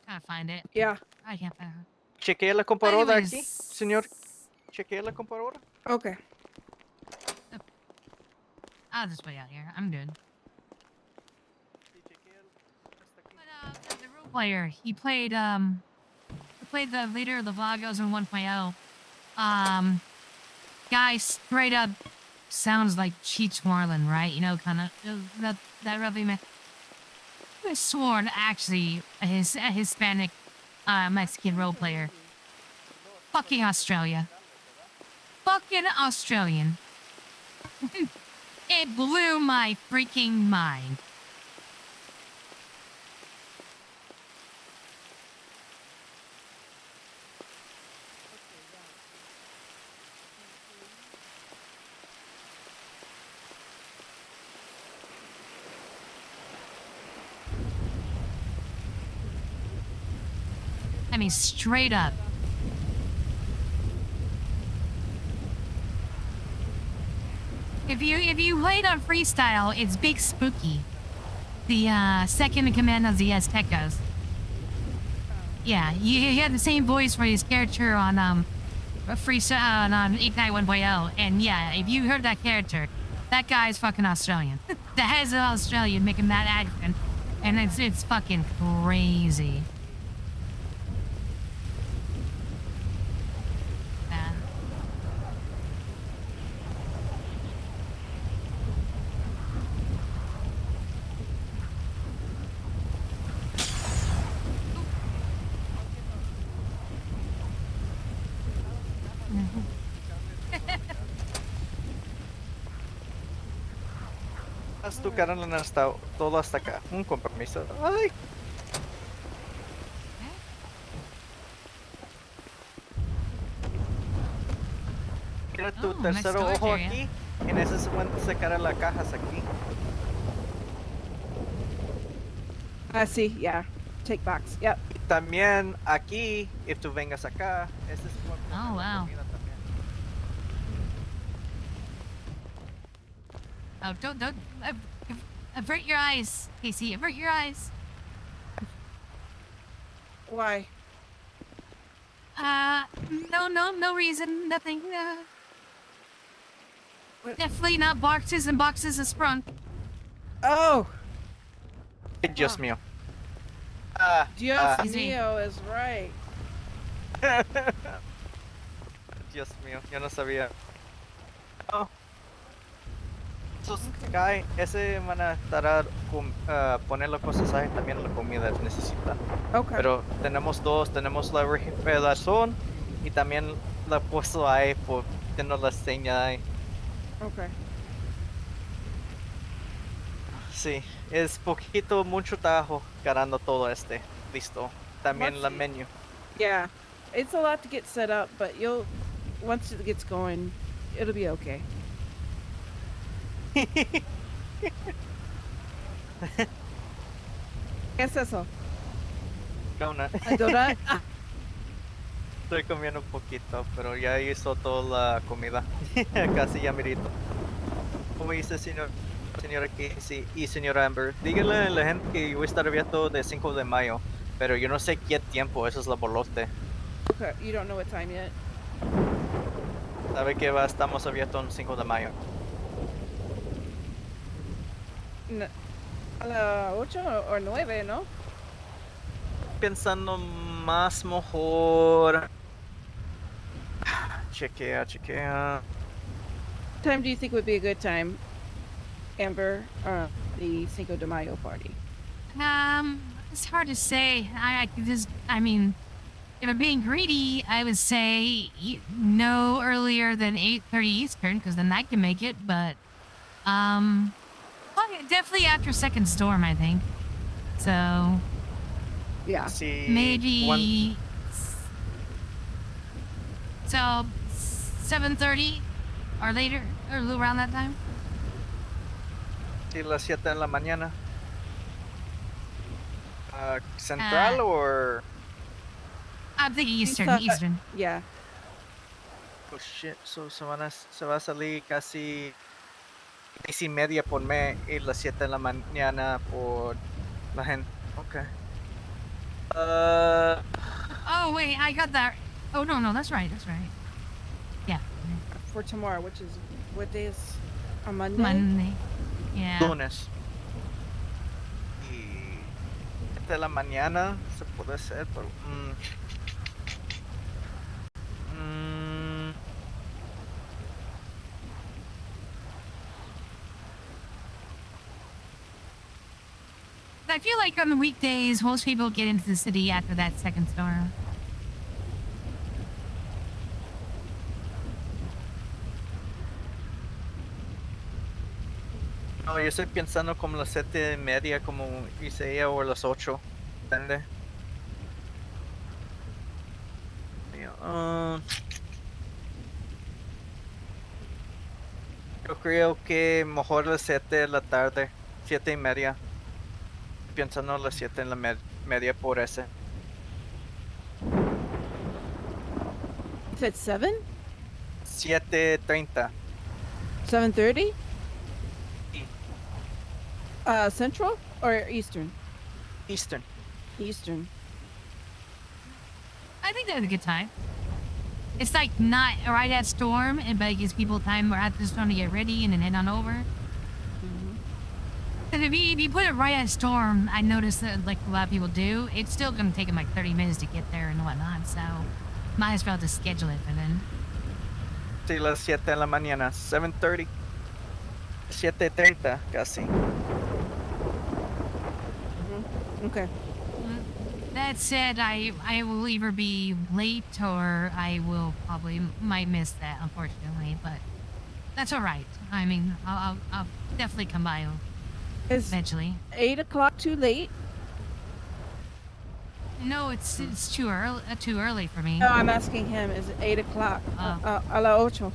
Gotta find it. Yeah. I can't find it. Chequea la computadora Anyways. aquí, señor. Chequea la computadora. Okay. I'll just wait out here. I'm good. But the role player, he played the leader of the Vagos in 1.0. Guy straight up sounds like Cheech Marlin, right? You know, kind of that roughly man. I sworn actually a Hispanic Mexican role player. Fucking Australia. Fucking Australian. It blew my freaking mind. I mean, straight up. If you played on freestyle, it's Big Spooky, the second in command of the Aztecos. Yeah, he had the same voice for his character on freestyle on Ignite 1.0, and yeah, if you heard that character, that guy is fucking Australian. The head's an Australian making that accent, and it's fucking crazy. Man. Haz tu cara hasta todo hasta acá. Un compromiso. Ay. Mira tu Oh, nice tercero storage ojo area. aquí. En ese se pueden sacar las cajas aquí. See, yeah. Take box. Yep. Y también aquí, if tú vengas acá, ese es por Oh, wow. comida también. Oh, don't avert your eyes, Casey. Avert your eyes. Why? No reason. Nothing. Definitely not boxes and boxes of sprung. Oh! Ay, Dios mío. Dios Excuse me. mío is right. Dios mío, yo no sabía. Oh. Esos cae, ese van a estar poner las cosas ahí, también la comida necesita. Okay. Pero tenemos dos, tenemos la refrigeración y también la puesto ahí por tener la seña ahí. Okay. Sí, es poquito, mucho trabajo ganando todo este. Listo. También la Once- menú. Yeah. It's a lot to get set up, but once it gets going, it'll be okay. ¿Qué es eso? Donut. ¿A donut? Estoy comiendo un poquito, pero ya hizo toda la comida. Casi ya mirito. Como dice señora Casey y señora Amber, díganle a la gente que voy a estar abierto de 5 de mayo, pero yo no sé qué tiempo, eso es la bolote. Okay. You don't know what time yet? Sabe que estamos abiertos el 5 de mayo. A las 8 o 9, ¿no? Pensando más mejor. Chequea. What time do you think would be a good time, Amber? The Cinco de Mayo party. It's hard to say. I mean, if I'm being greedy, I would say no earlier than 8:30 Eastern, because then I can make it. But, definitely after second storm, I think. So Yeah. Sí, maybe. So 7:30 or later, or around that time. Sí, las 7 de la mañana. Central or I'm thinking Eastern. thought- Eastern. Yeah. oh shit, so se va a salir casi 6:30 por mí y las 7 de la mañana por la gente. Okay. Oh wait, I got that. Oh no, that's right. Yeah, For tomorrow, which is what day is on Monday? Monday. Yeah. Lunes. Y 7 de la mañana se puede hacer, pero I feel like on the weekdays, most people get into the city after that second storm. no, yo estoy pensando como las 7:30, como hice ella, o las 8. Depende. Yo creo que mejor las 7 de la tarde, 7:30. Pensando las 7 en la media por ese. You said 7? 7:30. 7:30? Sí. Central or Eastern? Eastern. Eastern. I think that's a good time. It's like not right at storm, but it gives people time at the storm to get ready and then head on over. And if you put it right at storm, I noticed that like a lot of people do, it's still gonna take them like 30 minutes to get there and whatnot. So might as well just schedule it for then. Sí, las 7 de la mañana. 7:30. 7:30 casi. Okay. That said, I will either be late or I will might miss that, unfortunately. But that's all right. I mean, I'll definitely come by Is eventually. 8 o'clock too late? No, it's too early for me. No, I'm asking him. Is it 8 o'clock? Oh. A las 8.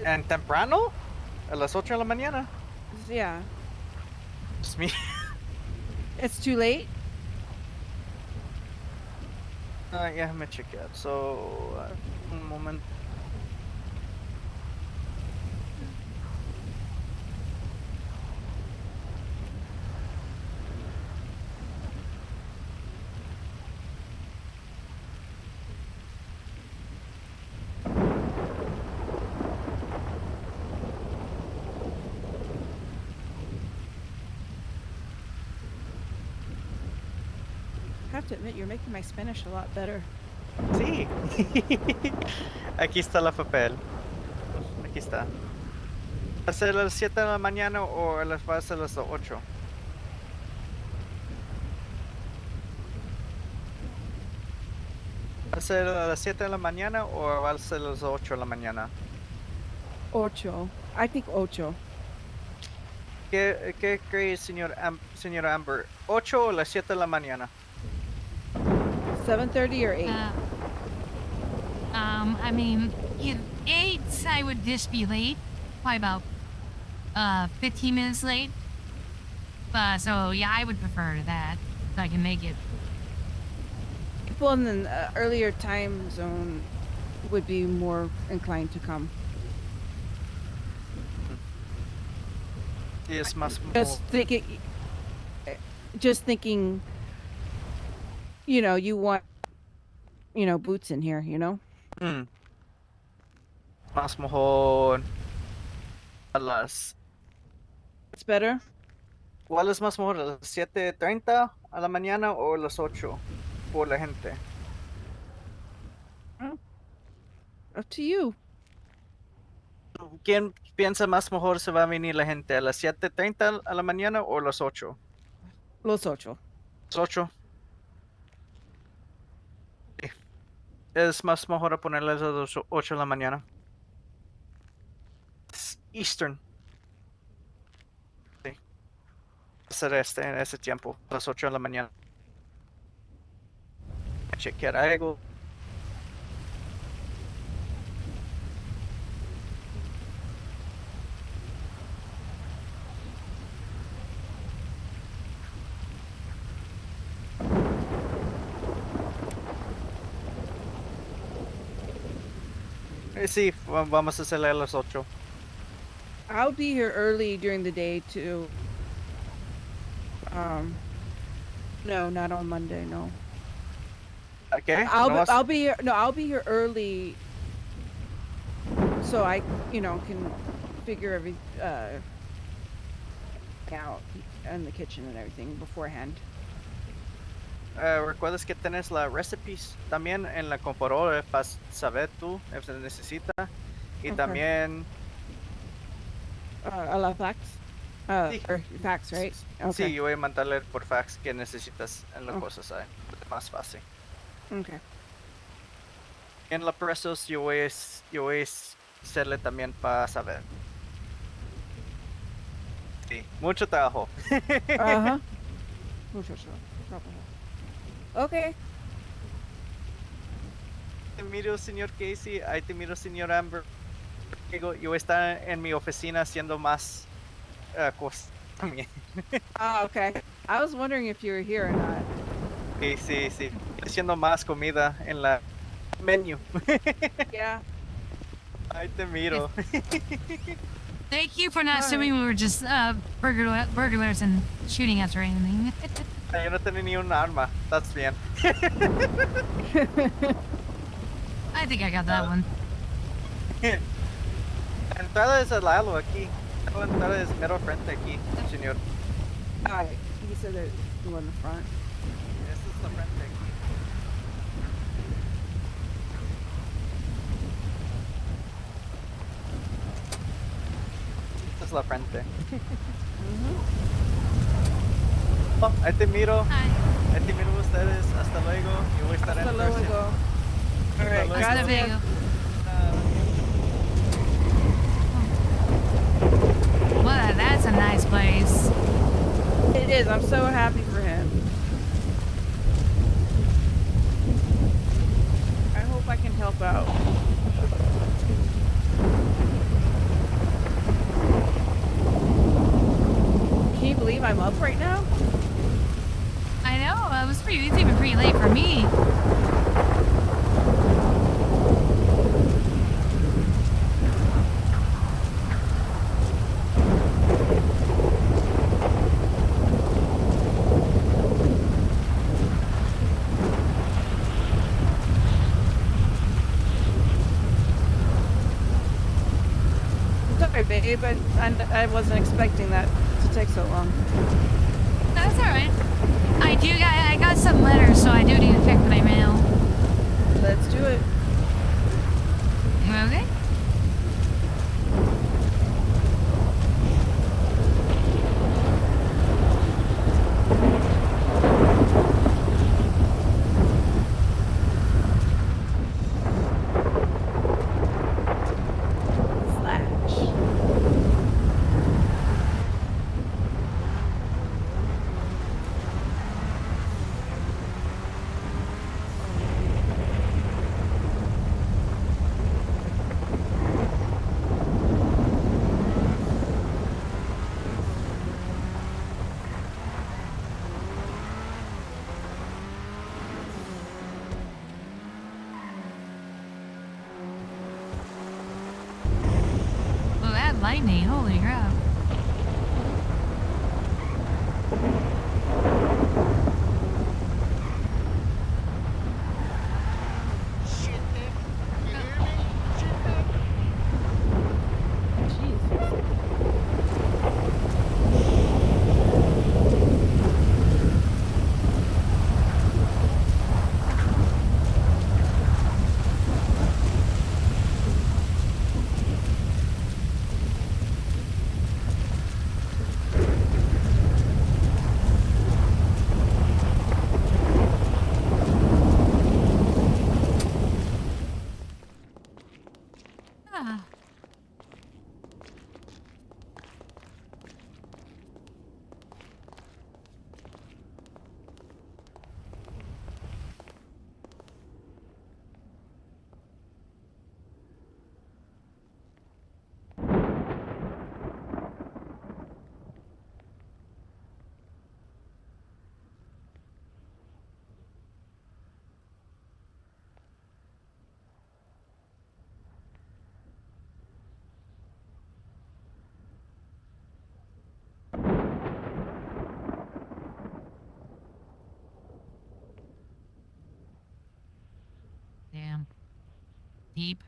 ¿En temprano? A las 8 de la mañana. Yeah. It's me. It's too late? Yeah, let me check it. So, un moment. I have to admit, you're making my Spanish a lot better. Sí. Aquí está el papel. Aquí está. ¿Va a ser a las 7 de la mañana o va a ser a las 8? ¿Va a ser a las 7 de la mañana o va a ser a las 8 de la mañana? 8. I think 8. ¿Qué cree, señora Amber? ¿8 o las 7 de la mañana? 7:30 or 8? I mean, 8, I would just be late. Probably about 15 minutes late. So yeah, I would prefer that so I can make it. People in the earlier time zone would be more inclined to come. Y es más Just thinking, you want, boots in here, Más mejor a las... It's better? ¿Cuál es más mejor? ¿A las 7:30 a la mañana o a las 8 por la gente? Up to you. ¿Quién piensa más mejor se va a venir la gente? ¿A las 7:30 a la mañana o a las 8? Los 8. Las 8. Sí. Es más mejor ponerles a las 8 de la mañana. Es Eastern. Sí. Hacer en ese tiempo, a las 8 de la mañana. Chequear algo. Sí, vamos a hacerle a las 8. I'll be here early during the day too. No, not on Monday. No. Okay. I'll be here. No, I'll be here early, so I, can figure everything out in the kitchen and everything beforehand. ¿Recuerdas que tienes las recipes también en la computadora para saber tú si se necesita? Y Okay. también... A la fax? Sí. Or fax, right? Okay. Sí, yo voy a mandarle por fax que necesitas en las cosas ahí. Más fácil. Okay. En los precios yo voy a hacerle también para saber. Sí, mucho trabajo. Ajá. Mucho trabajo. Okay. Te miro, señor Casey. Ahí te miro, señor Amber. Yo voy a estar en mi oficina haciendo más cosas también. Okay. I was wondering if you were here or not. Sí. Haciendo más comida en la menú. Yeah. Ahí te miro. Thank you for not assuming we were just burglars and shooting us or anything. Yo no tengo ni un arma. That's bien. I think I got that one. La entrada es al lado aquí. La entrada es mero frente aquí, señor. Alright, you said that you were in the front. Esta es la frente aquí. Esta es la frente. Oh, ahí te miro. Ahí te miro ustedes. Hasta luego. Yo voy a estar Hasta en person. luego. Hasta Alright, luego. Hasta gracias. luego. Uh, Well, that's a nice place. It is. I'm so happy for him. I hope I can help out. Can you believe I'm up right now? I know, it's even pretty late for me. Sorry, babe, but I wasn't expecting that to take so long. That's alright. I got some letters, so I do need to check my mail. Let's do it. Okay. Flash. Well, that lightning, holy crap. Jesus. Ah. Damn. Deep.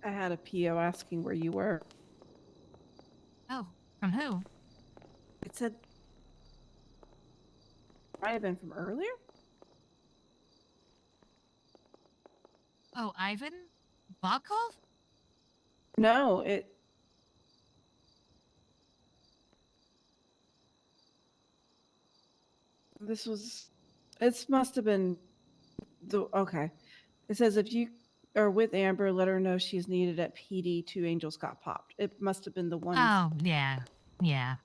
I had a PO asking where you were. Oh, from who? It said might have been from earlier. Oh, Ivan? Volkov? No, this was. It must have been okay. It says if you are with Amber, let her know she's needed at PD. 2 angels got popped. It must have been the one. Oh, yeah. Yeah.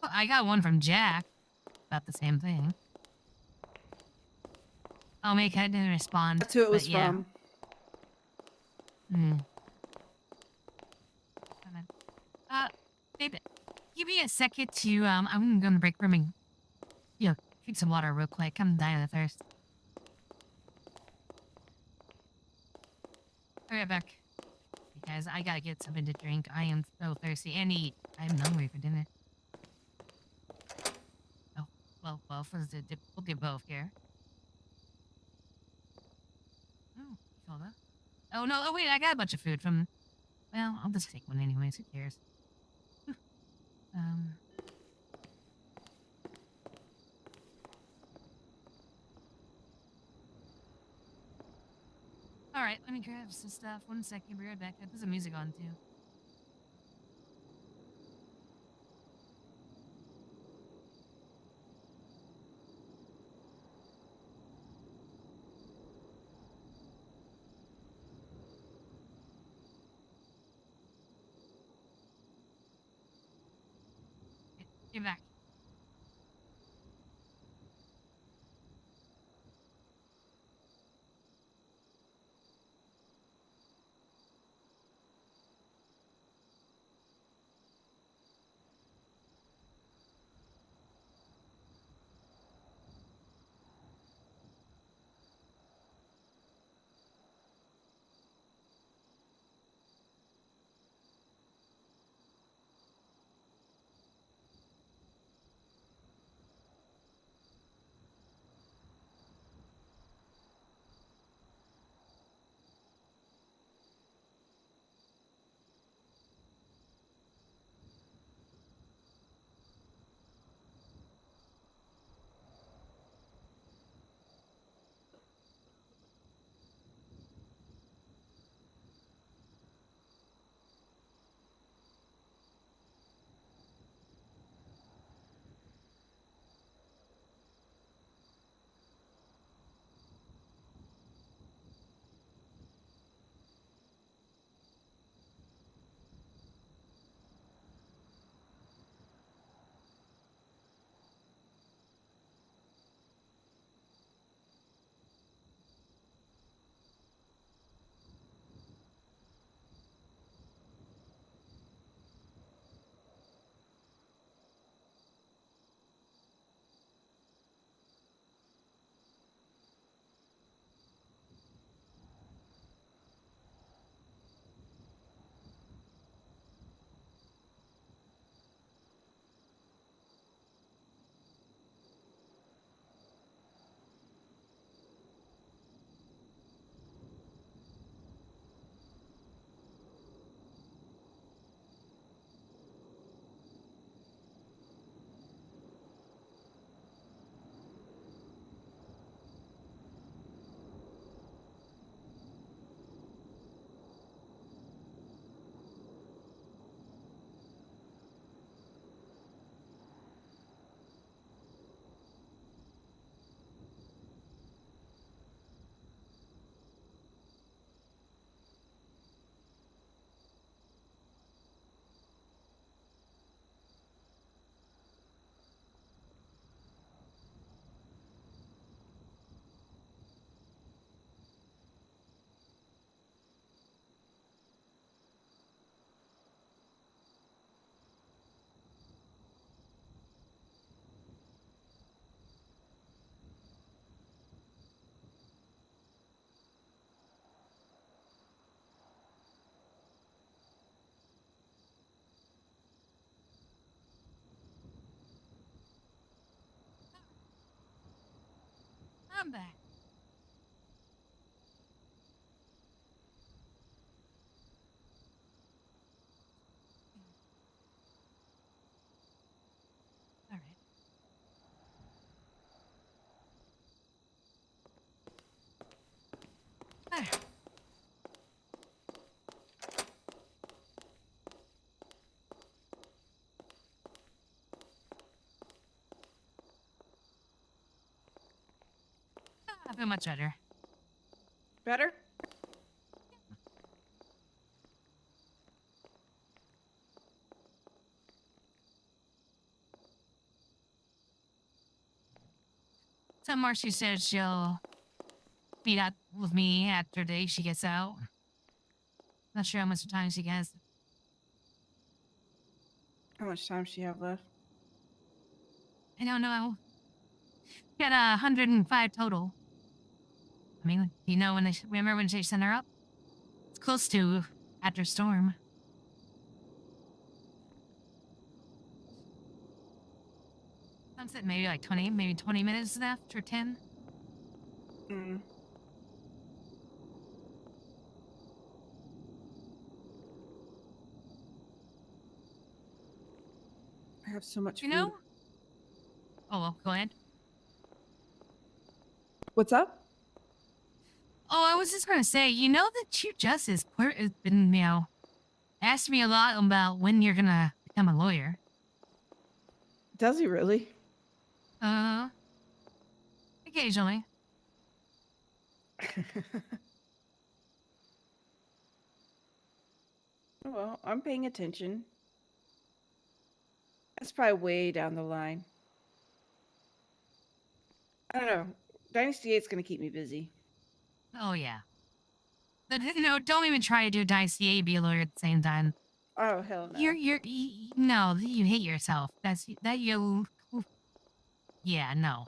Well, I got one from Jack about the same thing. Oh, Make I didn't respond. That's who it was but yeah. from. Hmm. Babe, give me a second to I'm gonna go in the break room and drink some water real quick. I'm dying of thirst. I'll be right back. Because I gotta get something to drink. I am so thirsty and eat. I'm hungry for dinner. Oh, well, we'll do both here. Oh, soda. Oh no! Oh wait, I got a bunch of food from. Well, I'll just take one anyways. Who cares? Um. All right, let me grab some stuff. 1 second, be right back. I put some music on too. Get back. I'm back. I feel much better. Better? So Marcy said she'll meet up with me after the day she gets out. Not sure how much time she gets. How much time does she have left? I don't know. Got 105 total. I mean, you know when remember when they sent her up? It's close to after storm. Sunset maybe like 20 minutes left or 10. Mm. I have so much You food. know? Oh, well, go ahead. What's up? Oh, I was just gonna say, you know, the Chief Justice has been, asked me a lot about when you're gonna become a lawyer. Does he really? Occasionally. Well, I'm paying attention. That's probably way down the line. I don't know. Dynasty 8's going to keep me busy. Oh, yeah. But, no, don't even try to do Dynasty A, be a lawyer at the same time. Oh, hell no. No, you hate yourself. Yeah, no.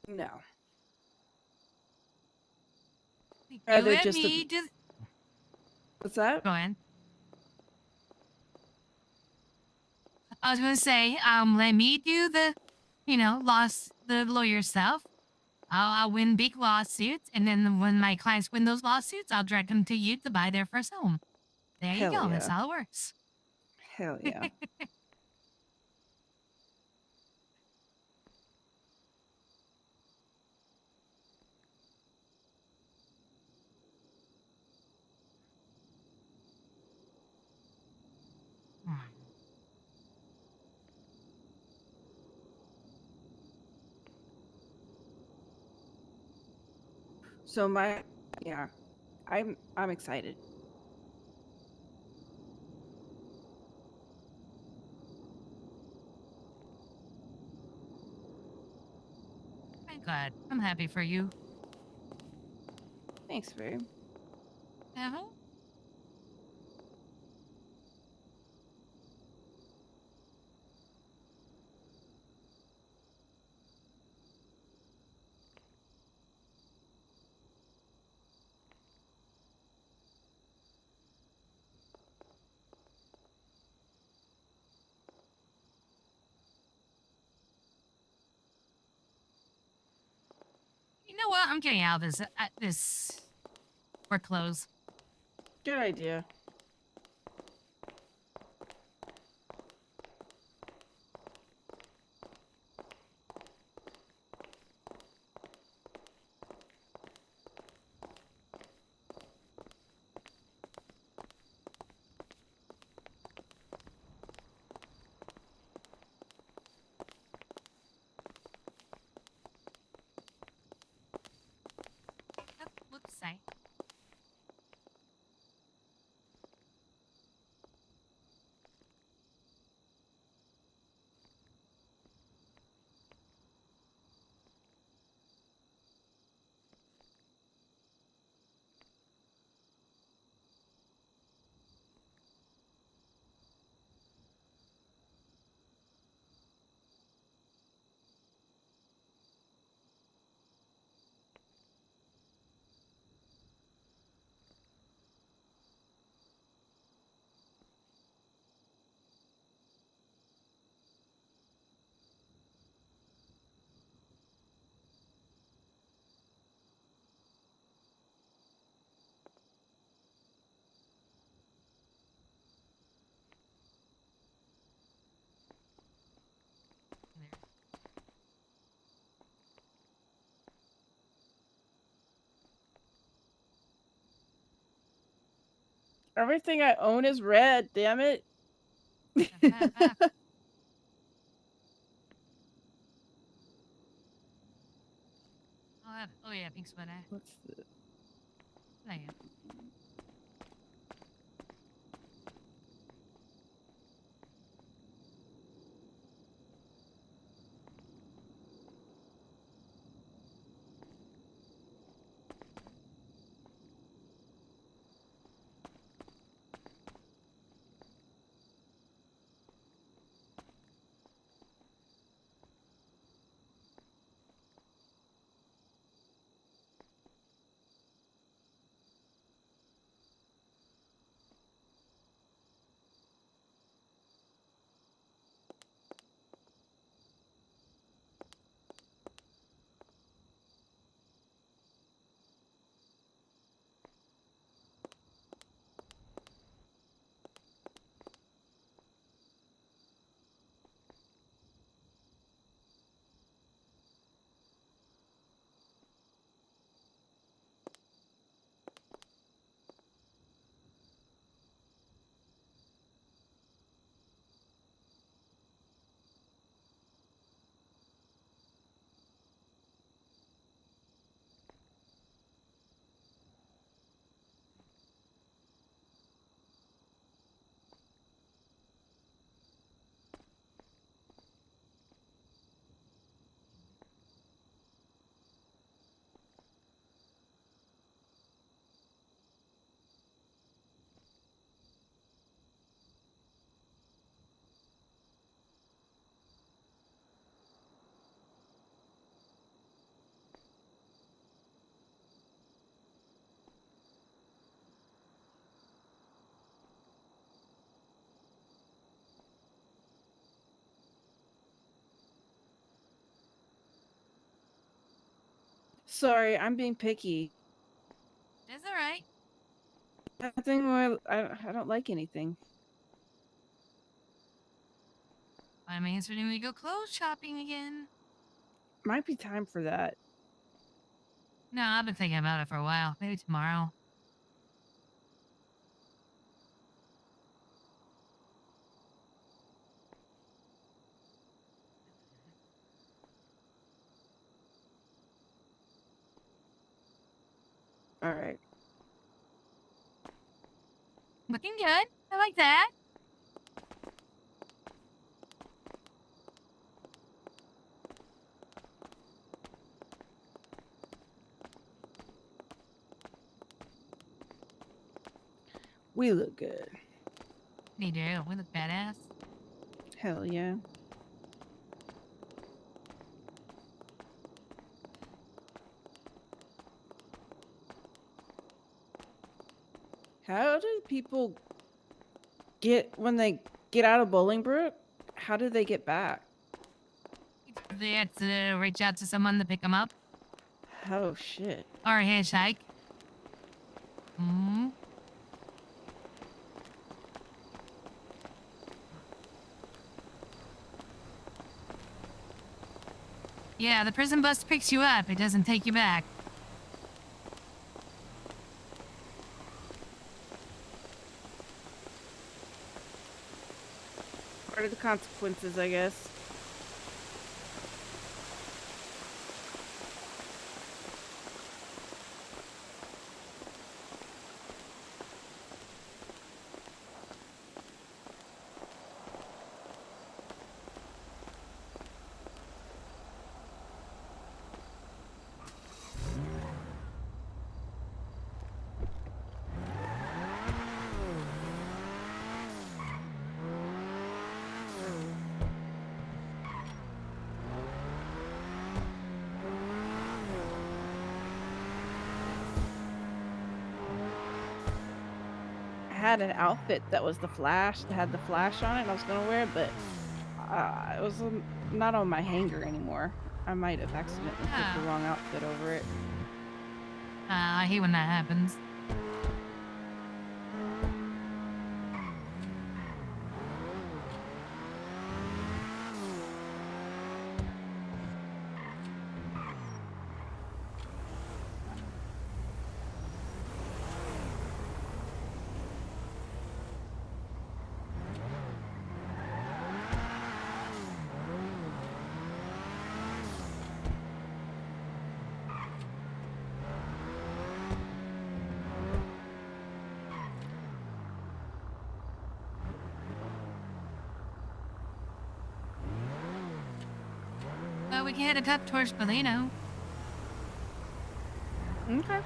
No. You Rather and just me do... What's that? Go ahead. I was gonna say, let me do the, the lawyer stuff. I'll win big lawsuits, and then when my clients win those lawsuits, I'll drag them to you to buy their first home. There you Hell go. yeah. That's how it works. Hell yeah. So I'm excited. Thank God. I'm happy for you. Thanks, babe. Uh-huh. You know what? I'm getting out of this work clothes. Good idea. Whoops, Everything I own is red, damn it. have. Oh yeah, pink sweater. What's the? There. Sorry, I'm being picky. That's all right. Nothing more. I don't like anything. My man's ready to go clothes shopping again. Might be time for that. No, I've been thinking about it for a while. Maybe tomorrow. All right. Looking good. I like that. We look good. You do. We look badass. Hell yeah. How do people get when they get out of Bolingbrook? How do they get back? They had to reach out to someone to pick them up. Oh shit. Or hitchhike. Hmm. Yeah, the prison bus picks you up. It doesn't take you back. Part of the consequences, I guess. Had an outfit that was the Flash, that had the Flash on it, and I was gonna wear it, but it was not on my hanger anymore. I might have accidentally put the wrong outfit over it. I hate when that happens. we can head up towards Polino. Okay.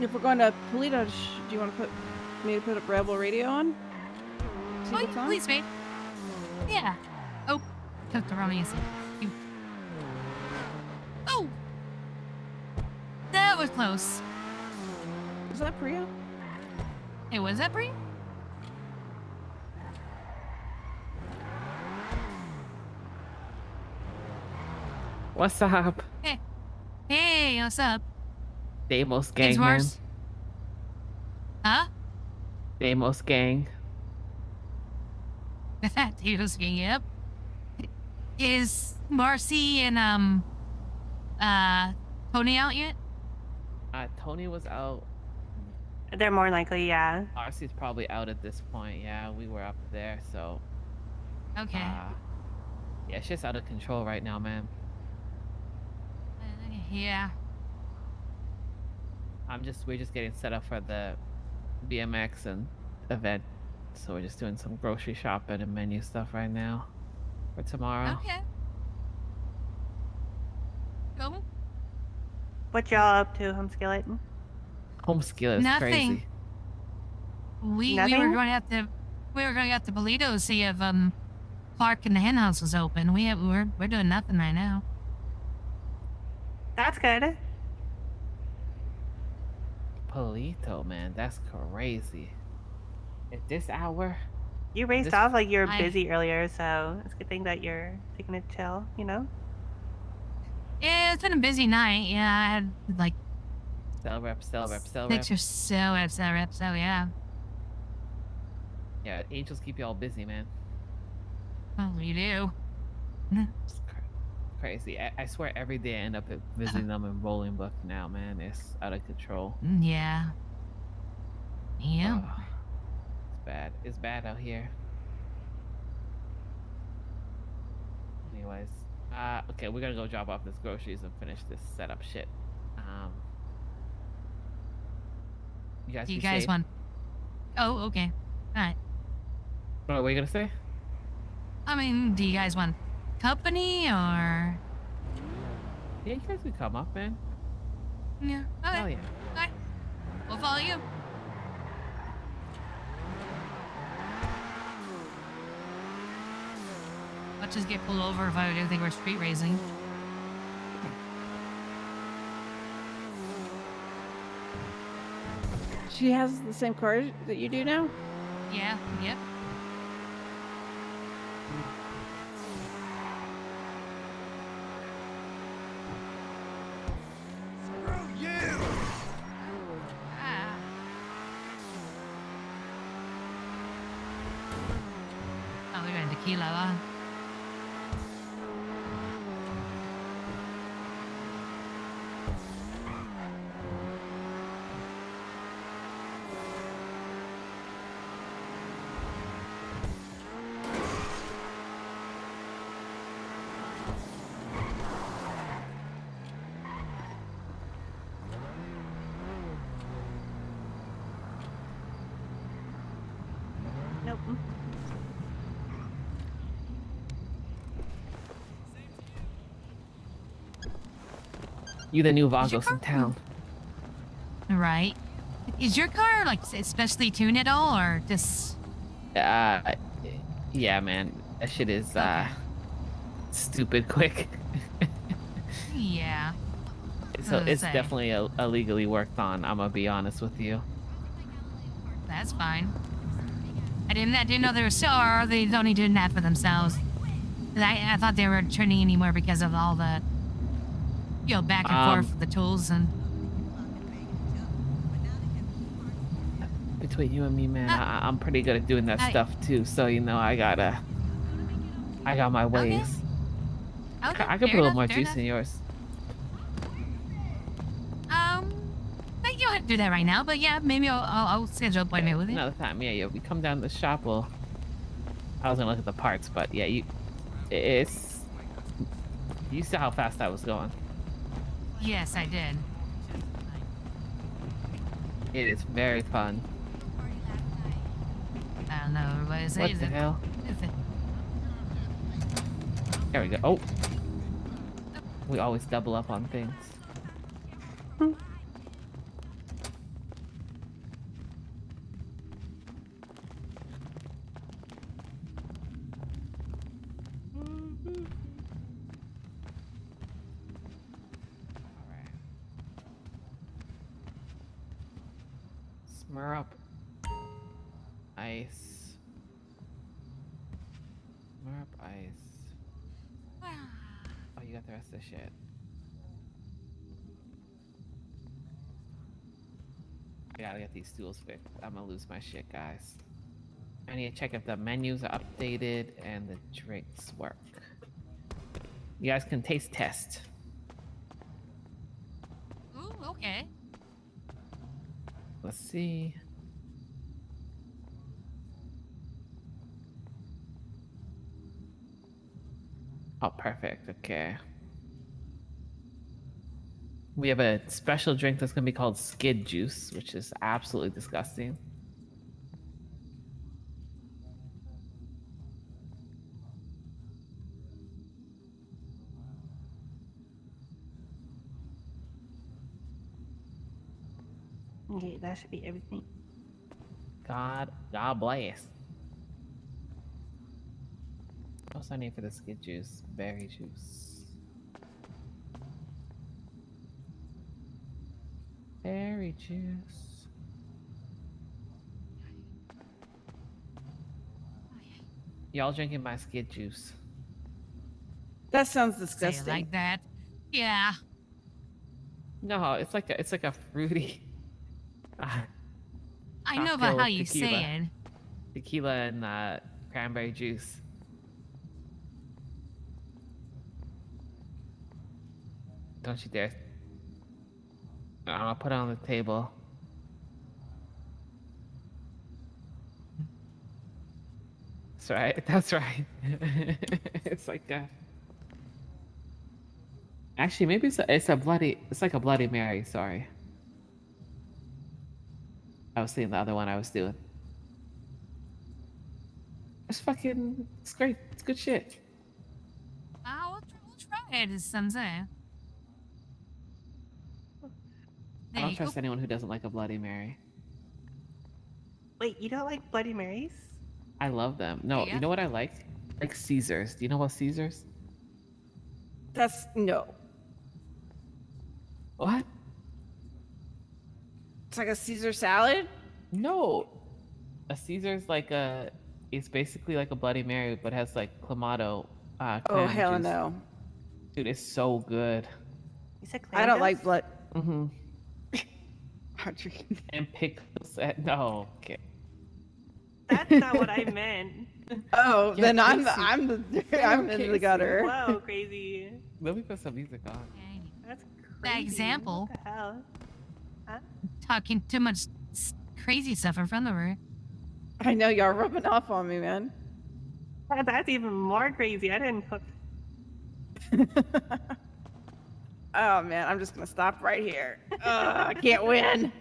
If we're going to Polito, do you want to put me to put up Rebel Radio on? See Oh, what's on? please, babe. Yeah. Oh, took the wrong answer. You. Oh! That was close. Is that Priya? Hey, was that Brie? What's up? Hey. Hey, what's up? Deimos Things gang, man. worse? Huh? Deimos gang. Tito's gang, yep. Is Marcy and, Tony out yet? Tony was out. They're more likely, yeah. Marcy's probably out at this point. Yeah, we were up there, so. Okay. Yeah, shit's out of control right now, man. Yeah. We're just getting set up for the BMX and event, so we're just doing some grocery shopping and menu stuff right now for tomorrow. Okay. Go. What y'all up to, Home Skeleton? Home skill is Nothing. crazy. We Nothing? were going to Bolito to see if Clark and the hen house was open. We're doing nothing right now. That's good. Polito, man, that's crazy. At this hour? You raced This- off like you were busy earlier, so it's a good thing that you're taking it chill, you know? Yeah, it's been a busy night. Yeah, I had like Cell rep. 6 or so reps, so yeah. Yeah, angels keep you all busy, man. Well, you do. It's crazy. I swear every day I end up visiting them in Bolingbrook now, man. It's out of control. Yeah. Yeah. It's bad. It's bad out here. Anyways, okay, we're gonna go drop off this groceries and finish this setup shit. You guys Do you be guys safe. want? Oh, okay. All right. What were you gonna say? I mean, do you guys want company or? Yeah, you guys can come up, man. Yeah. Okay. Hell yeah. Okay. We'll follow you. Let's just get pulled over if I do think we're street racing. She has the same car that you do now? Yeah. Yep. Oh, we're going tequila, huh? Nope. You the new Is your Vagos in town. Right. Is your car like especially tuned at all, or just? Yeah, man. That shit is stupid quick. Yeah. So gonna it's say. definitely illegally worked on. I'm gonna be honest with you. That's fine. I didn't know they were so, or they only doing that for themselves. 'Cause I thought they were turning anymore because of all the, back and forth with the tools and. Between you and me, man, I'm pretty good at doing that stuff too. So I got my ways. Okay, I could fair put a little enough, more fair juice enough. in yours. But you don't have to do that right now. But yeah, maybe I'll schedule an appointment with you. Another time, yeah. We come down to the shop. Well, I was gonna look at the parts, but yeah, you saw how fast I was going. Yes, I did. It is very fun. I don't know what is it. What the hell? There we go. Oh, we always double up on things. Smurp. Ice. Smurp ice. Oh, you got the rest of the shit. I gotta get these stools fixed. I'm gonna lose my shit, guys. I need to check if the menus are updated and the drinks work. You guys can taste test. Ooh, okay. Let's see. Oh, perfect. Okay. We have a special drink that's going to be called skid juice, which is absolutely disgusting. Okay, that should be everything. God bless. What else I need for the skid juice? Berry juice. Berry juice. Y'all drinking my skid juice? That sounds Say disgusting. it like that. Yeah. No, it's like a fruity. I know about how you say it. Tequila and cranberry juice. Don't you dare. I'll put it on the table. That's right. That's right. It's like a. Actually, maybe it's like a Bloody Mary. Sorry. I was thinking the other one I was doing. It's great. It's good shit. We'll try it someday. I don't trust anyone who doesn't like a Bloody Mary. Wait, you don't like Bloody Marys? I love them. No, Yeah. you know what I like? Like Caesars. Do you know about Caesars? That's no. What? It's like a Caesar salad? No. A Caesar's it's basically like a Bloody Mary, but has like Clamato. Oh, clam hell juice. no. Dude, it's so good. You said I don't like blood. Mm-hmm. Audrey. And pickles. No. Okay. That's not what I meant. Oh, Yeah, then I'm Casey. in the gutter. Whoa, crazy. Let me put some music on. That's That crazy. example. What the hell? Huh? Talking too much crazy stuff in front of her. I know y'all rubbing off on me, man. That's even more crazy. I didn't put. Oh man, I'm just gonna stop right here. I can't win.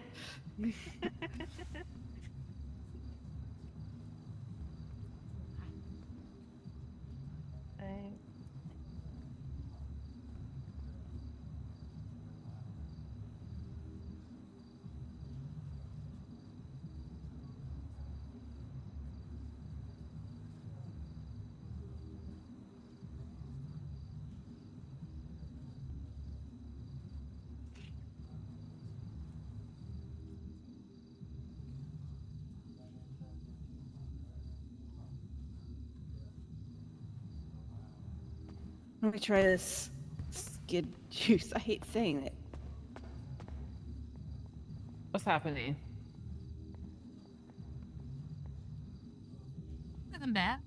Let me try this skid juice. I hate saying it. What's happening? Nothing bad.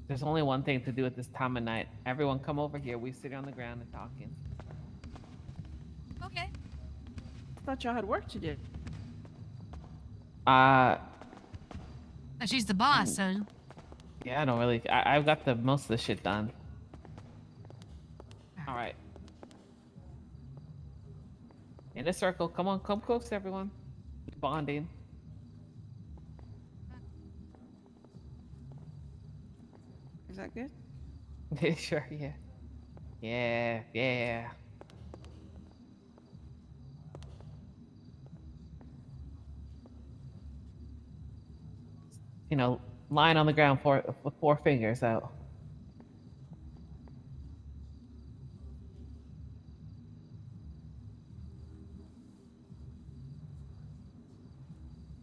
There's only one thing to do at this time of night. Everyone come over here. We sit on the ground and talking. Okay. I thought y'all had work to do. She's the boss, so. Yeah, I don't really. I've got the most of the shit done. All right. In a circle. Come on, come close, everyone. Bonding. Is that good? Sure, yeah. Yeah, yeah. You know, lying on the ground with 4 fingers out.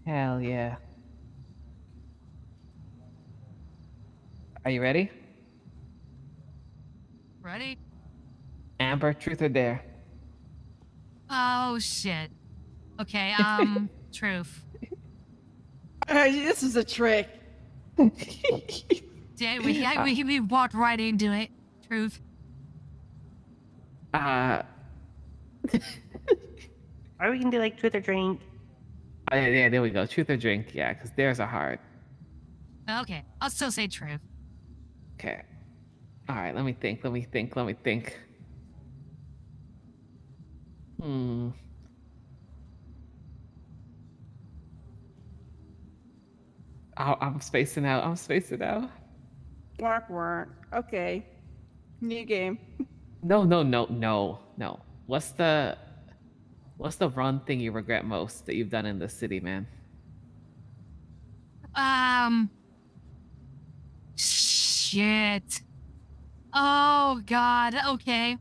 Hell yeah. Are you ready? Ready? Amber, truth or dare? Oh shit. Okay, truth. This is a trick. We walked right into it. Truth. Or we can do like truth or drink. Yeah, there we go. Truth or drink, yeah, because dares are hard. Okay, I'll still say truth. Okay. All right, let me think. Hmm. I'm spacing out. Work, work. Okay. New game. No. What's the run thing you regret most that you've done in the city, man? Shit. Oh god. Okay.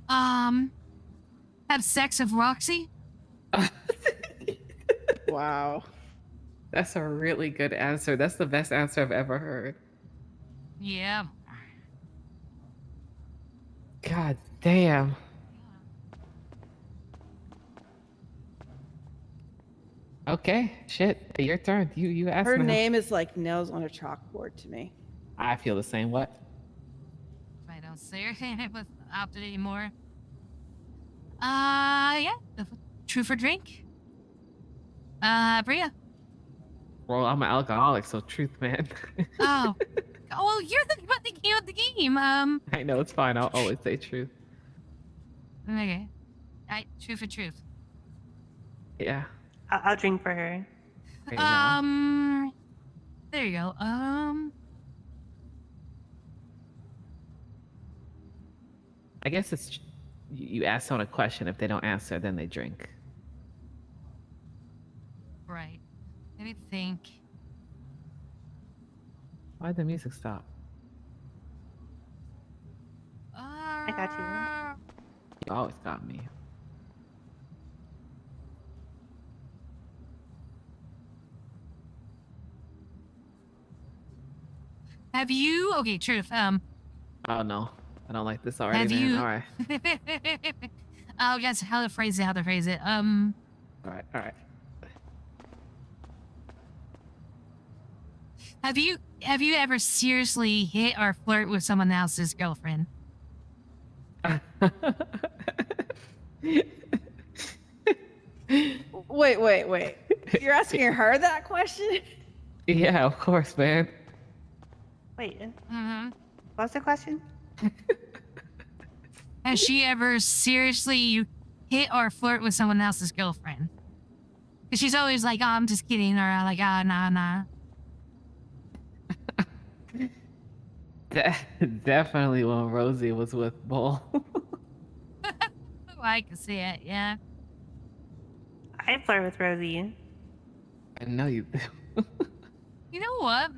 Have sex with Roxy? Wow. That's a really good answer. That's the best answer I've ever heard. Yeah. God damn. Okay, shit. Your turn. You asked. Her now. name is like nails on a chalkboard to me. I feel the same. What? If I don't say her name with opted anymore. Yeah. Truth or drink? Bria. Well, I'm an alcoholic, so truth, man. Oh. Oh, you're the king of the game. I know, it's fine. I'll always say truth. Okay. Truth or truth. Yeah. I'll drink for her. There you go. There you go. I guess it's you ask someone a question. If they don't answer, then they drink. Right. Let me think. Why'd the music stop? I got you. You always got me. Have you? Okay, truth. Oh no, I don't like this already, Have man. you? All right. Oh, guess how to phrase it. All right. Have you ever seriously hit or flirt with someone else's girlfriend? Wait. You're asking her that question? Yeah, of course, man. Wait. Mm-hmm. What's the question? Has she ever seriously hit or flirt with someone else's girlfriend? Because she's always like, oh, I'm just kidding, or like, oh, nah. Definitely when Rosie was with Bull. I can see it, yeah. I flirt with Rosie. I know you do. You know what?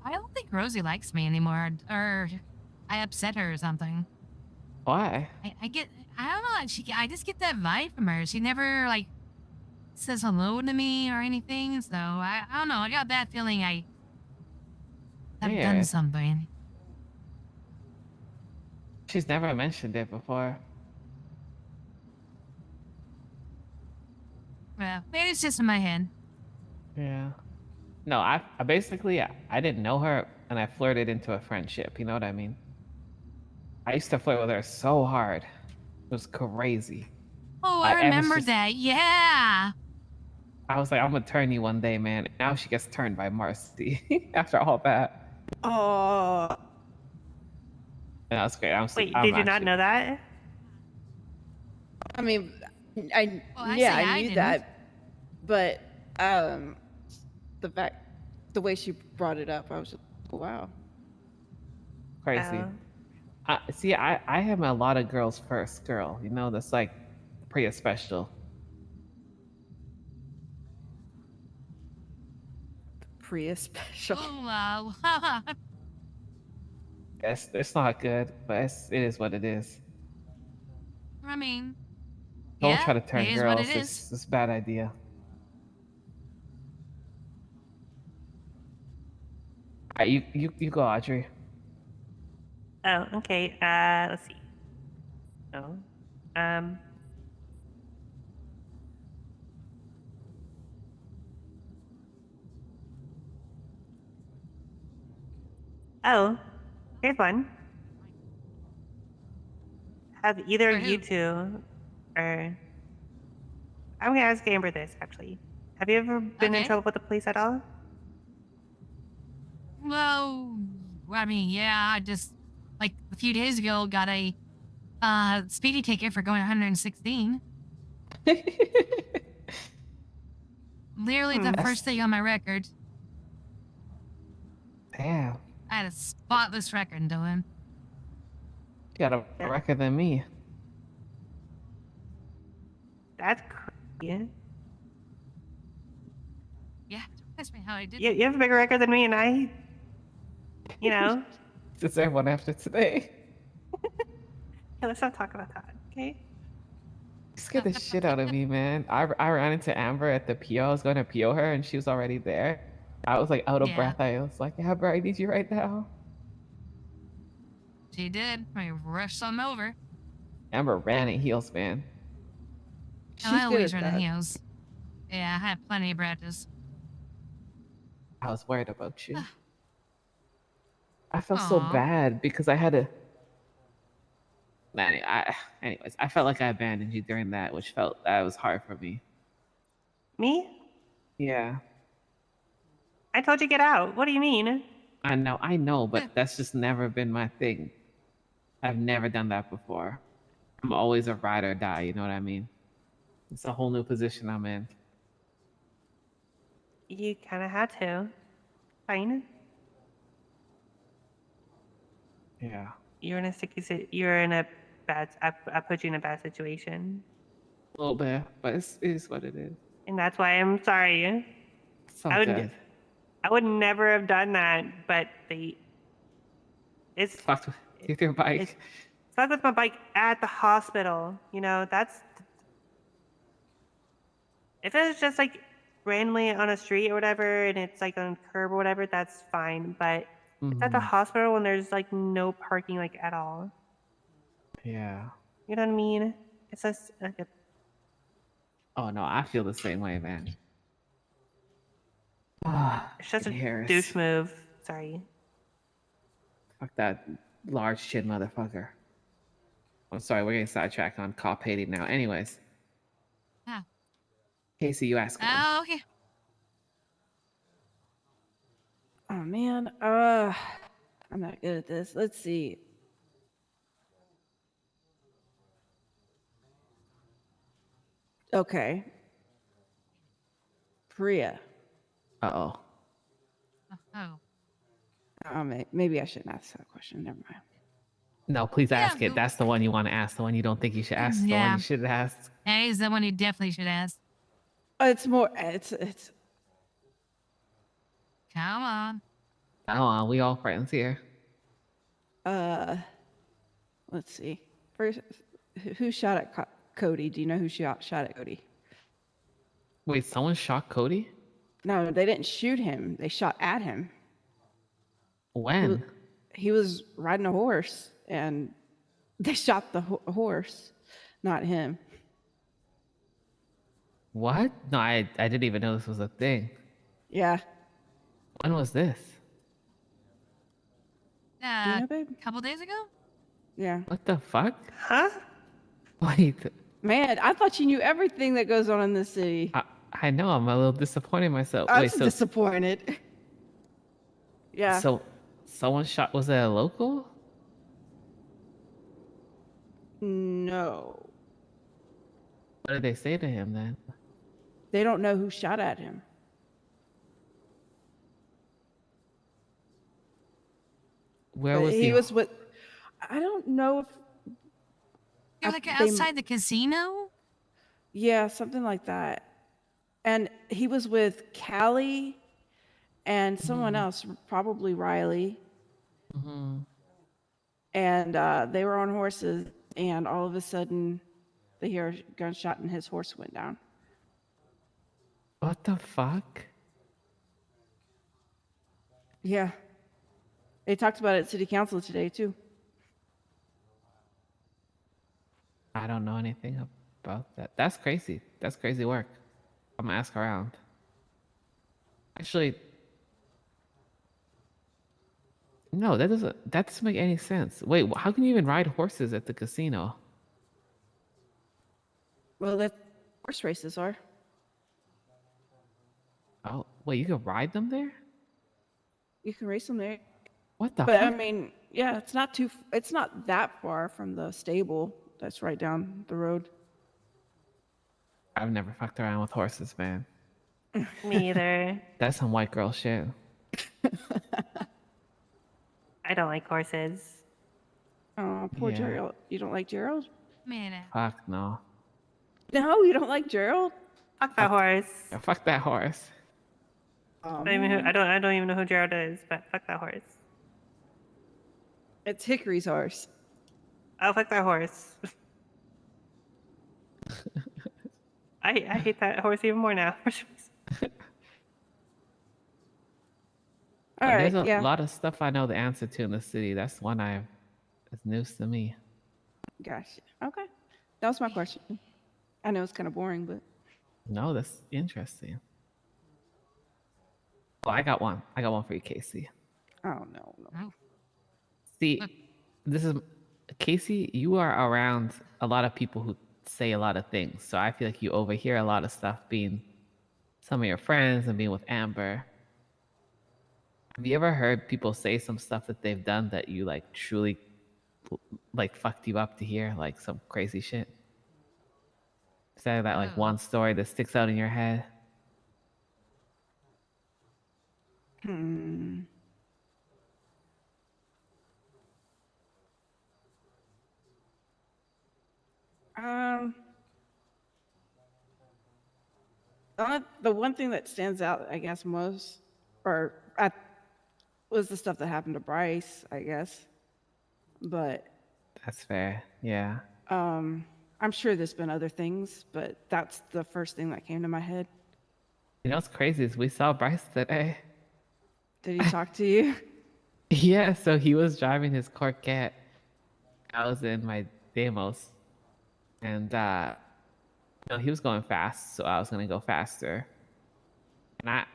I don't think Rosie likes me anymore, or I upset her or something. Why? I don't know. I just get that vibe from her. She never like says hello to me or anything. So I don't know. I got a bad feeling I have done Weird. something. She's never mentioned it before. Well, maybe it's just in my head. Yeah. No, I basically I didn't know her and I flirted into a friendship. You know what I mean? I used to flirt with her so hard. It was crazy. Oh, I I it was remember just that. Yeah. I was like, I'm gonna turn you one day, man. Now she gets turned by Marcy after all that. Oh, And that's great. Wait, I'm did you not actually know that? I mean, Well, yeah, actually, I I knew didn't. that, but the fact, the way she brought it up, I was just, oh, wow. crazy. Oh. See, I am a lot of girls first girl. You know, that's like pretty special. Priya special. Oh, wow. Yes, it's not good, but it is what it is. I mean, Don't yeah, try to it turn is what it girls. is. It's a bad idea. All right, you go, Audrey. Oh, okay. Let's see. No. Oh, here's one. Have either For of you who? two, or I'm gonna ask Amber this actually. Have you ever been in Okay. trouble with the police at all? Well, I mean, yeah, I just like a few days ago got a speedy ticket for going 116. Literally the Hmm. first thing on my record. Damn, I had a spotless record, Dylan. you got a Yeah. record than me. That's crazy. Yeah, don't ask me how I did. You have a bigger record than me, and I, you know. It's everyone after today. Okay, let's not talk about that, okay? You scared the shit out of me, man. I ran into Amber at the PO. I was going to PO her, and she was already there. I was like out of Yeah, breath. I was like, Amber, I need you right now. she did. I rushed some over. Amber ran at heels, man. And I She's good always at run in that. heels. Yeah, I had plenty of practice. I was worried about you. I felt so Aw. bad because I had to. Anyways, I felt like I abandoned you during that, which felt that was hard for me. Me? Yeah, I told you get out. What do you mean? I know, but that's just never been my thing. I've never done that before. I'm always a ride or die. You know what I mean? It's a whole new position I'm in. You kind of had to. Fine. Yeah. You're in a sticky. You're in a bad. I put you in a bad situation, A little bit, but it is what it is. and that's why I'm sorry. It's all good. I would never have done that, but it's Fucked with your bike. it's fucked with my bike at the hospital. You know, that's if it was just like randomly on a street or whatever, and it's like on a curb or whatever, that's fine. But it's at the Mhm. hospital when there's like no parking like at all. Yeah. You know what I mean? It's just like Oh no, I feel the same way, man. it's just a Harris. douche move. Sorry. Fuck that large chin motherfucker. I'm sorry, we're getting sidetracked on cop hating now. Anyways. Ah. Casey, you asked one. Oh, yeah. Oh man, I'm not good at this. Let's see. Okay. Priya. Uh-oh. Oh. Maybe I shouldn't ask that question. Never mind. No, please ask Yeah, it. That's the one you want to ask. The one you don't think you should ask. The one Yeah. you should ask. That is the one you definitely should ask. It's more. It's. Come on. Come on, we all friends here. Let's see. First, who shot at Cody? Do you know who shot at Cody? Wait, someone shot Cody? No, they didn't shoot him. They shot at him. When? He was riding a horse, and They shot the horse, not him. What? No, I didn't even know this was a thing. Yeah. When was this? Do you know, babe? A couple days ago? Yeah. What the fuck? Huh? Wait, Man, I thought you knew everything that goes on in this city. I know, I'm a little disappointed in myself. I'm Wait, so disappointed. Yeah. so someone shot, was it a local? No. What did they say to him then? They don't know who shot at him. Where But was he he? was with. I don't know if. You're like outside the casino? Yeah, something like that. And he was with Callie and someone else, probably Riley. Mm-hmm. And they were on horses, and all of a sudden, they hear a gunshot, and his horse went down. What the fuck? Yeah. They talked about it at city council today, too. I don't know anything about that. That's crazy. That's crazy work. I'm gonna ask around. Actually, no, that doesn't make any sense. Wait, how can you even ride horses at the casino? Well, that's horse races are. Oh, wait, you can ride them there? You can race them there. What the But fuck? I mean, yeah, it's not that far from the stable that's right down the road. I've never fucked around with horses, man. Me either. That's some white girl shit. I don't like horses. Oh, poor Yeah. Gerald. You don't like Gerald? Man. Fuck no. No, you don't like Gerald? Fuck that horse. Yeah, fuck that horse. Oh, I don't even know who Gerald is, but fuck that horse. It's Hickory's horse. Oh, fuck that horse. I hate that horse even more now. All right, There's a yeah. lot of stuff I know the answer to in the city. That's one that's news to me. Gosh. Okay. That was my question. I know it's kind of boring, but. No, that's interesting. Well, I got one. I got one for you, Casey. Oh, no. See, this is Casey. You are around a lot of people who say a lot of things, so I feel like you overhear a lot of stuff being some of your friends and being with Amber. Have you ever heard people say some stuff that they've done that you like truly like fucked you up to hear, like some crazy shit? Is that like one story that sticks out in your head? The one thing that stands out, I guess, most, was the stuff that happened to Bryce, I guess. But That's fair. Yeah. I'm sure there's been other things, but that's the first thing that came to my head. You know what's crazy is we saw Bryce today. Did he talk to you? Yeah, so he was driving his Corvette. I was in my Demos, and he was going fast, so I was gonna go faster. And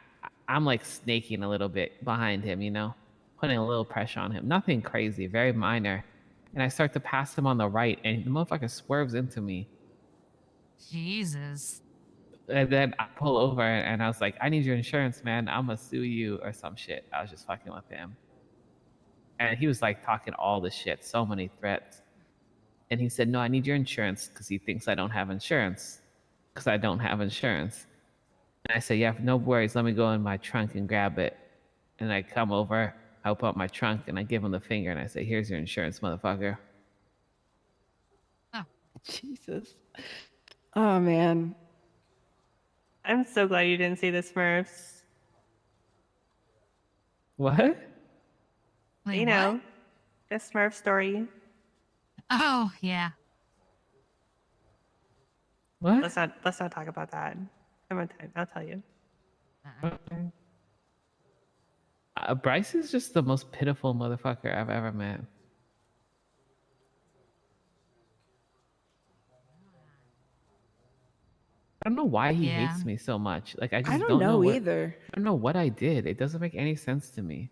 I'm like snaking a little bit behind him, putting a little pressure on him. Nothing crazy, very minor. And I start to pass him on the right, and the motherfucker swerves into me. Jesus. And then I pull over, and I was like, "I need your insurance, man. I'm gonna sue you or some shit." I was just fucking with him. And he was like talking all this shit, so many threats. And he said, "No, I need your insurance," because he thinks I don't have insurance. Because I don't have insurance. And I said, "Yeah, no worries. Let me go in my trunk and grab it." And I come over, I open up my trunk, and I give him the finger, and I say, "Here's your insurance, motherfucker." Oh. Jesus. Oh, man. I'm so glad you didn't see the Smurfs. What? Wait, You know, the Smurf story. Oh, yeah. What? Let's not talk about that. Some time, I'll tell you. Okay. Bryce is just the most pitiful motherfucker I've ever met. I don't know why he Yeah. hates me so much. Like I I just don't know what either. I don't know what I did. It doesn't make any sense to me.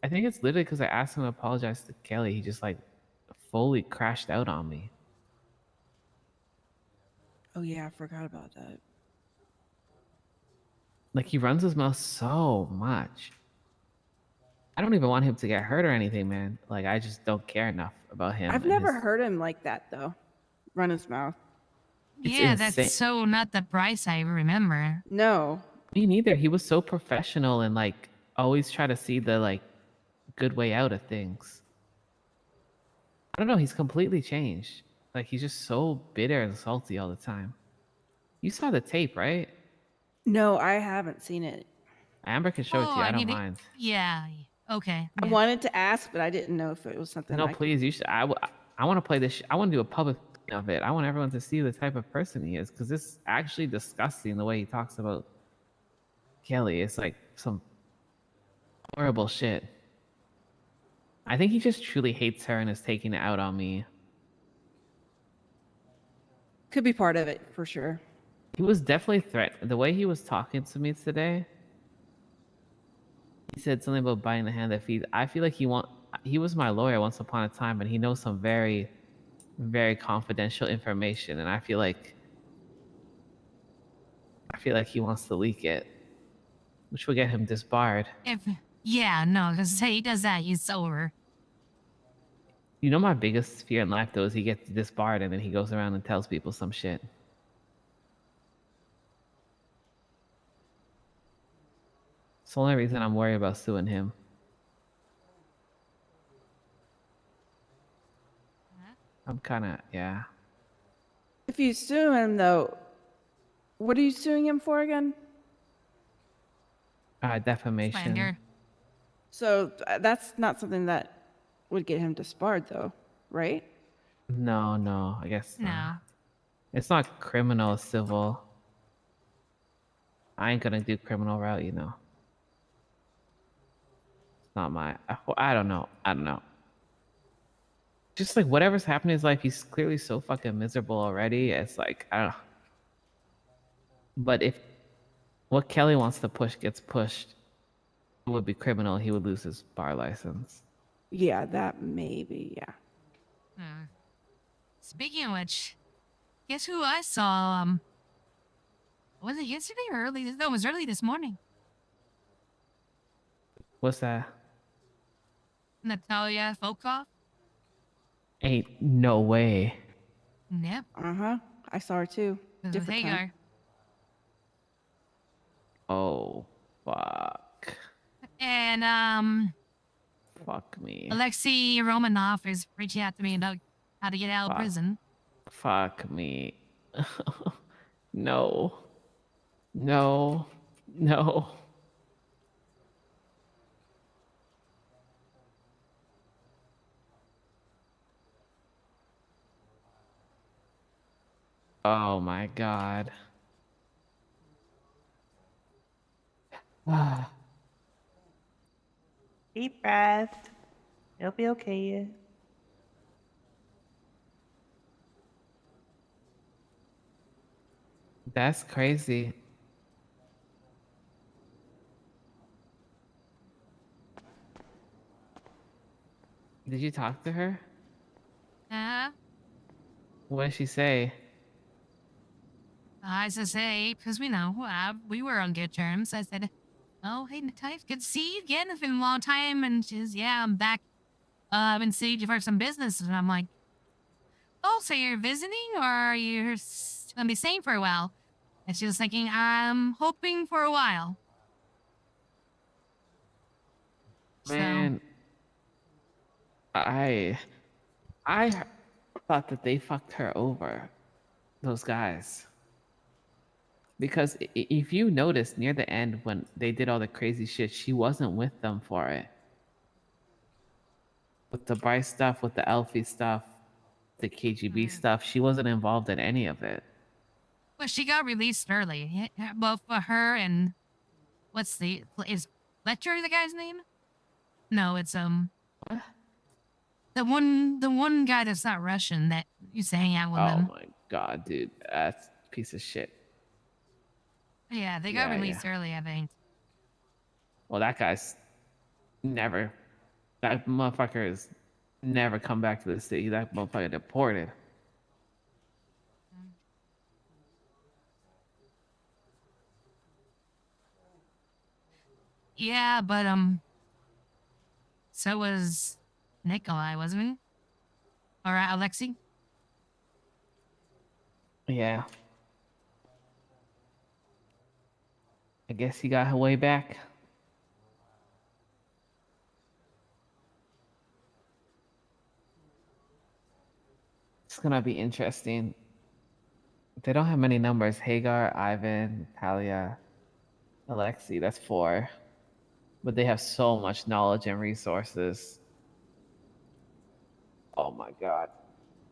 I think it's literally because I asked him to apologize to Kelly. He just like fully crashed out on me. Oh yeah, I forgot about that. Like he runs his mouth so much. I don't even want him to get hurt or anything, man. Like I just don't care enough about him. I've and never his- heard him like that though. Run his mouth. It's Yeah, insane. that's so not the Bryce I remember. No. Me neither. He was so professional and like always try to see the like good way out of things. I don't know. He's completely changed. Like he's just so bitter and salty all the time. You saw the tape, right? No, I haven't seen it. Amber can show it to you. I don't mind. Yeah. Okay. I Yeah. wanted to ask, but I didn't know if it was something No, I please. You should. I want to play this. I want to do a public of it. I want everyone to see the type of person he is because it's actually disgusting the way he talks about Kelly. It's like some horrible shit. I think he just truly hates her and is taking it out on me. could be part of it for sure. He was definitely threatened. The way he was talking to me today, he said something about biting the hand that feeds. I feel like he was my lawyer once upon a time, and he knows some very, very confidential information, and I feel like he wants to leak it, which will get him disbarred. Yeah, no, because say he does that, he's over. You know, my biggest fear in life though is he gets disbarred and then he goes around and tells people some shit. It's the only reason I'm worried about suing him. I'm kind of, yeah. If you sue him though, what are you suing him for again? Defamation. Slander. So that's not something that would get him disbarred though, right? No, I guess No. not. It's not criminal, it's civil. I ain't gonna do criminal route, you know. It's not my. I don't know. Just like whatever's happening in his life, he's clearly so fucking miserable already. It's like I don't know. But if what Kelly wants to push gets pushed, it would be criminal. He would lose his bar license. Yeah, that maybe, yeah. Speaking of which, guess who I saw? Was it yesterday or early? No, it was early this morning. What's that? Natalia Volkov. Ain't no way. Yep. I saw her too. Different time. Hagar. Oh, fuck. And Fuck me. Alexei Romanov is reaching out to me about how to get out of prison. Fuck me. No. Oh my god. Deep breath. It'll be okay. That's crazy. Did you talk to her? What did she say? I just say, because we know we were on good terms. I said, "Oh, hey Natalia, good to see you again. It's been a long time." And she's, "Yeah, I'm back. I've been seeing you for some business." And I'm like, "Oh, so you're visiting, or you're gonna be staying for a while?" And she was thinking, "I'm hoping for a while." Man, I thought that they fucked her over, those guys. Because if you notice near the end when they did all the crazy shit, she wasn't with them for it. With the Bryce stuff, with the Elfie stuff, the KGB stuff, she wasn't involved in any of it. Well, she got released early. Both for her and is Fletcher the guy's name? No, it's What? the one guy that's not Russian that used to hang out with them. Oh my God, dude, that's a piece of shit. Yeah, they got Yeah, released early, I think. Well, that guy's never. That motherfucker is never come back to the city. That motherfucker deported. Yeah, but so was Nikolai, wasn't he? Or Alexei? Yeah. I guess he got her way back. It's gonna be interesting. They don't have many numbers. Hagar, Ivan, Talia, Alexei. That's 4. But they have so much knowledge and resources. Oh my god.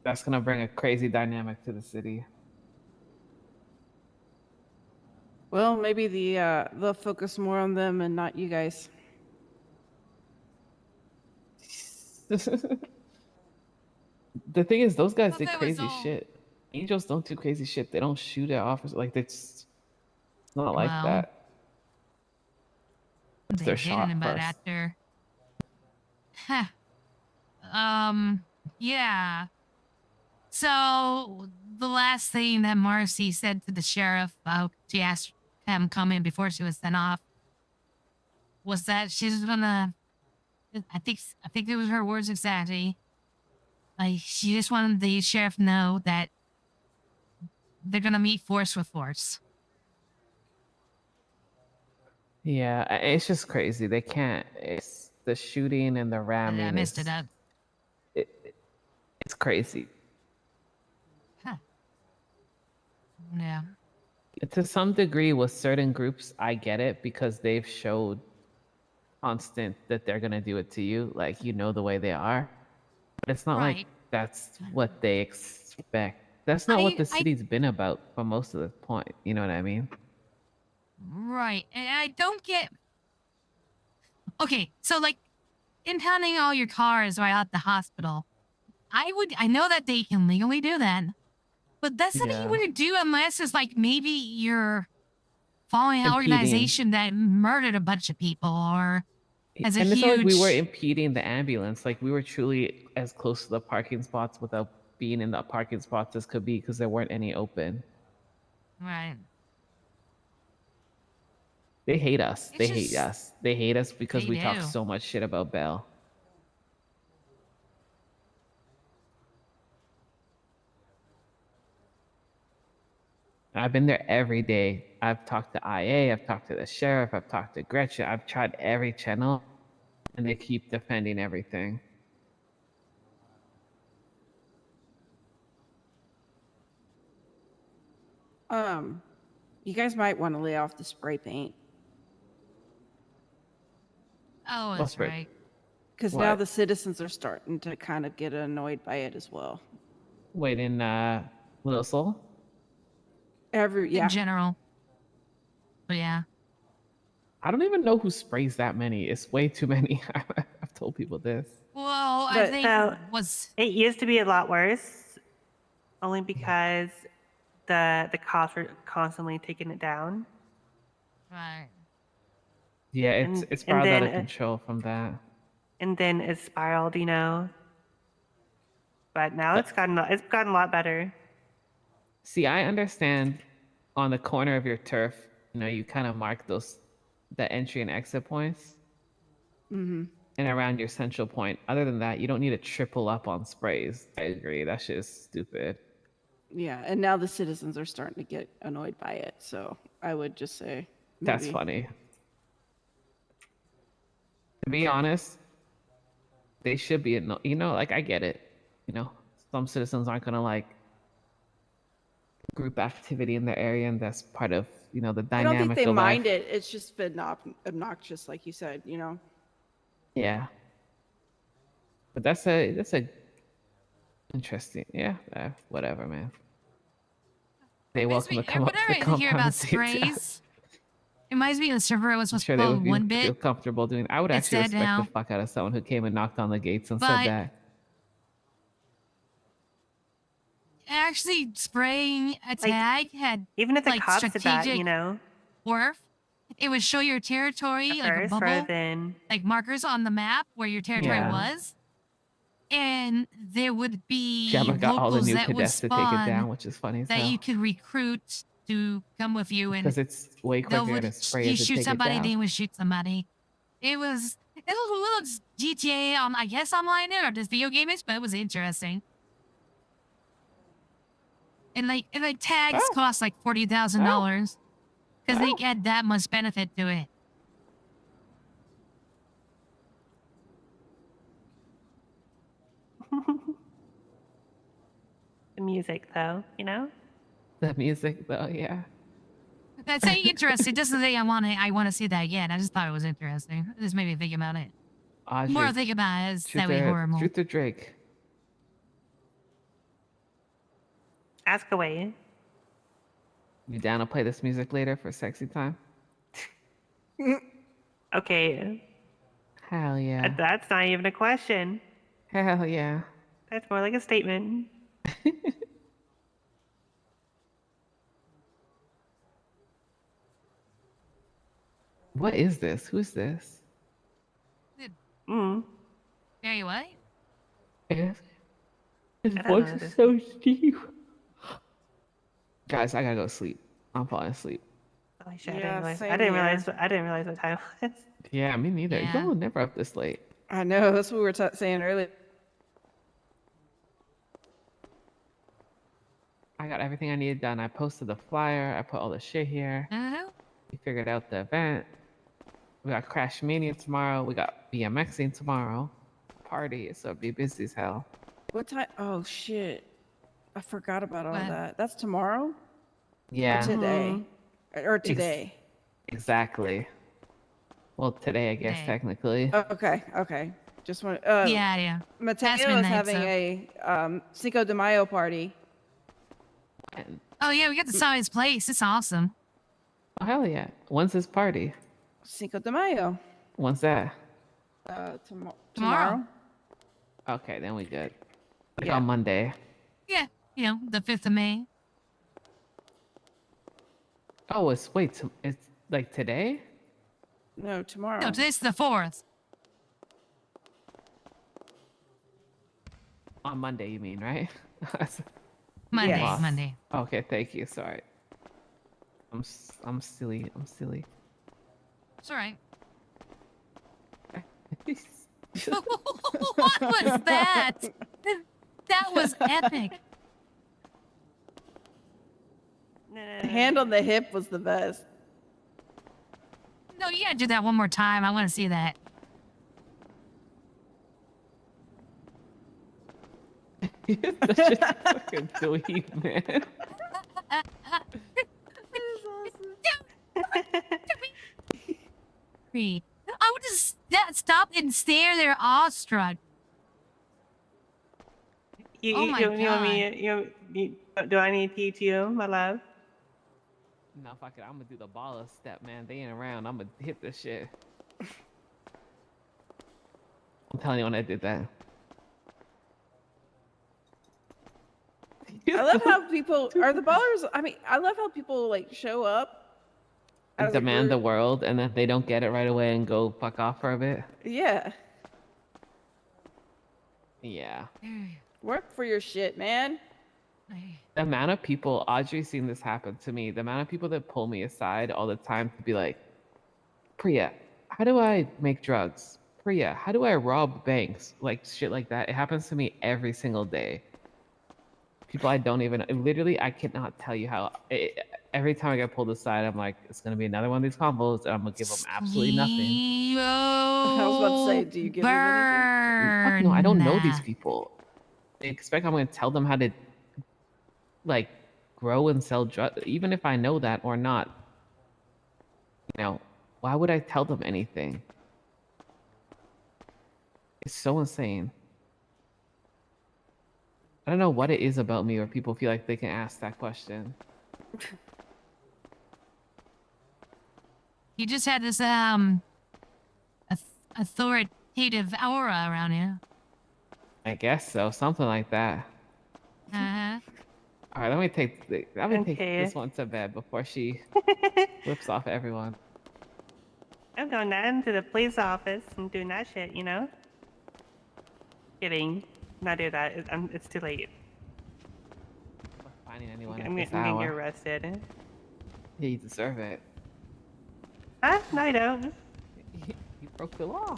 That's gonna bring a crazy dynamic to the city. Well, maybe they'll focus more on them and not you guys. The thing is, those guys Well, did that was crazy all. shit. Angels don't do crazy shit. They don't shoot at officers. Like, it's not like Well, that. they They're didn't, shot but first. after. Yeah. So the last thing that Marcy said to the sheriff, she asked him come in before she was sent off, was that she's gonna. I think it was her words exactly. Like she just wanted the sheriff to know that they're gonna meet force with force. Yeah, it's just crazy. They can't. It's the shooting and the I ramming messed it is. up. It's crazy. Huh. Yeah. To some degree, with certain groups, I get it because they've showed constant that they're gonna do it to you. Like, you know the way they are. But it's not like Right. that's what they expect. That's not what the I city's been about for most of the point. You know what I mean? Right. And I don't get. Okay, so like impounding all your cars right at the hospital. I know that they can legally do that, but that's something you Yeah. wouldn't do unless it's like maybe you're following an Impeding. organization that murdered a bunch of people or has a And it's not like we were huge. impeding the ambulance. Like, we were truly as close to the parking spots without being in the parking spots as could be because there weren't any open. Right. They hate us. It's They hate just. us. They hate us because They we talk do. so much shit about Bell. I've been there every day. I've talked to IA, I've talked to the sheriff, I've talked to Gretchen, I've tried every channel, and they keep defending everything. You guys might want to lay off the spray paint Oh, that's What's right? right. because now What? the citizens are starting to kind of get annoyed by it as well. Wait, in Little Soul? In general. But yeah. I don't even know who sprays that many. It's way too many. I've told people this. Well, I But think so was. it used to be a lot worse, only because the cops were constantly taking it down. Right. Yeah, And it's and spiraled out then of control from that. and then it spiraled, you know. But now it's gotten a lot better. See, I understand on the corner of your turf, you know, you kind of mark the entry and exit points. Mm-hmm. And around your central point. Other than that, you don't need to triple up on sprays. I agree. That shit is stupid. Yeah, and now the citizens are starting to get annoyed by it. So I would just say maybe. That's funny. To be honest, they should be, you know, like, I get it. You know, some citizens aren't going to like group activity in their area, and that's part of, you know, the I don't think dynamic they of life. mind it. It's just been obnoxious, like you said, you know. Yeah. But that's a interesting, yeah, whatever, man. They welcome to come up to the Whenever I hear compound and about see it. sprays, it reminds me of the server I was I'm supposed sure to they pull would one feel bit. comfortable doing. I would It's actually dead respect the now. fuck out of someone who came and knocked on the gates and said But that. actually spraying a tag had Even if the like cops did that, strategic worth. It would show your territory at like a first, bubble, rather than like markers on the map where your territory Yeah. was. And there would be Gemma got all the locals new that would cadets to take it spawn down, which is funny as that hell. you could recruit to come with you, and Because it's way they quicker would to spray you it to shoot take it somebody, down. they would shoot somebody. It was a little GTA on, I guess, online or just video gameish, but it was interesting. And like tags cost like $40,000 because they get that much benefit to it. the music, though, The music, though, yeah. That's saying interesting. Doesn't say I want to see that again. I just thought it was interesting. It just made me think about it. The more I think about it, it's that way horrible. Truth or Drake? Ask away. You down to play this music later for sexy time? Okay. Hell yeah. That's not even a question. Hell yeah. That's more like a statement. What is this? Who's this? Very what? Yes. His I don't voice know is this. so deep. Guys, I gotta go sleep. I'm falling asleep. Holy shit! Yeah, I same didn't here. realize. I didn't realize what time it was. Yeah, me neither. Yeah. Y'all never up this late. I know. That's what we were saying earlier. I got everything I needed done. I posted the flyer. I put all the shit here. We figured out the event. We got Crash Mania tomorrow. We got BMXing tomorrow. Party, so it'll be busy as hell. What time? Oh shit! I forgot about all What? that. That's tomorrow. Yeah. Or today. Or today. Exactly. Well, today, I guess, Today. technically. Okay. Okay. Just want. Yeah. Mateo Past is midnight, having so. a Cinco de Mayo party. And, Oh yeah, we got to saw his place. It's awesome. oh, hell yeah. When's this party? Cinco de Mayo. When's that? Tomorrow. Okay, then we good. Like Yeah. on Monday. Yeah, the 5th of May. Oh, it's like today? No, tomorrow. No, today's the 4th. On Monday, you mean, right? Monday. Yes. Monday. Okay, thank you. Sorry. I'm silly. I'm silly. It's all right. What was that? That was epic. The hand on the hip was the best. No, you gotta do that one more time. I want to see that. That's just fucking dweeb, man. I would just stop and stare there awestruck. Oh my You want me? Do I need to teach you, my love? No, fuck it. I'm gonna do the baller step, man. They ain't around. I'm gonna hit this shit. I'm telling you when I did that. I love how people are the ballers. I mean, I love how people like show up. And as a demand the group. world, and then they don't get it right away and go fuck off for a bit. Yeah. Yeah. Work for your shit, man. The amount of people, Audrey's seen this happen to me, the amount of people that pull me aside all the time to be like, Priya, how do I make drugs? Priya, how do I rob banks? Like shit like that. It happens to me every single day. People I don't even, literally, I cannot tell you how, every time I get pulled aside, I'm like, it's going to be another one of these combos, and I'm going to give them absolutely nothing. I was about to say, do you give them anything? Fuck no, I don't know these people. They expect I'm going to tell them how to, like, grow and sell drugs, even if I know that or not. You know, why would I tell them anything? It's so insane. I don't know what it is about me where people feel like they can ask that question. You just had this authoritative aura around you. I guess so, something like that. Uh-huh. All right, let me take Okay. this one to bed before she whips off everyone. I'm going down to the police office and doing that shit, you know? Kidding. Not do that. It's too late. Not finding anyone I'm at this gonna get hour. arrested. Yeah, you deserve it. Huh? No, I don't. You broke the law.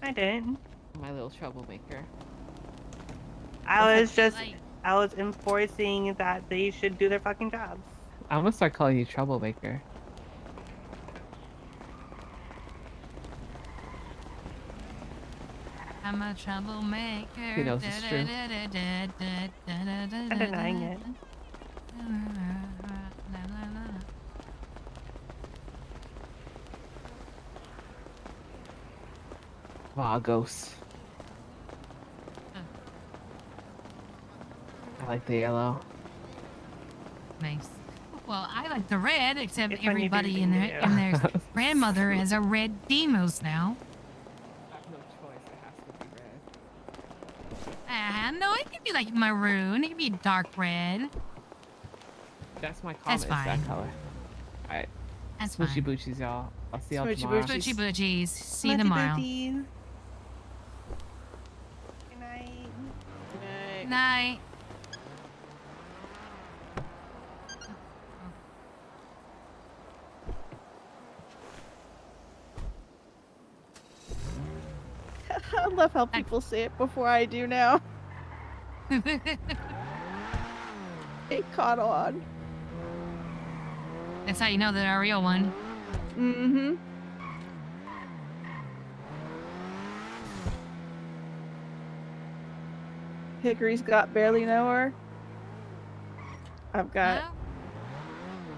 I didn't. My little troublemaker. I was just, Like, I was enforcing that they should do their fucking jobs. I'm gonna start calling you troublemaker. I'm a troublemaker. He knows it's true. I'm denying it. Vagos. I like the yellow. Nice. Well, I like the red, except It's when you do everybody in things their, to in you. their grandmother has a red Demos now. I have no choice. It has to be red. No, it could be like maroon. It could be dark red. That's my That's comment. It's fine. that color. All right. That's Smoochy fine. boochies, y'all. I'll see y'all Smoochy tomorrow. boochies. Butchie butchies. See you Smoochy tomorrow. boochies. Good night. Right. Night. I love how people say it before I do now. It caught on. That's how you know they're a real one. Mm-hmm. Hickory's got barely nowhere. I've got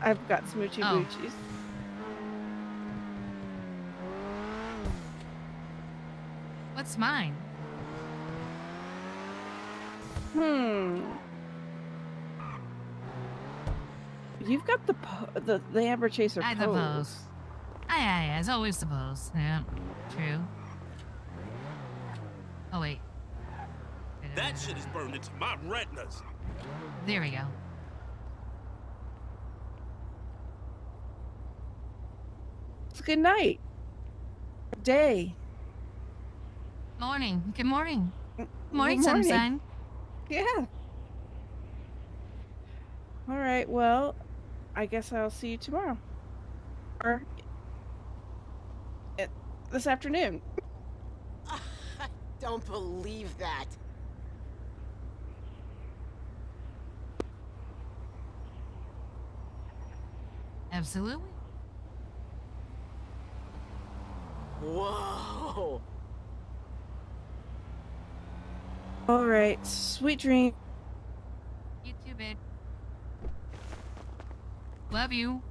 smoochy Oh. boochies. What's mine? You've got the Amber Chaser I pose. suppose. Yeah, it's always the pose. Yeah, true. Oh, wait. That shit is burned into my retinas. There we go. It's good night. Day. Morning. Good morning. Morning, Good morning. sunshine. Yeah. All right. Well, I guess I'll see you tomorrow. Or this afternoon. I don't believe that. Absolutely. Whoa. All right. Sweet dream. You too, babe. Love you.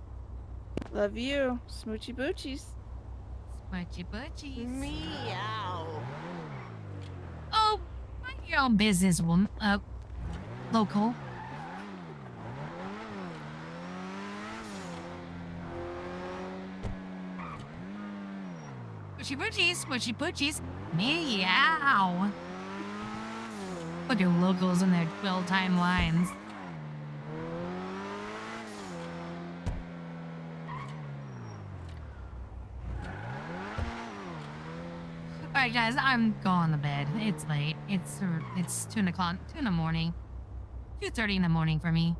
Love you. Smoochy boochies. Smudgy butchies. Meow. Oh, mind your own business, woman. Local. Smushy butchies, smushy butchies. Meow. Put your locals in their 12-time lines. All right, guys, I'm going to bed. It's late. It's 2 o'clock, 2 in the morning, 2:30 in the morning for me.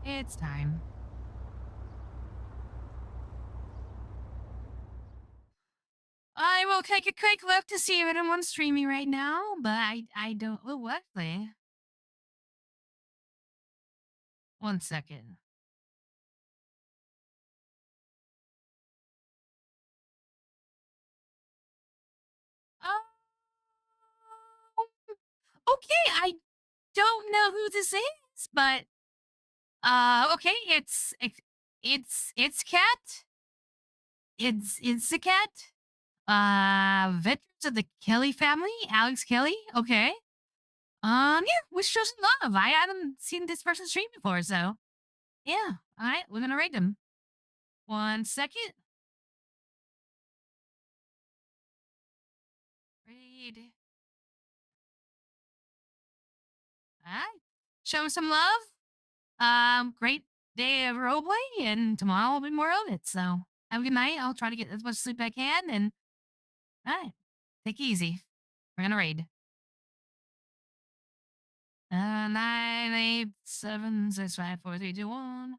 It's time. I will take a quick look to see if anyone's streaming right now, but I don't. Oh, actually, 1 second. Okay, I don't know who this is, but okay, it's cat. It's a cat. Veterans of the Kelly family, Alex Kelly. Okay. Yeah, wish shows love. I hadn't seen this person stream before, so yeah. All right, we're gonna rate them. 1 second. Read. All right. show him some love. Great day of roleplay, and tomorrow will be more of it. So have a good night. I'll try to get as much sleep I can, and all right, take it easy. We're gonna raid. 9, 8, 7, 6, 5, 4, 3, 2, 1.